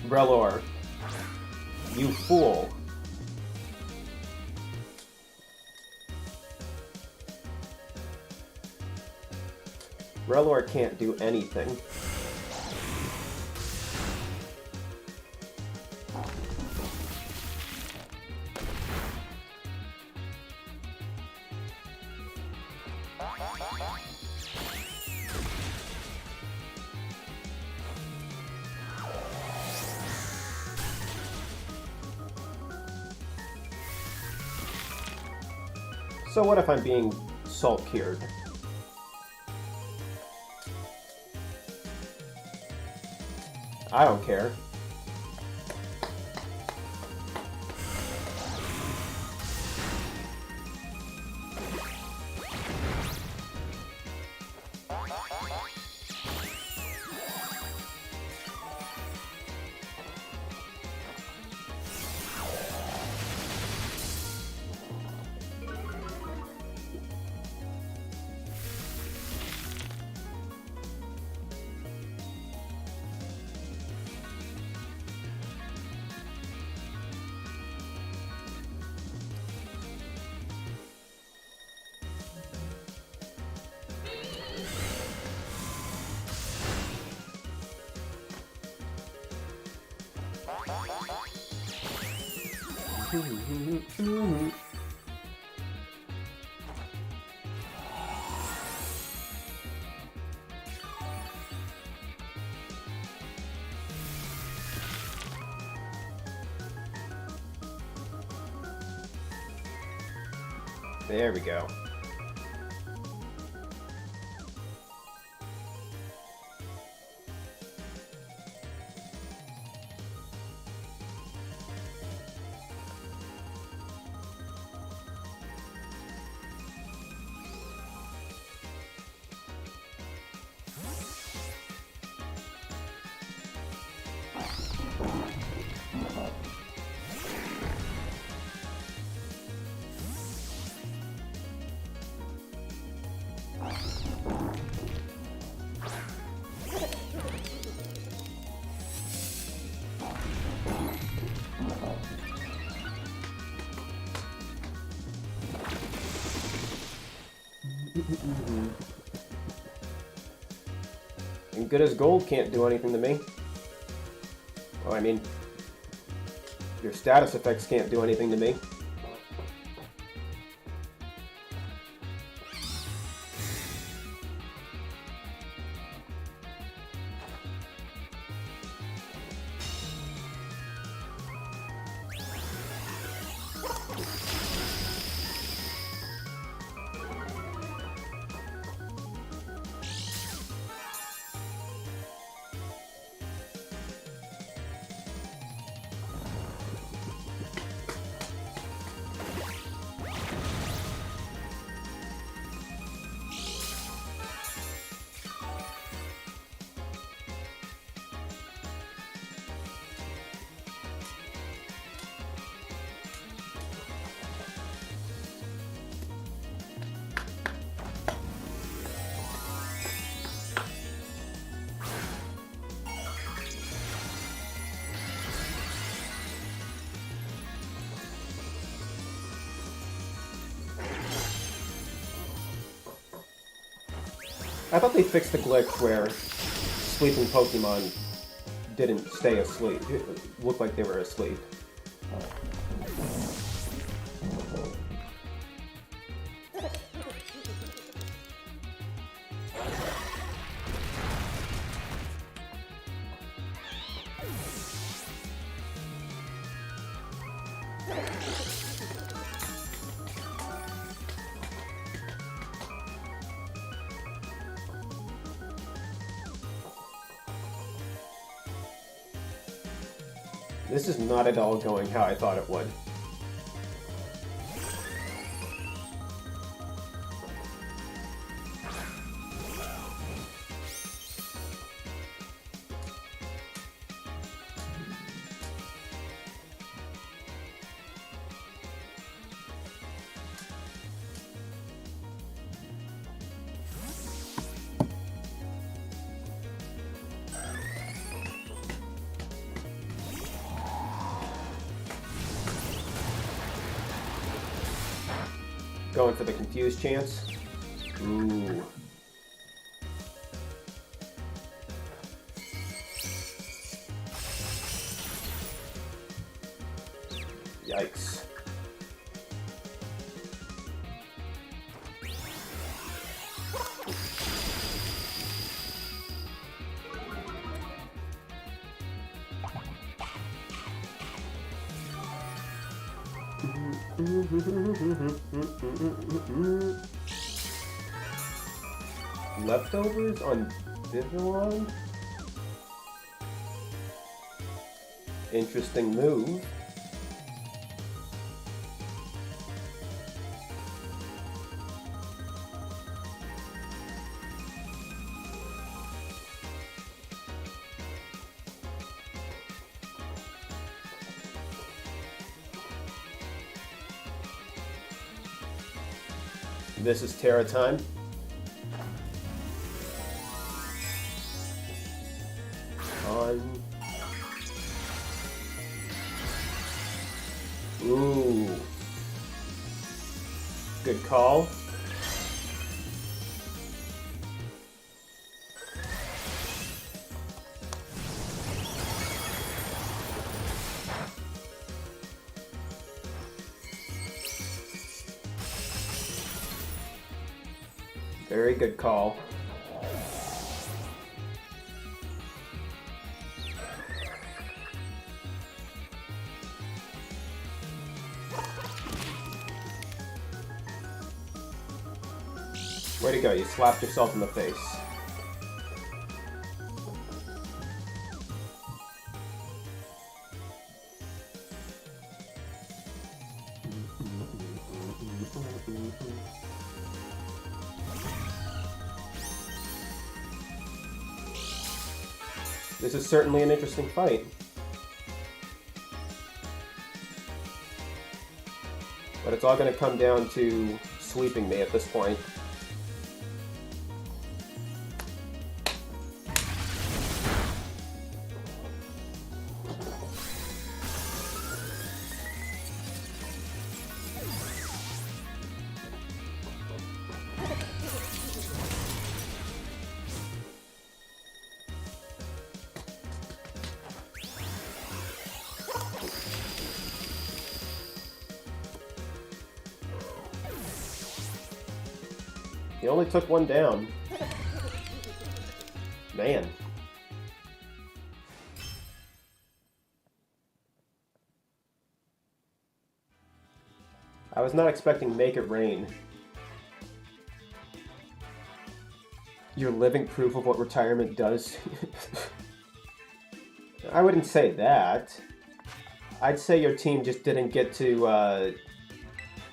Relor, you fool. Relor can't do anything. So what if I'm being salt-cured? I don't care. There we go. And good as gold can't do anything to me. Well, I mean, your status effects can't do anything to me. I thought they fixed the glitch where sleeping Pokemon didn't stay asleep. It looked like they were asleep. This is not at all going how I thought it would. Going for the confused chance. Ooh. Yikes. Leftovers on Vivillon? Interesting move. This is Terra time. On. Ooh. Good call. Very good call. Way to go, you slapped yourself in the face. This is certainly an interesting fight. But it's all going to come down to sweeping me at this point. He only took one down. Man. I was not expecting Make It Rain. You're living proof of what retirement does. I wouldn't say that. I'd say your team just didn't get to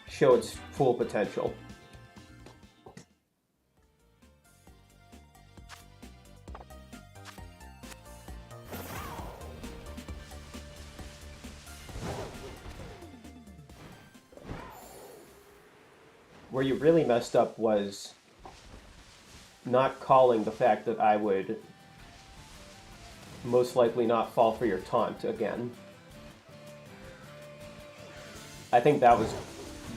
show its full potential. Where you really messed up was not calling the fact that I would most likely not fall for your taunt again. I think that was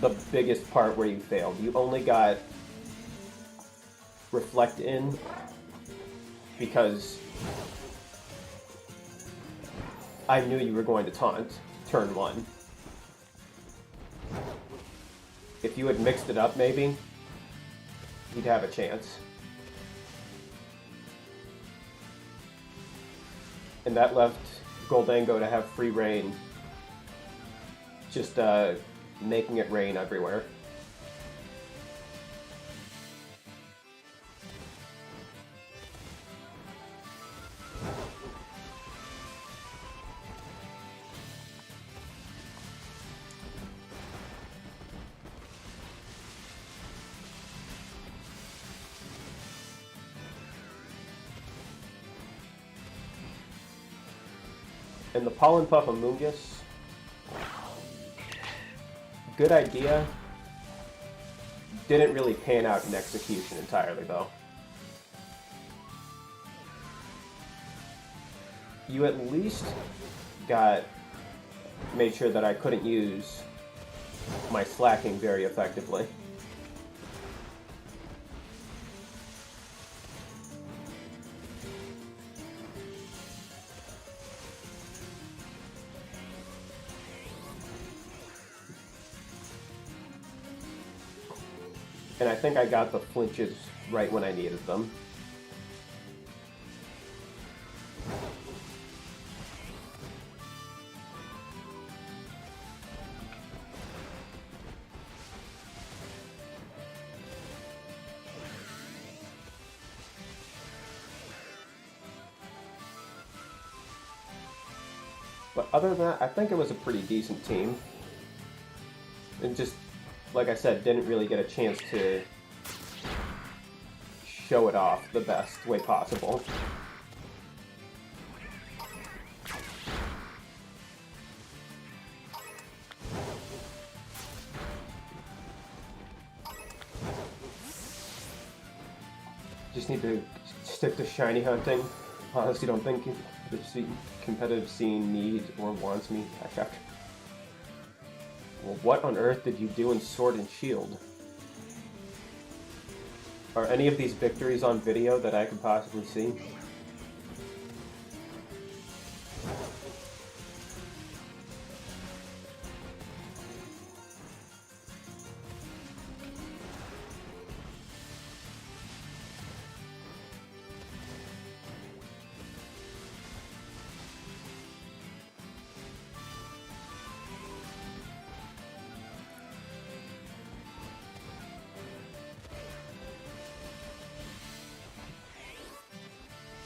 the biggest part where you failed. You only got Reflect in because I knew you were going to taunt turn 1. If you had mixed it up, maybe, you'd have a chance. And that left Gholdengo to have free reign, just making it rain everywhere. And the Pollen Puff Amoonguss, good idea. Didn't really pan out in execution entirely, though. You at least made sure that I couldn't use my slacking very effectively. And I think I got the flinches right when I needed them. But other than that, I think it was a pretty decent team. And just, like I said, didn't really get a chance to show it off the best way possible. Just need to stick to shiny hunting. Honestly, don't think the competitive scene needs or wants me. Well, what on earth did you do in Sword and Shield? Are any of these victories on video that I could possibly see?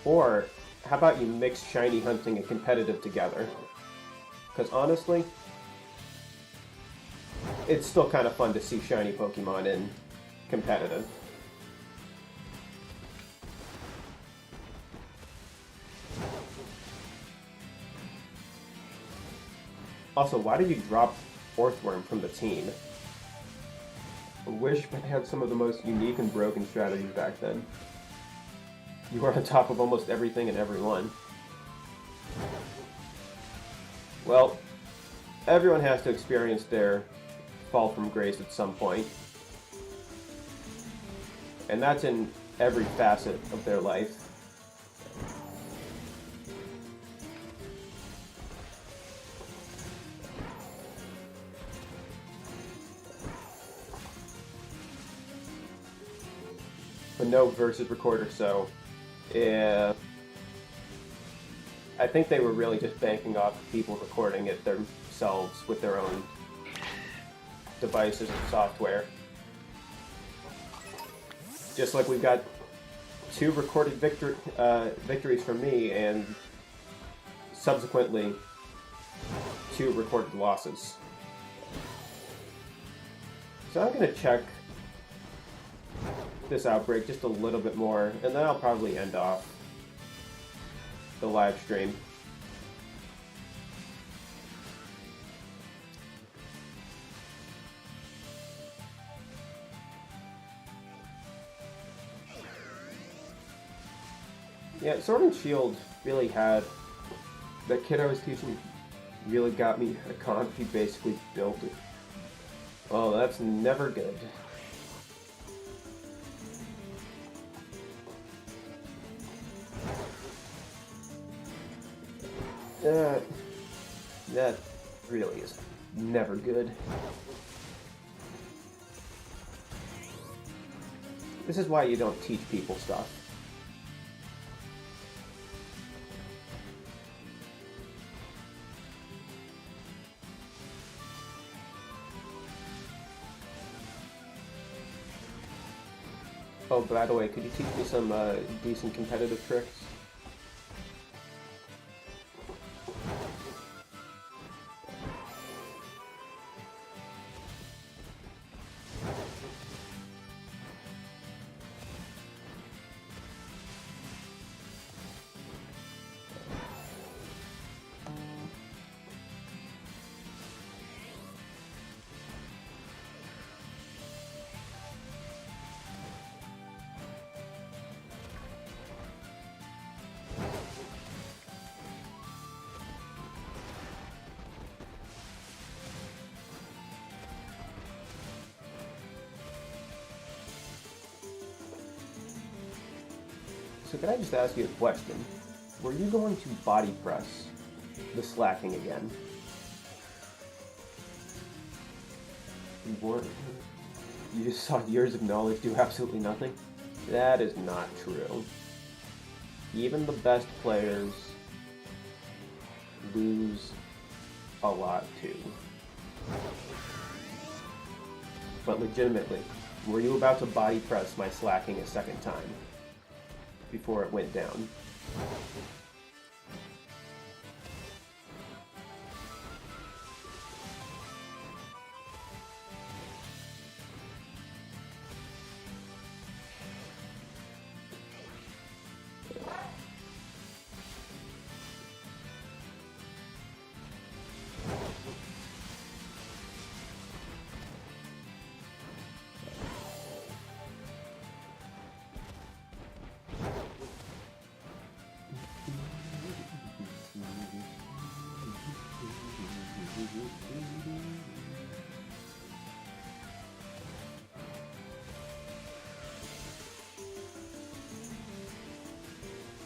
Or, how about you mix shiny hunting and competitive together? Because honestly, it's still kind of fun to see shiny Pokemon in competitive. Also, why did you drop Orthworm from the team? I wish I had some of the most unique and broken strategies back then. You were on top of almost everything and everyone. Well, everyone has to experience their fall from grace at some point. And that's in every facet of their life. a note versus recorder, so yeah, I think they were really just banking off people recording it themselves with their own devices and software. Just like we've got 2 recorded victories from me, and subsequently 2 recorded losses. So I'm going to check this outbreak just a little bit more, and then I'll probably end off the live stream. Yeah, Sword and Shield really had... That kid I was teaching really got me a comp. He basically built it. Oh, that's never good. That really is never good. This is why you don't teach people stuff. Oh, by the way, could you teach me some decent competitive tricks? So can I just ask you a question? Were you going to body press the slacking again? You weren't? You just saw years of knowledge do absolutely nothing? That is not true. Even the best players lose a lot too. But legitimately, were you about to body press my slacking a second time before it went down?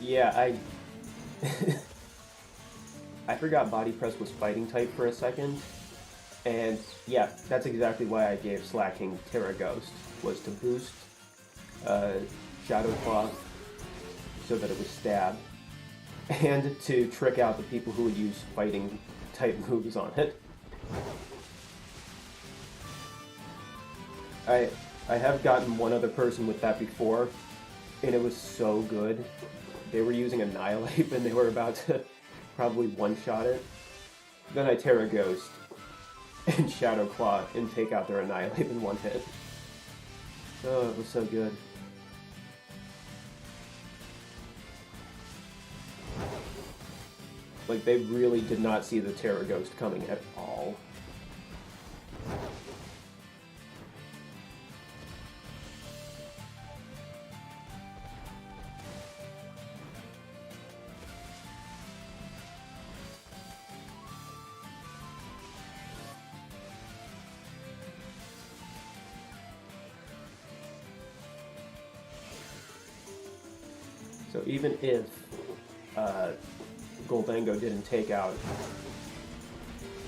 Yeah, I forgot body press was fighting type for a second, and yeah, that's exactly why I gave slacking Terra Ghost, was to boost Shadow Claw so that it was stab, and to trick out the people who would use fighting type moves on it. I have gotten one other person with that before, and it was so good. They were using Annihilate, and they were about to probably one-shot it. Then I Terra Ghost and Shadow Claw and take out their Annihilate in one hit. Oh, it was so good. Like, they really did not see the Terra Ghost coming at all. So even if Gholdengo didn't take out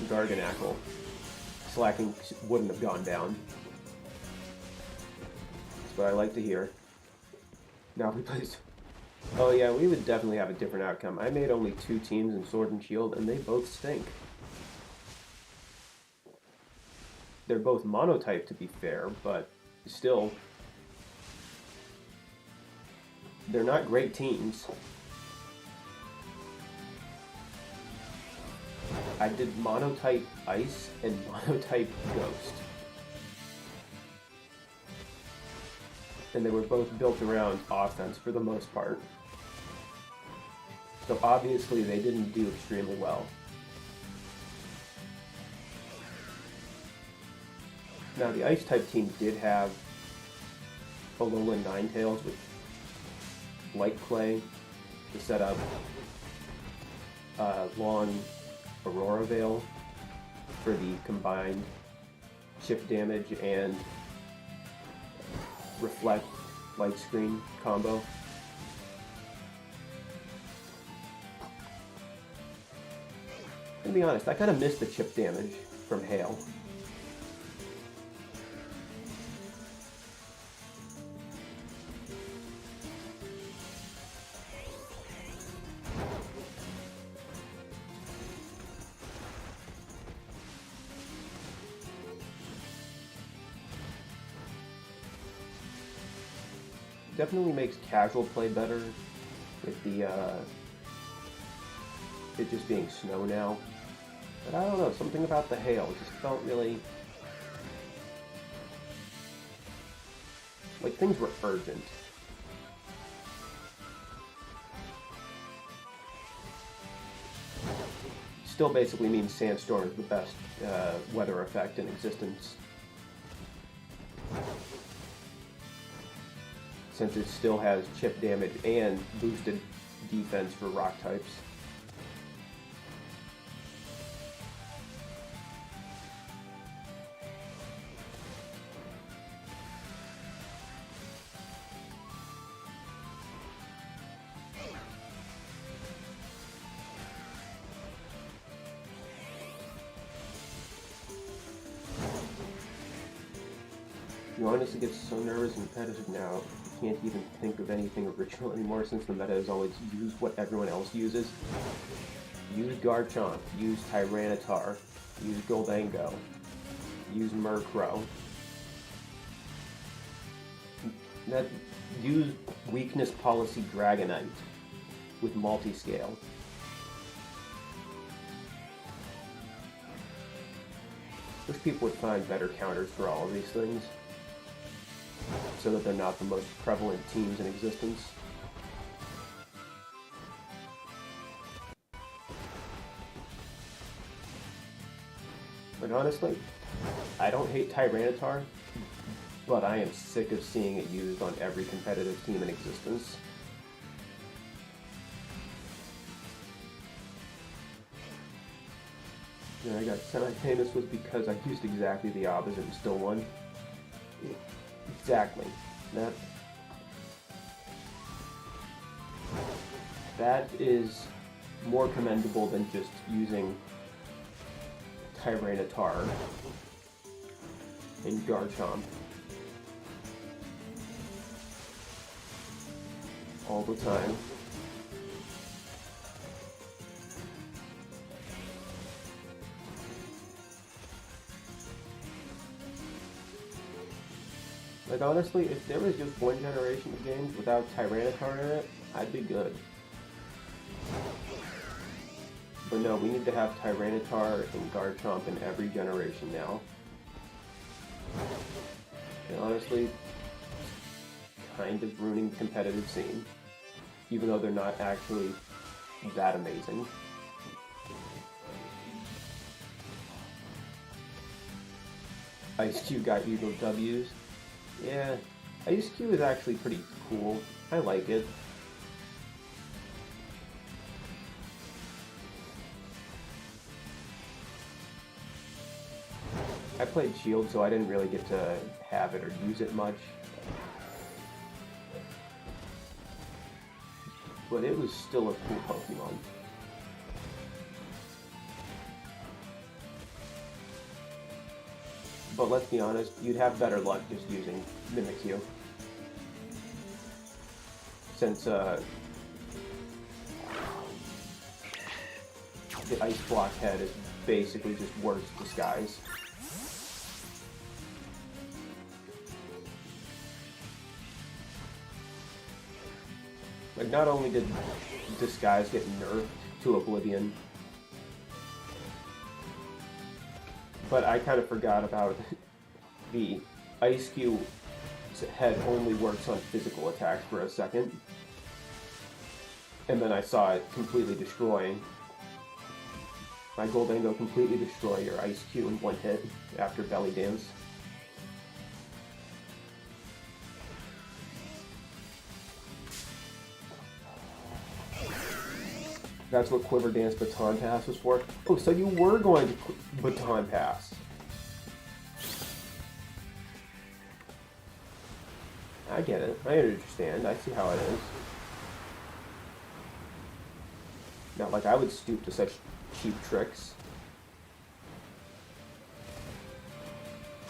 Garganacl, slacking wouldn't have gone down. That's what I like to hear. Now we play. Oh yeah, we would definitely have a different outcome. I made only 2 teams in Sword and Shield, and they both stink. They're both monotype, to be fair, but still, they're not great teams. I did monotype Ice and monotype Ghost. And they were both built around offense for the most part. So obviously they didn't do extremely well. Now the Ice-type team did have Alolan Ninetales with Light Clay to set up long Aurora Veil for the combined chip damage and reflect light screen combo. To be honest, I kind of missed the chip damage from Hail. Definitely makes casual play better with the it just being snow now. But I don't know, something about the hail just felt really like things were urgent. Still basically means Sandstorm is the best weather effect in existence, since it still has chip damage and boosted defense for rock types. You honestly get so nervous and repetitive now, you can't even think of anything original anymore since the meta has always used what everyone else uses. Use Garchomp, use Tyranitar, use Goldango, use Murkrow. Use Weakness Policy Dragonite with Multiscale. Wish people would find better counters for all of these things, so that they're not the most prevalent teams in existence. But honestly, I don't hate Tyranitar, but I am sick of seeing it used on every competitive team in existence. Yeah, I got semi-famous was because I used exactly the opposite and still won. Exactly. That is more commendable than just using Tyranitar and Garchomp all the time. Like honestly, if there was just one generation of games without Tyranitar in it, I'd be good. But no, we need to have Tyranitar and Garchomp in every generation now. And honestly, it's kind of ruining the competitive scene, even though they're not actually that amazing. Ice-Q got Eagle W's. Yeah, Ice-Q is actually pretty cool. I like it. I played Shield, so I didn't really get to have it or use it much. But it was still a cool Pokemon. But let's be honest, you'd have better luck just using Mimikyu. since the ice block head is basically just words disguise. Like, not only did disguise get nerfed to oblivion, but I kind of forgot about the Ice Cube's head only works on physical attacks for a second. And then I saw it completely destroying. My Gholdengo completely destroy your Ice Cube in one hit after Belly Dance. That's what Quiver Dance Baton Pass was for. Oh, so you were going to Baton Pass. I get it. I understand. I see how it is. Not like I would stoop to such cheap tricks.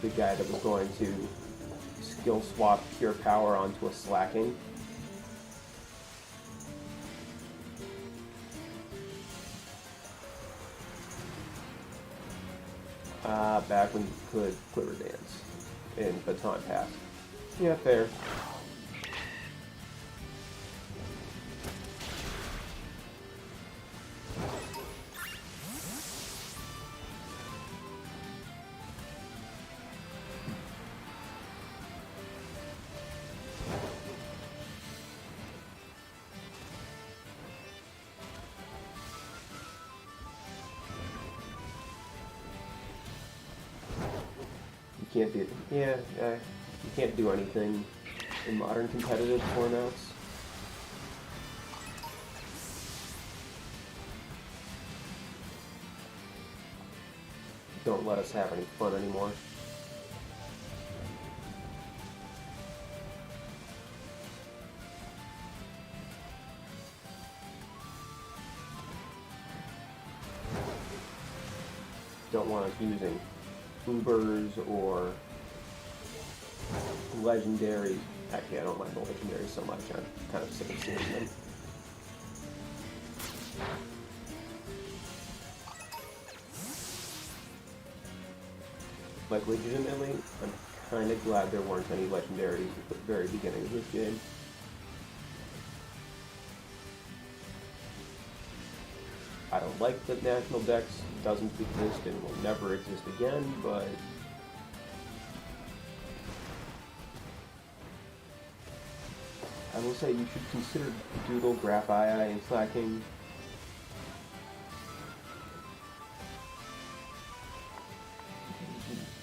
The guy that was going to skill swap Pure Power onto a Slacking. Back when you could Quiver Dance in Baton Pass. Yeah, fair. You can't do, you can't do anything in modern competitive formats. Don't let us have any fun anymore. Don't want us using Ubers or legendaries. Actually, I don't mind the legendaries so much. I'm kind of sick of seeing them. Like, legitimately, I'm kind of glad there weren't any legendaries at the very beginning of this game. I don't like that National Dex doesn't exist and will never exist again, but I will say you should consider Doodle, Graph-II, and Slacking.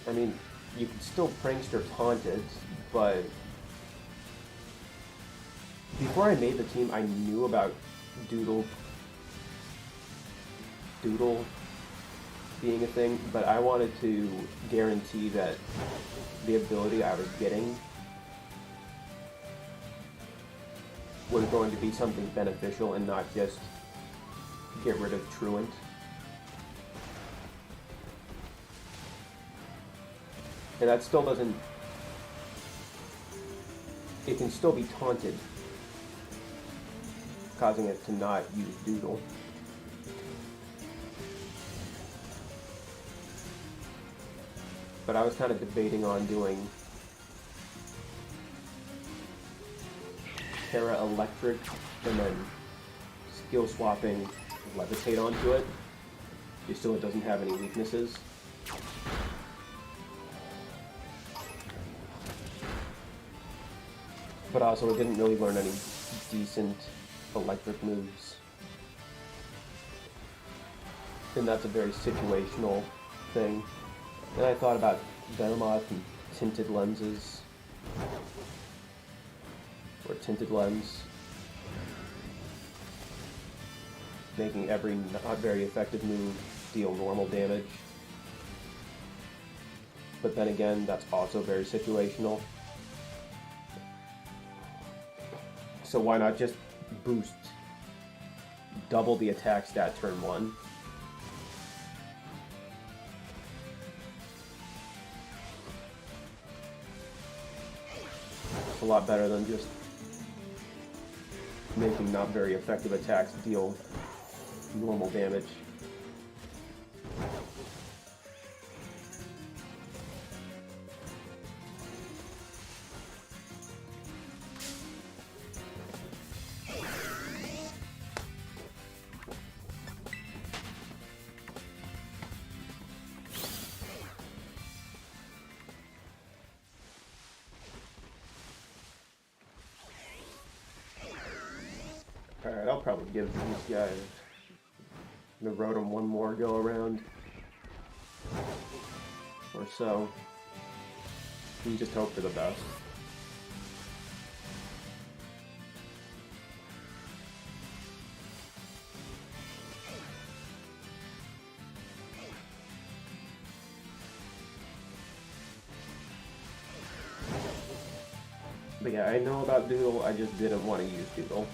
I mean, you could still Prankster Taunted, but before I made the team, I knew about Doodle being a thing, but I wanted to guarantee that the ability I was getting was going to be something beneficial and not just get rid of Truant. And that still doesn't... It can still be taunted, causing it to not use Doodle. But I was kind of debating on doing Terra Electric and then skill swapping Levitate onto it, just so it doesn't have any weaknesses. But also it didn't really learn any decent electric moves. And that's a very situational thing. Then I thought about Venomoth and Tinted Lenses, or Tinted Lens, making every not very effective move deal normal damage. But then again, that's also very situational. So why not just boost double the attack stat turn 1? A lot better than just making not very effective attacks deal normal damage. Alright, I'll probably give these guys the Rotom one more go around or so, and just hope for the best. But yeah, I know about Doodle, I just didn't want to use Doodle.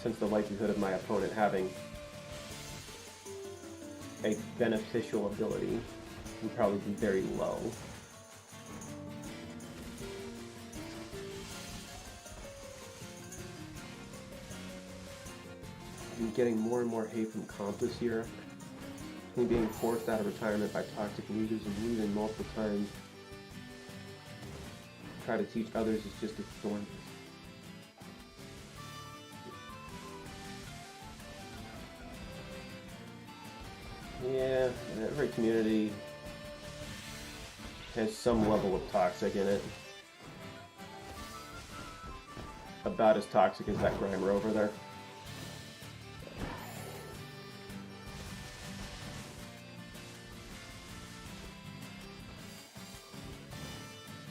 Since the likelihood of my opponent having a beneficial ability would probably be very low. I'm getting more and more hate from comp this year. Me being forced out of retirement by toxic leaders and losing multiple times. Try to teach others is just a thorn. Yeah, every community has some level of toxic in it. About as toxic as that Grimer over there.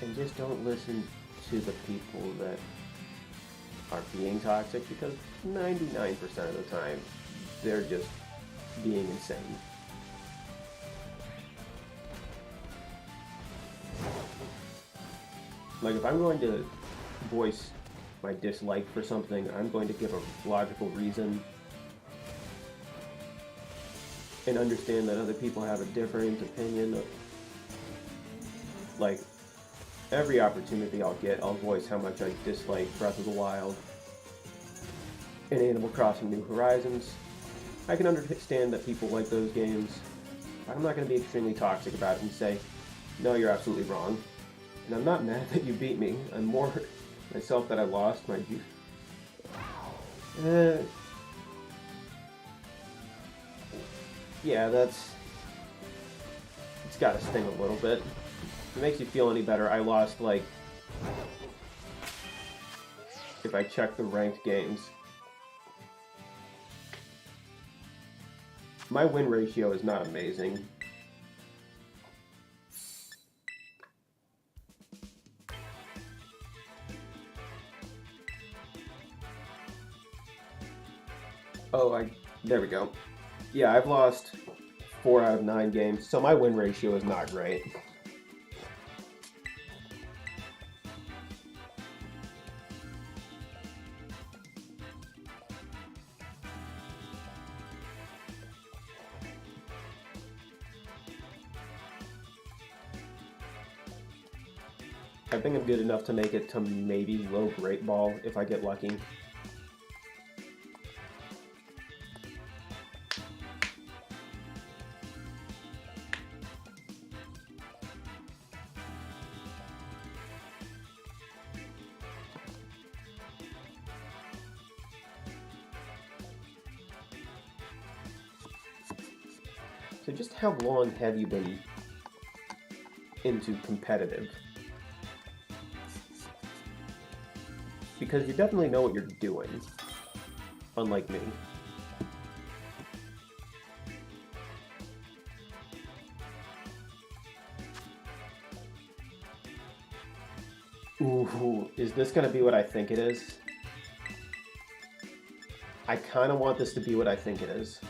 And just don't listen to the people that are being toxic, because 99% of the time they're just being insane. Like, if I'm going to voice my dislike for something, I'm going to give a logical reason and understand that other people have a different opinion. Like, every opportunity I'll get, I'll voice how much I dislike Breath of the Wild and Animal Crossing New Horizons. I can understand that people like those games, but I'm not going to be extremely toxic about it and say, no, you're absolutely wrong. And I'm not mad that you beat me. I'm more myself that I lost my youth. Yeah, it's gotta sting a little bit. If it makes you feel any better, I lost, like, if I check the ranked games, my win ratio is not amazing. Oh, there we go. Yeah, I've lost 4 out of 9 games, so my win ratio is not great. I think I'm good enough to make it to maybe low Great Ball if I get lucky. So just how long have you been into competitive? Because you definitely know what you're doing, unlike me. Ooh, is this gonna be what I think it is? I kinda want this to be what I think it is.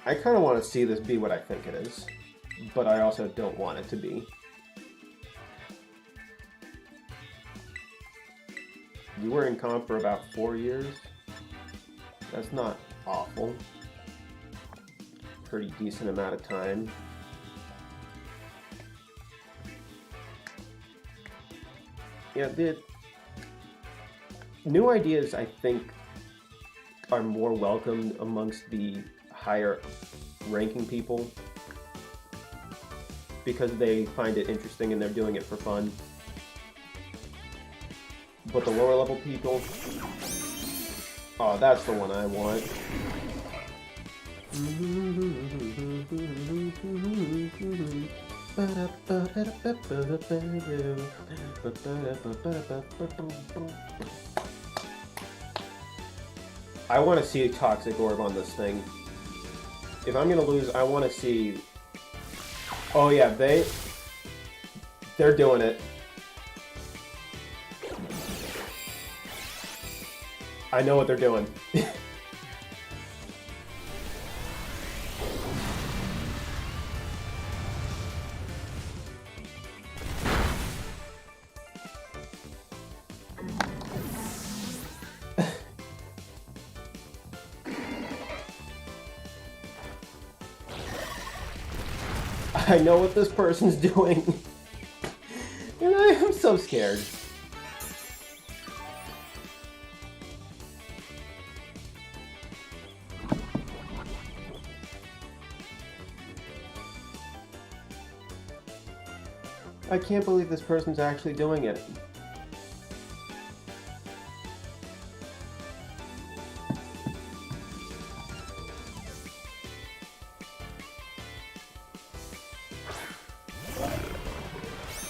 I kind of want to see this be what I think it is, but I also don't want it to be. You were in comp for about 4 years. That's not awful. Pretty decent amount of time. Yeah, the new ideas, I think, are more welcomed amongst the higher ranking people because they find it interesting and they're doing it for fun. But the lower level people, oh, that's the one I want. I want to see a Toxic Orb on this thing. If I'm gonna lose, I want to see... Oh yeah, they're doing it. I know what they're doing. I know what this person's doing. And I am so scared. I can't believe this person's actually doing it.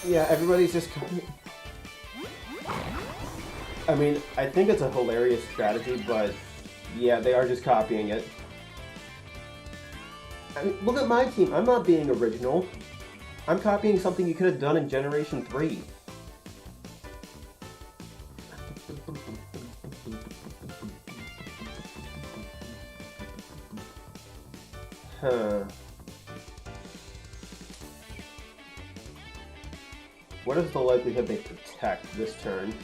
Yeah, everybody's just... I mean, I think it's a hilarious strategy, but yeah, they are just copying it. I mean, look at my team. I'm not being original. I'm copying something you could have done in Generation 3. Huh. What is the likelihood they protect this turn?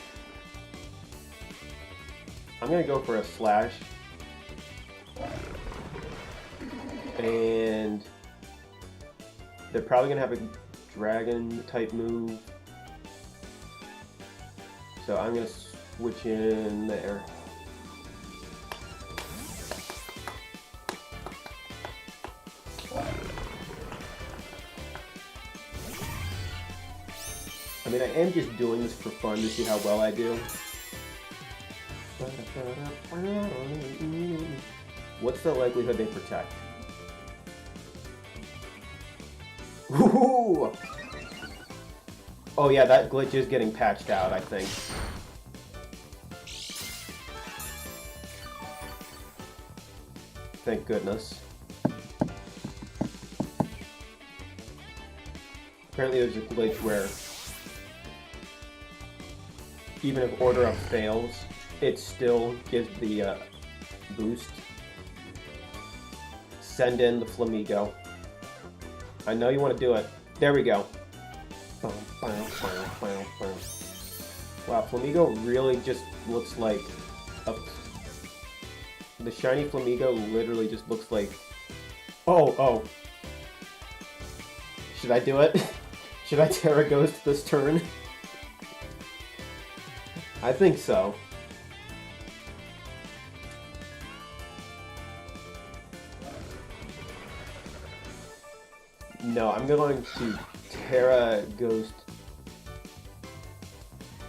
I'm gonna go for a slash. And they're probably gonna have a dragon type move. So I'm gonna switch in there. I mean, I am just doing this for fun to see how well I do. What's the likelihood they protect? Woohoo! Oh yeah, that glitch is getting patched out, I think. Thank goodness. Apparently there's a glitch where even if Order Up fails, it still gives the boost. Send in the Flamigo. I know you want to do it. There we go. Wow, Flamigo really just looks like the shiny Flamigo literally just looks like... Oh. Should I do it? Should I Terra Ghost this turn? I think so. No, I'm going to Terra Ghost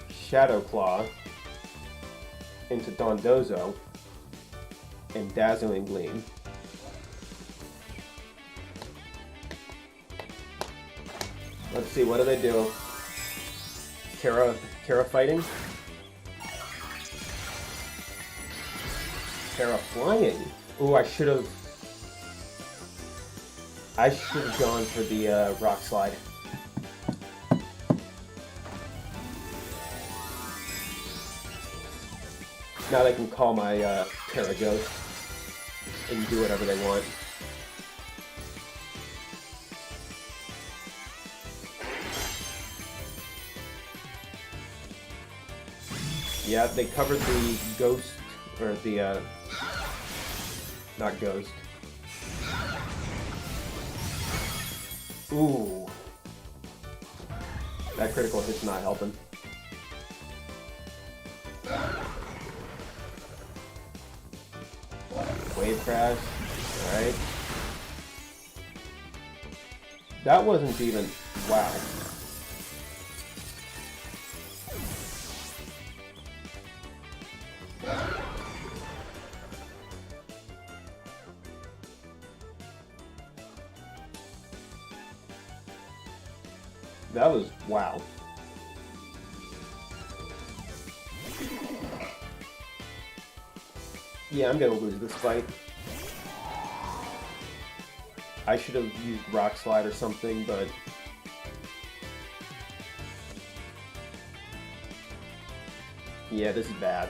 Shadow Claw into Dondozo and Dazzling Gleam. Let's see, what do they do? Terra Fighting? Terra Flying? Ooh, I should have gone for the Rock Slide. Now they can call my Terra Ghost and do whatever they want. Yeah, they covered the ghost, or the, not ghost. Ooh. That critical hit's not helping. Wave crash. Alright. That wasn't even... Wow. That was... Wow. Yeah, I'm gonna lose this fight. I should have used Rock Slide or something, but... Yeah, this is bad.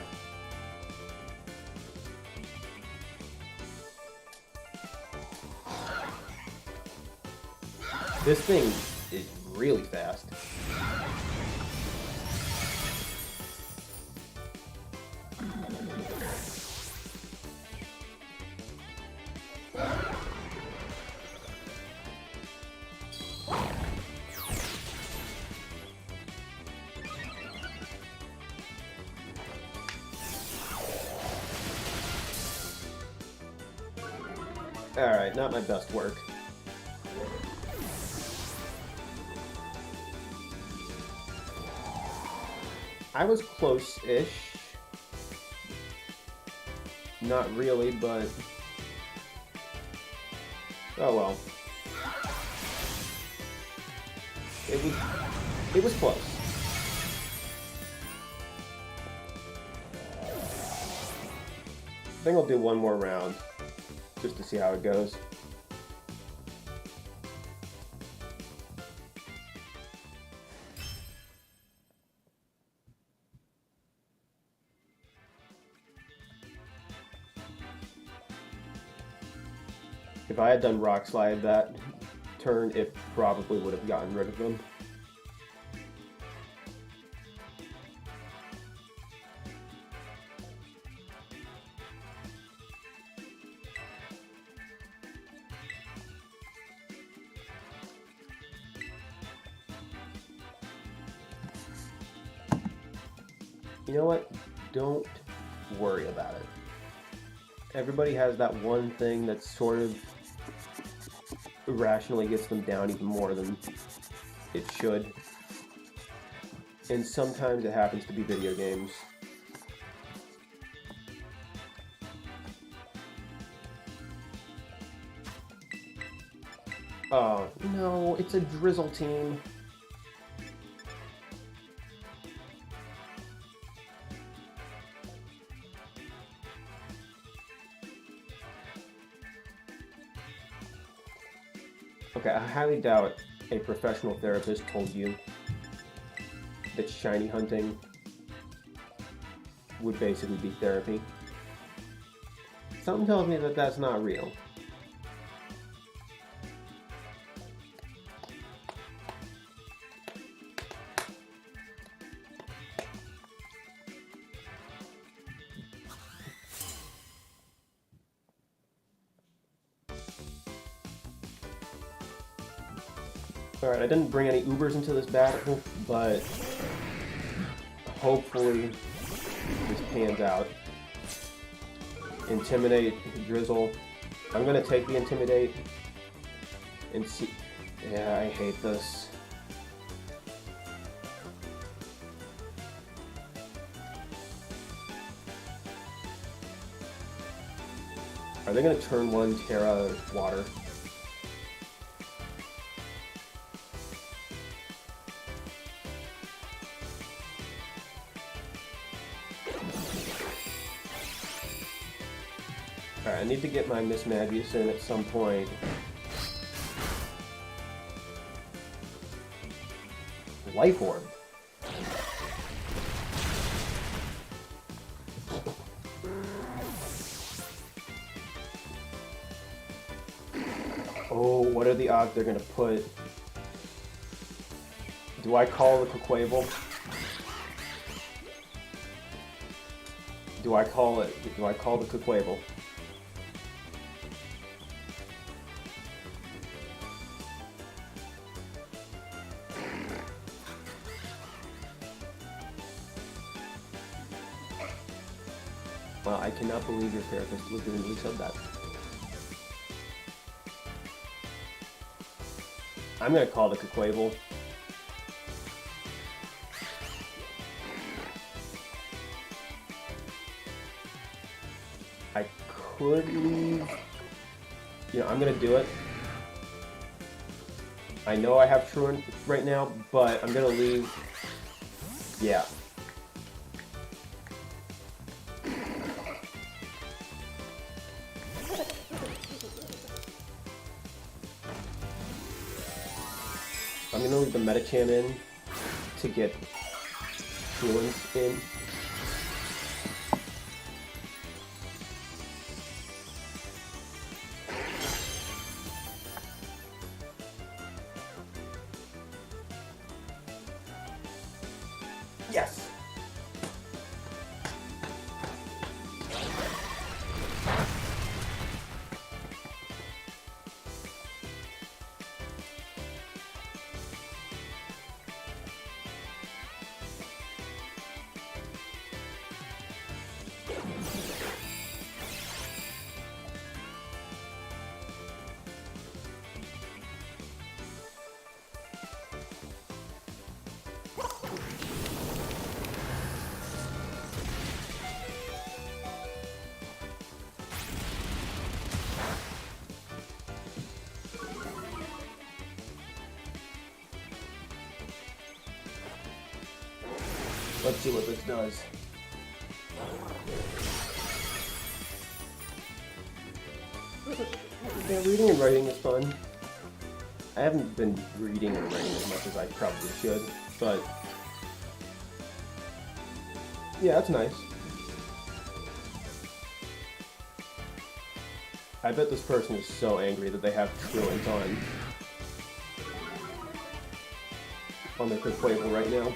This thing is really fast. Alright, not my best work. I was close-ish. Not really, but... Oh well. It was close. I think I'll do one more round, just to see how it goes. If I had done Rock Slide that turn, it probably would have gotten rid of them. You know what? Don't worry about it. Everybody has that one thing that sort of irrationally gets them down even more than it should. And sometimes it happens to be video games. Oh, no, it's a Drizzle team. Okay, I highly doubt a professional therapist told you that shiny hunting would basically be therapy. Something tells me that that's not real. Alright, I didn't bring any Ubers into this battle, but hopefully this pans out. Intimidate, Drizzle. I'm gonna take the Intimidate and see. Yeah, I hate this. Are they gonna turn one Terra Water? Alright, I need to get my Mismagius in at some point. Life Orb. Oh, what are the odds they're gonna put? Do I call the Quaquaval? Do I call it? Do I call the Kukwable? Well, I cannot believe your therapist legitimately said that. I'm gonna call the Kukwable. I could leave. You know, I'm gonna do it. I know I have Truant right now, but I'm gonna leave. Yeah. I'm gonna leave the Medicham in to get Truant in. Yes! Let's see what this does. Yeah, reading and writing is fun. I haven't been reading and writing as much as I probably should, but yeah, that's nice. I bet this person is so angry that they have Truant on their Kukwable right now.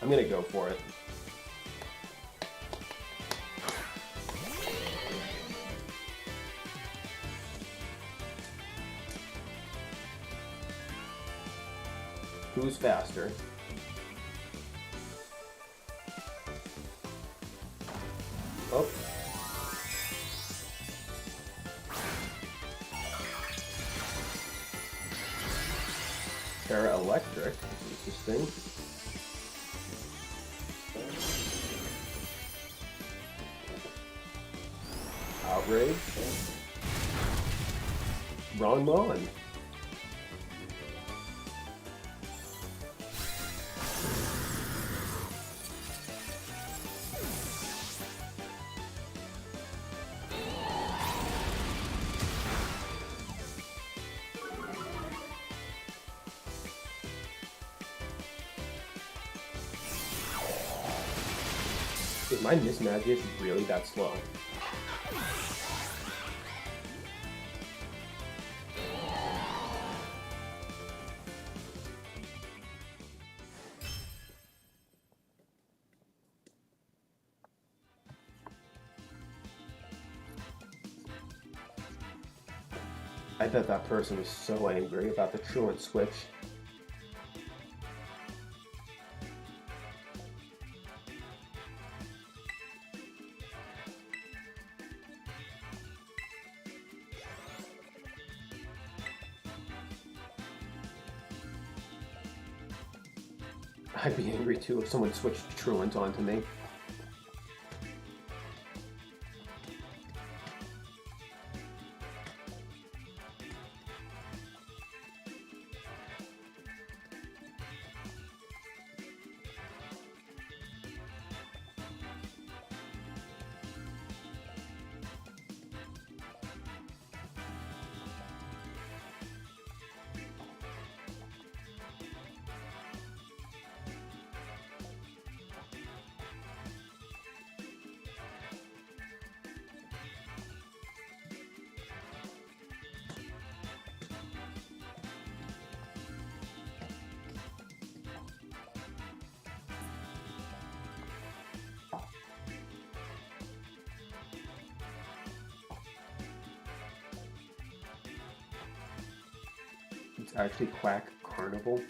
I'm gonna go for it. Who's faster? Oh. Terra Electric. Interesting. Outrage. Ron. Is my Mismagius really that slow? I bet that person was so angry about the Truant switch. I'd be angry too if someone switched truant onto me. It's actually Quack Carnival.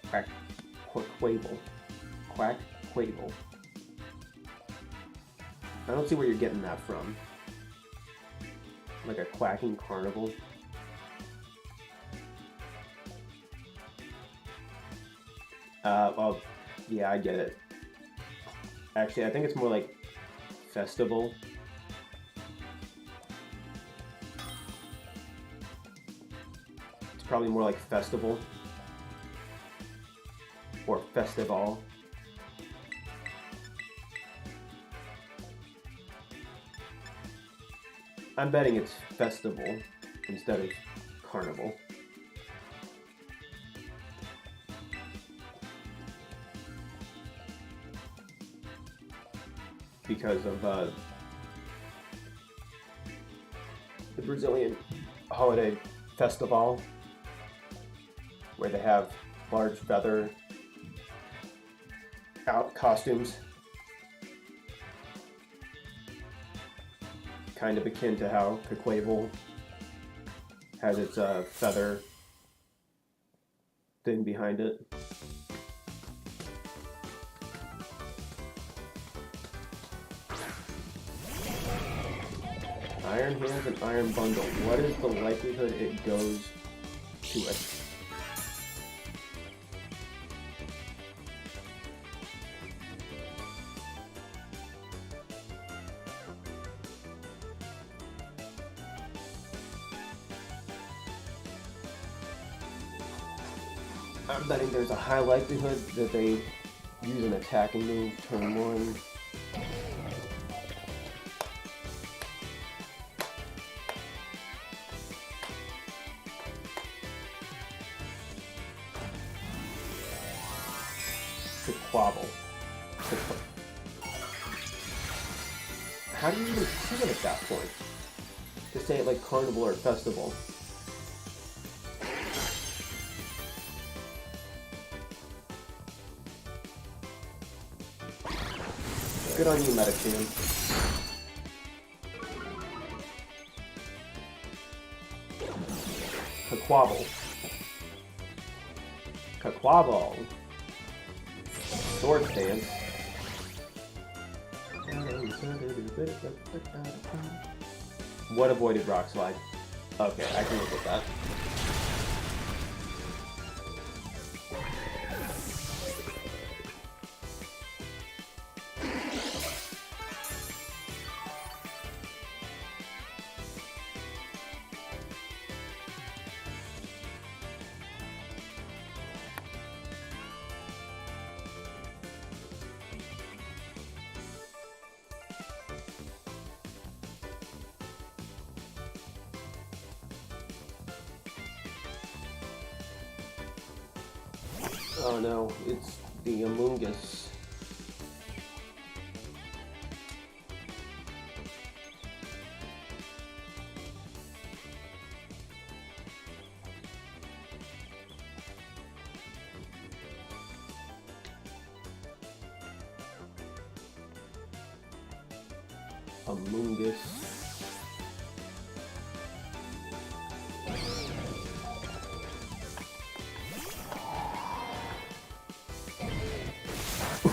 Quack Quavel. Quack Quavel. I don't see where you're getting that from. Like a quacking carnival. Well, yeah, I get it. Actually, I think it's more like festival. It's probably more like festival. Or festival. I'm betting it's festival instead of carnival. Because of the Brazilian holiday festival, where they have large feather out costumes, kind of akin to how Caquavel has its feather thing behind it. Iron Hands and Iron Bundle. What is the likelihood it goes to a... I'm betting there's a high likelihood that they use an attacking move turn one. Quabble. How do you even say it at that point? To say it like carnival or festival. Good on you, Metachan. Caquabble. Caquabble. Sword Stance. What avoided Rock Slide? Okay, I can look at that. Oh no, it's the Amoonguss. Amoonguss.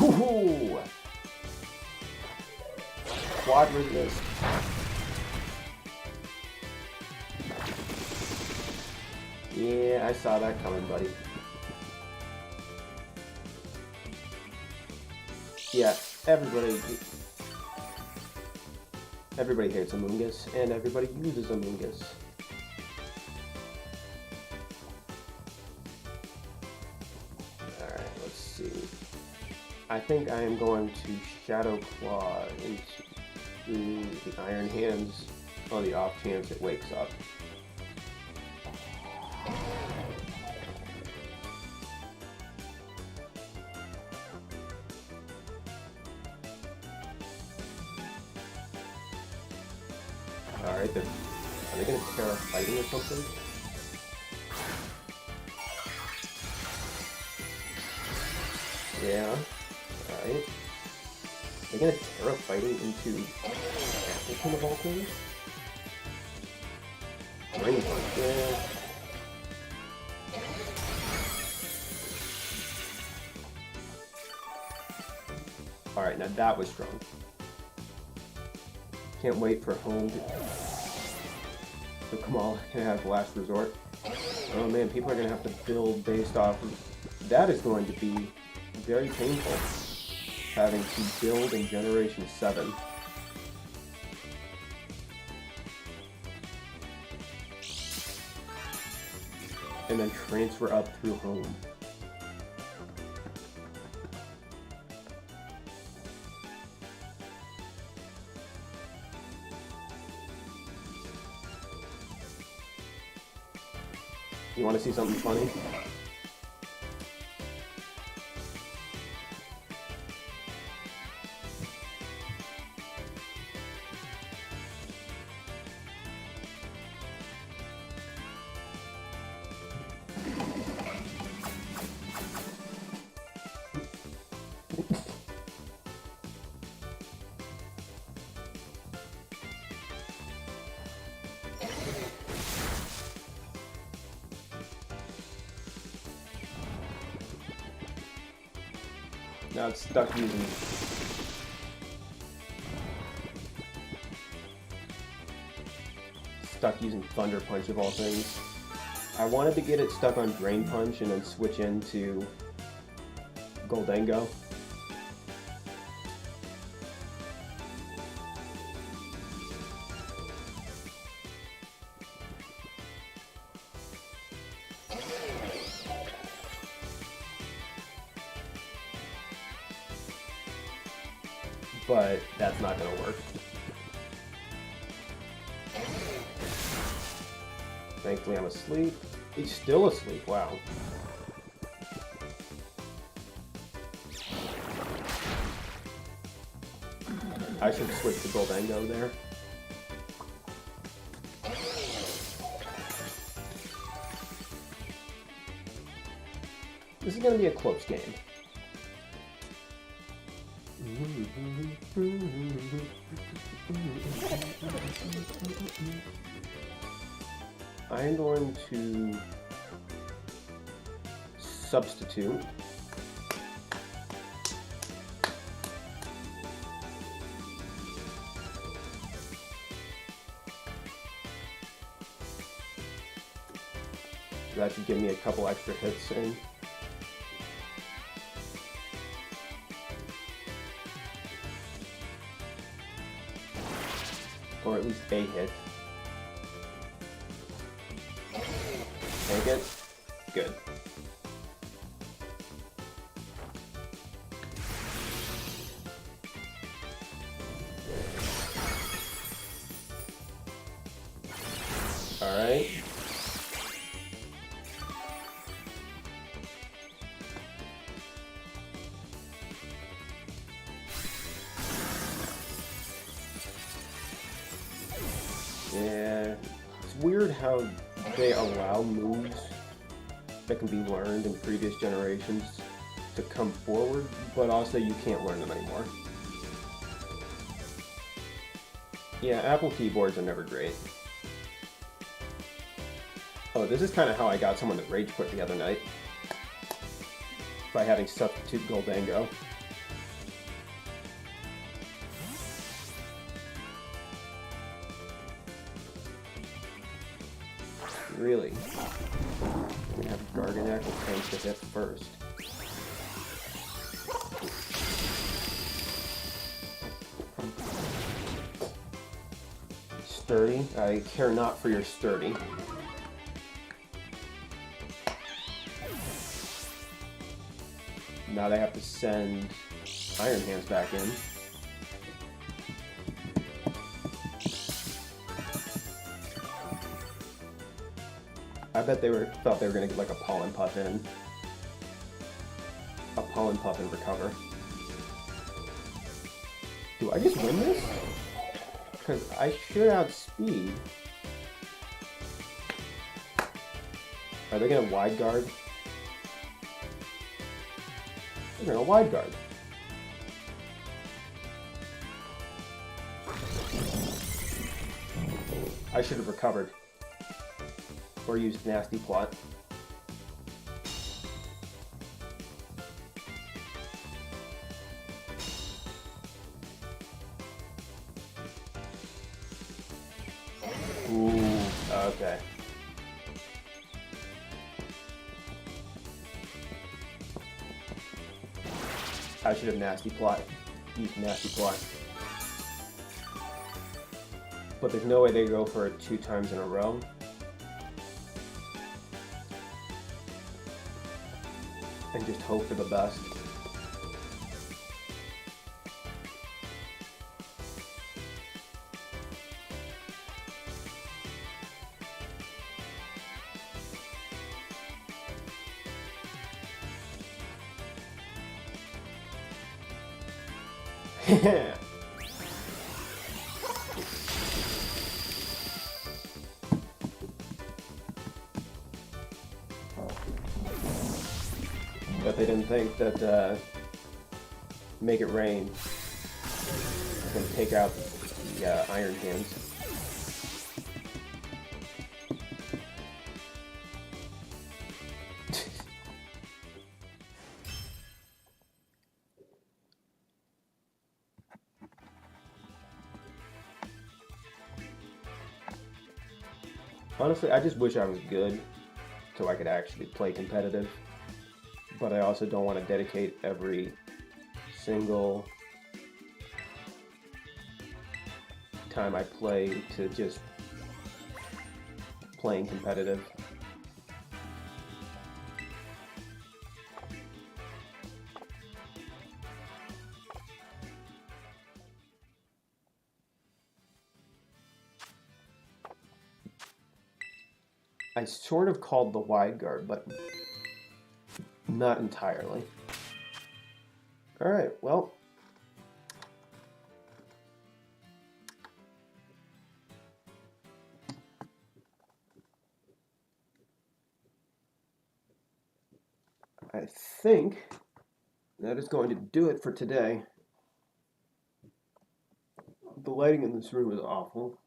Ooh! Quad resist. Yeah, I saw that coming, buddy. Yeah, everybody hates Amoonguss, and everybody uses Amoonguss. Alright, let's see. I think I am going to Shadow Claw into the Iron Hands on the off chance it wakes up. Alright, then. Are they going to Terra Fighting or something? Yeah. Alright. They're going to Terra Fighting into Appleton of all things? Drain Punch, yeah. Alright, now that was strong. Can't wait for home to... So Kamal can have last resort. Oh man, people are going to have to build based off of... That is going to be very painful. Having to build in Generation 7. And then transfer up through home. You want to see something funny? Now it's stuck using Thunder Punch of all things. I wanted to get it stuck on Drain Punch and then switch into Goldengo. But that's not going to work. Thankfully I'm asleep. He's still asleep, wow. I should switch to Goldengo there. This is going to be a close game. I'm going to substitute that should give me a couple extra hits in. Or at least a hit. Take it. Good. Alright. Yeah, it's weird how they allow moves that can be learned in previous generations to come forward, but also you can't learn them anymore. Yeah, Apple keyboards are never great. Oh, this is kind of how I got someone to rage quit the other night. By having substitute Goldengo. Really? We have Garganacl tanks to hit first. Sturdy? I care not for your sturdy. Now they have to send Iron Hands back in. I bet they thought they were gonna get like a Pollen Puff in. A Pollen Puff and recover. Do I just win this? Because I should outspeed. Are they gonna wide guard? They're gonna wide guard. I should have recovered. Or used Nasty Plot. Ooh, okay. I should have Nasty Plot. Used Nasty Plot. But there's no way they go for it 2 times in a row. And just hope for the best. But they didn't think that Make It Rain was going to take out the Iron Hands. Honestly, I just wish I was good so I could actually play competitive. But I also don't want to dedicate every single time I play to just playing competitive. I sort of called the wide guard, but not entirely. Alright, well. I think that is going to do it for today. The lighting in this room is awful.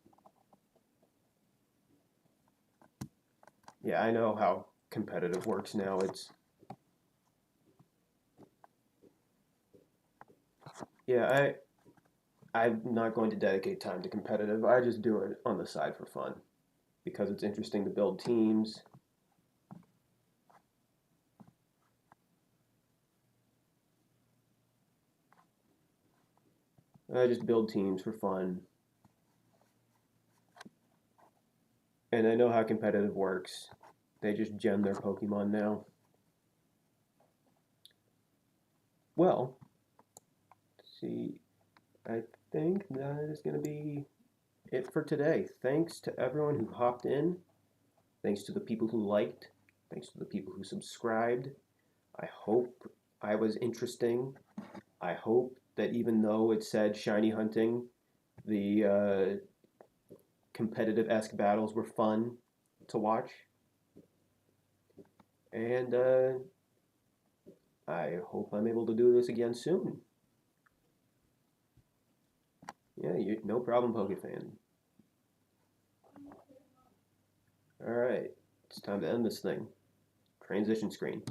Yeah, I know how competitive works now. Yeah, I'm not going to dedicate time to competitive. I just do it on the side for fun because it's interesting to build teams. I just build teams for fun. And I know how competitive works. They just gem their Pokemon now. Well, let's see, I think that is going to be it for today. Thanks to everyone who hopped in. Thanks to the people who liked. Thanks to the people who subscribed. I hope I was interesting. I hope that even though it said shiny hunting, the competitive-esque battles were fun to watch. And I hope I'm able to do this again soon. Yeah, no problem, PokeFan. Alright, it's time to end this thing. Transition screen.